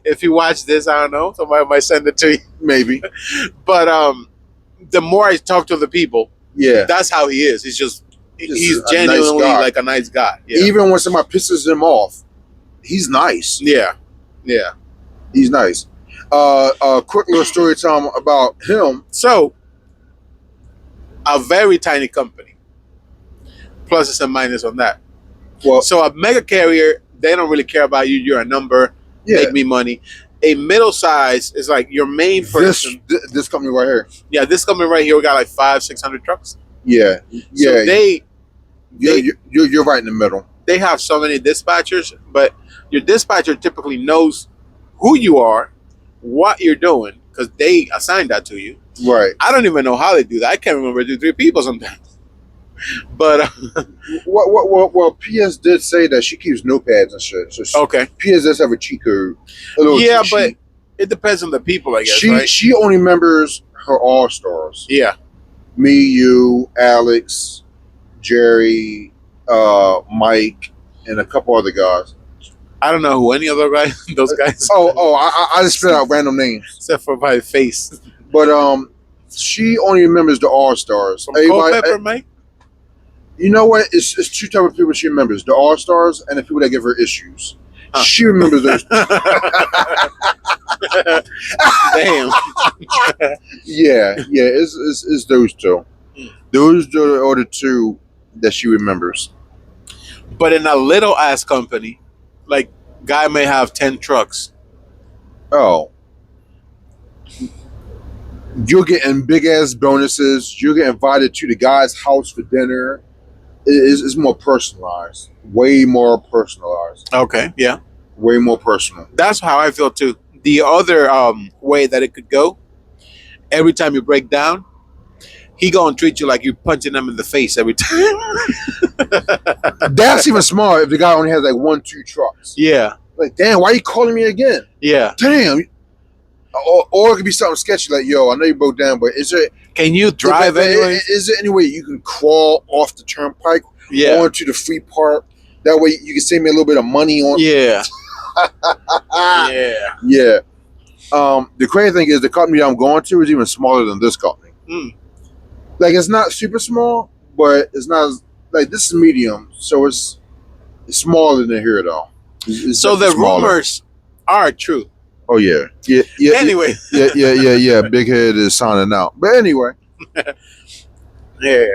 If you watch this, I don't know, somebody might send it to you. Maybe. But the more I talk to the people, Yeah. that's how he is. He's a genuinely nice guy. like a nice guy. Yeah. Even when somebody pisses him off, he's nice. Yeah. He's nice. Quick little story time about him. So, a very tiny company. Pluses and minuses on that. Well, So a mega carrier, they don't really care about you. You're a number. yeah. Make me money. A middle size is like your main person. This company right here. Yeah, this company right here, we got like 500-600 trucks. Yeah. So Yeah. You're right in the middle. they have so many dispatchers, but your dispatcher typically knows who you are, what you're doing, because they assign that to you. Right. I don't even know how they do that. I can't remember 2-3 people sometimes. But Well, PS did say that she keeps notepads and shit. So okay, PS does have a cheat code. A little yeah, cheat but sheet. it depends on the people, I guess. she Right? she only remembers her all stars. Yeah. Me, you, Alex, Jerry, Mike, and a couple other guys. I don't know who any other guy those guys. I just spit out random names. Except for my face. But she only remembers the all stars. From Culpepper, Mike. You know what? It's two type of people she remembers: the all stars and the people that give her issues. Huh. She remembers those. Damn. Yeah, it's those two. Those are the two that she remembers. But in a little ass company, like guy may have 10 trucks. Oh. You're getting big ass bonuses. You're getting invited to the guy's house for dinner. It's more personalized. Way more personalized. Okay, yeah. Way more personal. That's how I feel too. The other way that it could go, every time you break down, he gonna treat you like you're punching them in the face every time. That's even smart if the guy only has like 1-2 trucks. Yeah, Like, damn, why are you calling me again? yeah. Damn. Or it could be something sketchy like, yo, I know you broke down, but is there Can you drive anyway? Is there any way you can crawl off the turnpike Yeah, onto the free part? That way you can save me a little bit of money on. yeah, yeah. Yeah. The crazy thing is the company I'm going to is even smaller than this company. Mm. Like, it's not super small, but it's not like this is medium, so it's smaller than here though. It's So the definitely smaller. rumors are true. Oh yeah. Anyway, Yeah. Big Head is signing out. But anyway, yeah.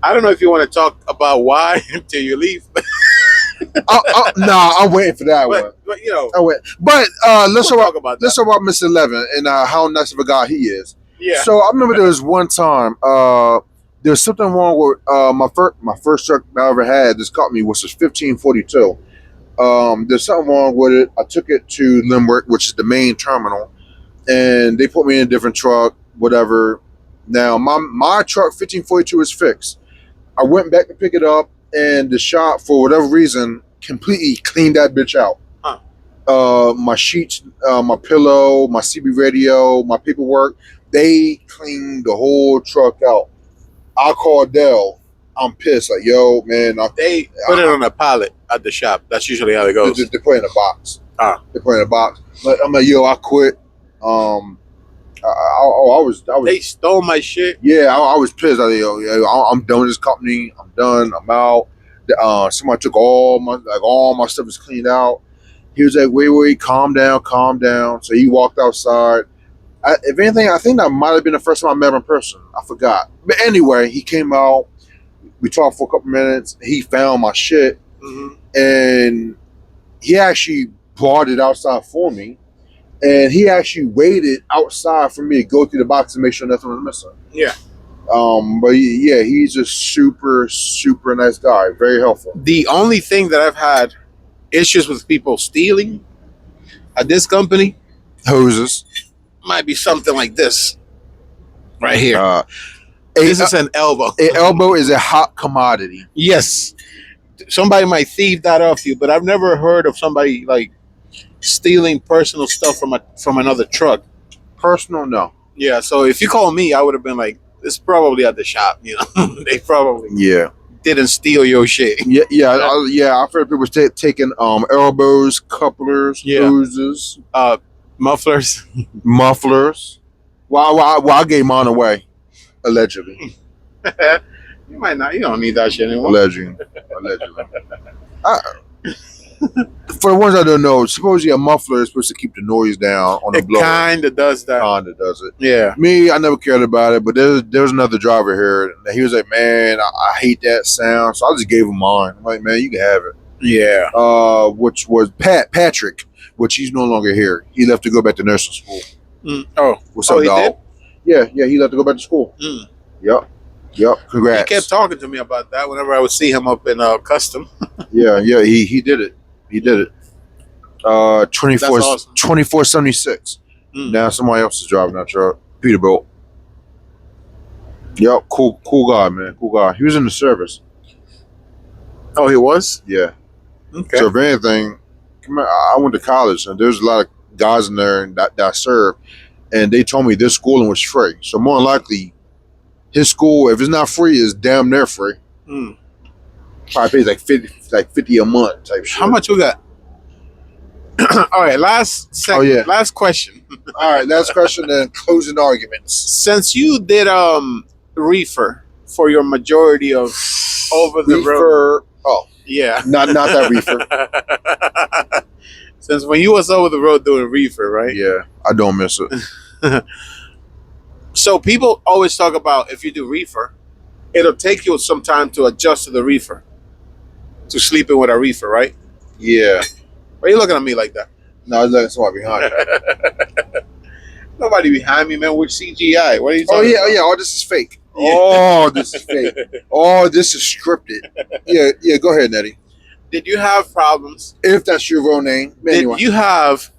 I don't know if you want to talk about why until you leave, nah, I'm waiting for that one. but you know, I wait. But let's we'll talk talk about let's that. talk about Mr. Levan and how nice of a guy he is. Yeah. So I remember there was one time there was something wrong with my first truck that I ever had. This company was a 1542. There's something wrong with it. I took it to Limerick, which is the main terminal, and they put me in a different truck, whatever. Now my truck 1542 is fixed. I went back to pick it up, and the shop, for whatever reason, completely cleaned that bitch out. Huh. My sheets, my pillow, my CB radio, my paperwork, they cleaned the whole truck out. I called Dell. I'm pissed. Like, yo, man, They put it on a pallet at the shop. That's usually how it goes. they put it in a box. They put it in a box. But I'm like, yo, I quit. I was. They stole my shit. Yeah, I was pissed. I was like, yo, I'm done with this company. I'm done. I'm out. Somebody took all my stuff is cleaned out. He was like, wait, calm down. So he walked outside. If anything, I think that might have been the first time I met him in person. I forgot. But anyway, he came out. We talked for a couple minutes. He found my shit, and he actually brought it outside for me. And he actually waited outside for me to go through the box to make sure nothing was missing. Yeah. But yeah, he's a super, super nice guy. Very helpful. The only thing that I've had issues with people stealing at this company Hoses. might be something like this right here. This is an elbow. An elbow is a hot commodity. Yes. Somebody might thieve that off you, but I've never heard of somebody like stealing personal stuff from another truck. Personal, no. Yeah, so if you call me, I would have been like, it's probably at the shop, you know. They probably didn't steal your shit. I've heard people taking elbows, couplers, hoses, mufflers. Well, I gave mine away, allegedly. You might not. You don't need that shit anymore. Allegedly. For the ones that don't know, supposedly a muffler is supposed to keep the noise down on the blower. It kind of does that. Kind of does it. Yeah. Me, I never cared about it, but there was another driver here, and he was like, man, I hate that sound, so I just gave him mine. I'm like, man, you can have it. Yeah. Which was Patrick, which he's no longer here. He left to go back to nursing school. Oh. What's up, dog? Did? Yeah, he left to go back to school. Yep. Congrats. He kept talking to me about that whenever I would see him up in custom. yeah, he did it. He did it. 24, awesome. 2476. Now somebody else is driving that truck. Peterbilt. Yep, cool guy, man. Cool guy. He was in the service. Oh, he was? Yeah. Okay. So if anything, I went to college, and there's a lot of guys in there that I served, and they told me this schooling was free. So more than likely, his school, if it's not free, is damn near free. Probably pays like 50 a month type shit. How much we got? All right, last question. All right, last question, then closing arguments. Since you did reefer for your majority of over the road. Oh. Yeah. Not that reefer. Since when you was over the road doing reefer, right? Yeah, I don't miss it. So people always talk about if you do reefer, it'll take you some time to adjust to the reefer. To sleeping with a reefer, right? Yeah. Why are you looking at me like that? No, I was looking at somebody behind me. Nobody behind me, man. We're CGI. What are you talking about? Oh, this is fake. Yeah. Oh, this is fake. Oh, this is scripted. Yeah, go ahead, Neddy. Did you have problems? If that's your real name. Anyway. Did you have,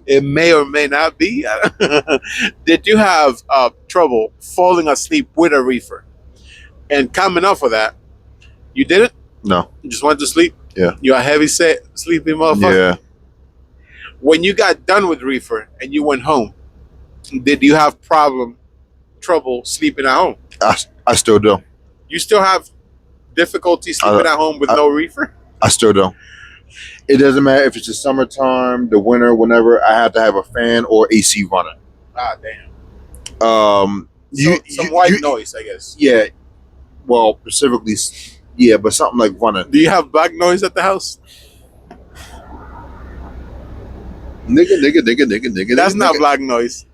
it may or may not be, did you have trouble falling asleep with a reefer? And coming off of that, you didn't? No. You just went to sleep? Yeah. You're a heavy set, sleepy motherfucker? Yeah. When you got done with reefer and you went home, did you have trouble sleeping at home? I still do. You still have difficulty sleeping at home with no reefer? I still do. It doesn't matter if it's the summertime, the winter, whenever. I have to have a fan or AC running. Ah, damn. Some white noise, I guess. Yeah. Well, specifically, yeah, but something like running. Do you have black noise at the house? Nigga. That's not black noise.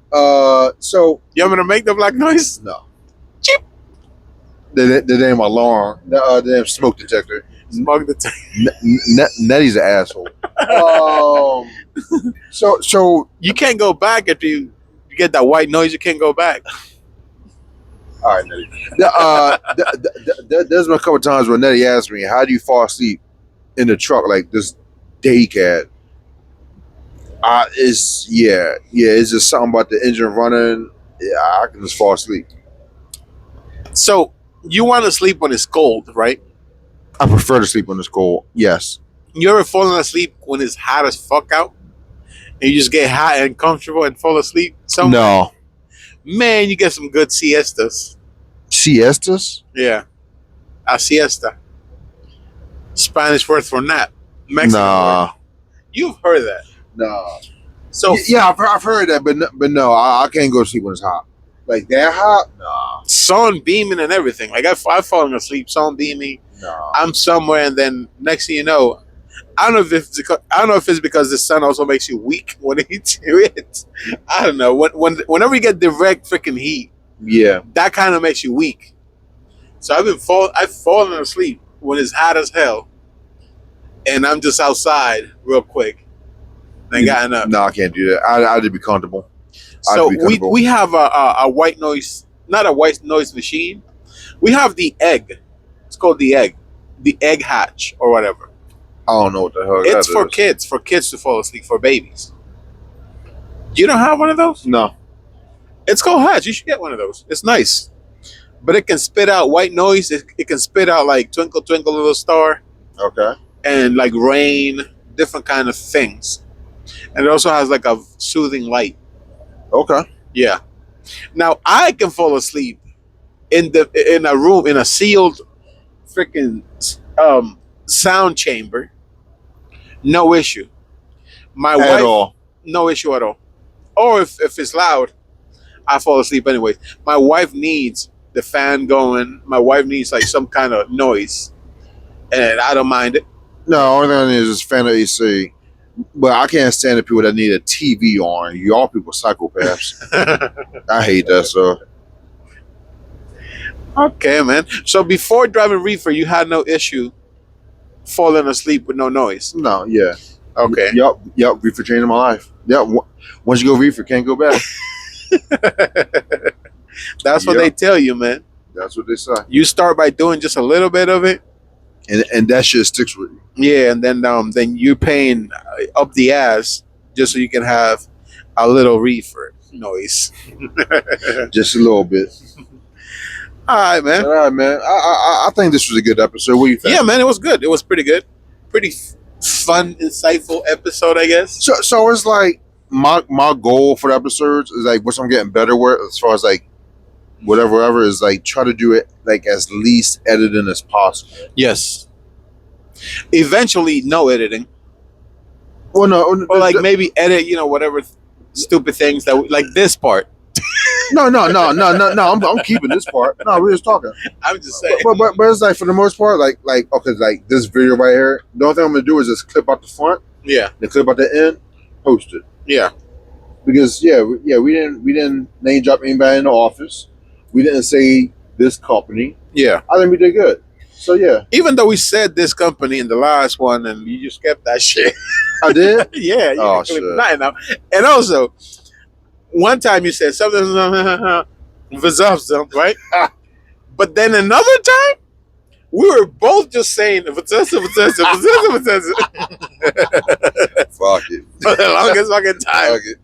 So you want me to make the black noise? No. Cheap. The damn alarm. The damn smoke detector. Smoke detector. Neddy's an asshole. So you can't go back if you get that white noise. You can't go back. All right, Neddy. There's been a couple times where Neddy asked me, "How do you fall asleep in the truck like this day cat?" It's just something about the engine running. Yeah, I can just fall asleep. So you want to sleep when it's cold, right? I prefer to sleep when it's cold. Yes. You ever fallen asleep when it's hot as fuck out, and you just get hot and comfortable and fall asleep? No. Man, you get some good siestas. Siestas? Yeah. A siesta. Spanish word for nap. Mexican word. You've heard that. No. So yeah, I've heard that, but no, I can't go to sleep when it's hot. Like that hot? Nah. Sun beaming and everything. Like I've fallen asleep, sun beaming. No. I'm somewhere, and then next thing you know, I don't know if it's because the sun also makes you weak when it hits you. I don't know. Whenever you get direct freaking heat, Yeah. that kind of makes you weak. So I've fallen asleep when it's hot as hell, and I'm just outside real quick and gotten up. No, I can't do that. I'd be comfortable. So we have a white noise, not a white noise machine. We have the egg. It's called the egg hatch or whatever. I don't know what the hell It's that is. for kids to fall asleep, for babies. You don't have one of those? No. It's called hatch. You should get one of those. It's nice, but it can spit out white noise. It can spit out like twinkle twinkle little star Okay. and like rain, different kind of things, and it also has like a soothing light. Okay. Yeah. Now I can fall asleep in a room in a sealed freaking sound chamber. No issue. My At wife, all. no issue at all. Or if it's loud, I fall asleep anyways. My wife needs the fan going. My wife needs like some kind of noise, and I don't mind it. No, only thing is fan of AC. But I can't stand the people that need a TV on. Y'all people psychopaths. I hate that stuff. Okay, man. So before driving reefer, you had no issue falling asleep with no noise. No, yeah. Okay. Yep. Reefer changed my life. Yep. Once you go reefer, can't go back. That's what they tell you, man. That's what they say. You start by doing just a little bit of it, And that shit sticks with you. yeah, and then you're paying up the ass just so you can have a little reefer noise. Just a little bit. All right, man. All right, man. I think this was a good episode. What do you think? Yeah, man, it was good. It was pretty good. Pretty fun, insightful episode, I guess. So it's like my goal for the episodes is like, which I'm getting better with, as far as like whatever is like, try to do it like as least editing as possible. Yes. Eventually, no editing. Well, no, Or like maybe edit, whatever stupid things like this part. no. I'm keeping this part. No, we're just talking. I'm just saying. But it's like for the most part, like okay, like this video right here. The only thing I'm gonna do is just clip out the front, Yeah. then clip out the end, post it. Yeah. Because we didn't name drop anybody in the office. We didn't say this company. Yeah. I think we did good. So yeah, Even though we said this company in the last one and you just kept that shit. I did. Yeah. You Oh, didn't clip shit. nothing out. And also, one time you said something, right? But then another time, we were both just saying Fuck it. for the longest fucking time. Fuck it.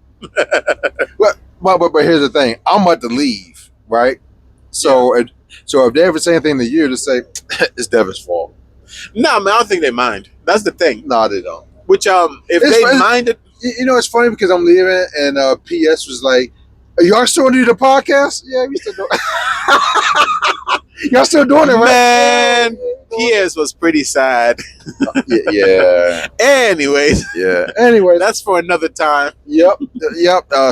But here's the thing. I'm about to leave, right? So if they ever say anything to you, just say it's Devin's fault. Nah, man, I don't think they mind. That's the thing. No, they don't. Which if It's they fine. minded, You know, it's funny because I'm leaving, and PS was like, "Are y'all still doing the podcast?" Yeah, we still doing. Y'all still doing it, right? man, PS was pretty sad. Yeah. Anyways, Yeah. Anyway, that's for another time. yep.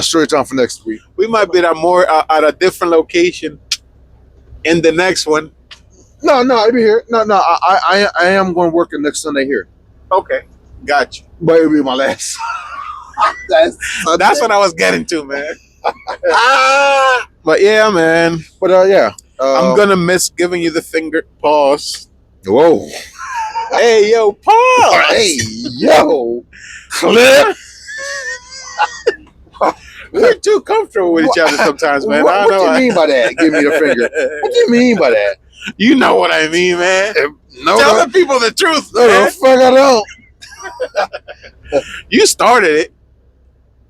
Story time for next week. We might be at a different location in the next one. No, I'll be here. No, I am going to work next Sunday here, Okay, got you. but it'll be my last. That's what I was getting to, man. But yeah, man, But yeah, I'm gonna miss giving you the finger. Pause. Whoa. Hey, yo, pause. Hey, yo, Clip. We're too comfortable with each other sometimes, man. What do you mean by that? Give me the finger. What do you mean by that? You know what I mean, man. No, Tell the people the truth, no, man. fuck, I don't. You started it.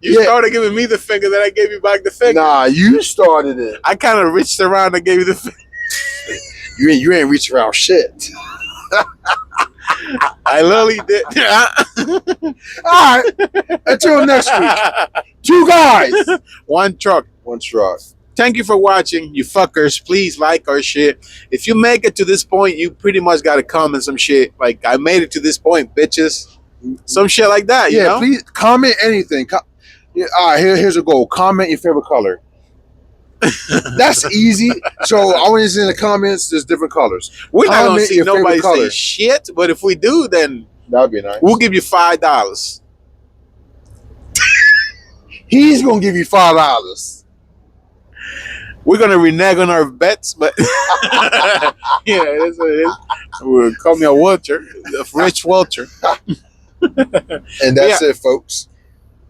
You Yeah. started giving me the finger, then I gave you back the finger. Nah, you started it. I kind of reached around and gave you the finger. You ain't reach around shit. I literally did. All right. Until next week. 2 guys. One truck. 1 truck. Thank you for watching, you fuckers. Please like our shit. If you make it to this point, you pretty much got to comment some shit. Like, I made it to this point, bitches. Some shit like that, you know? Please comment anything. Yeah, all right, here's a goal. Comment your favorite color. That's easy. So I want to see in the comments, there's different colors. We're not going to Comment see your favorite nobody say color. shit, but if we do, then That'd be nice. We'll give you $5. He's gonna give you $5. We're gonna renege on our bets, but yeah, that's what it is. We'll call me a vulture, a rich vulture. And that's it, folks.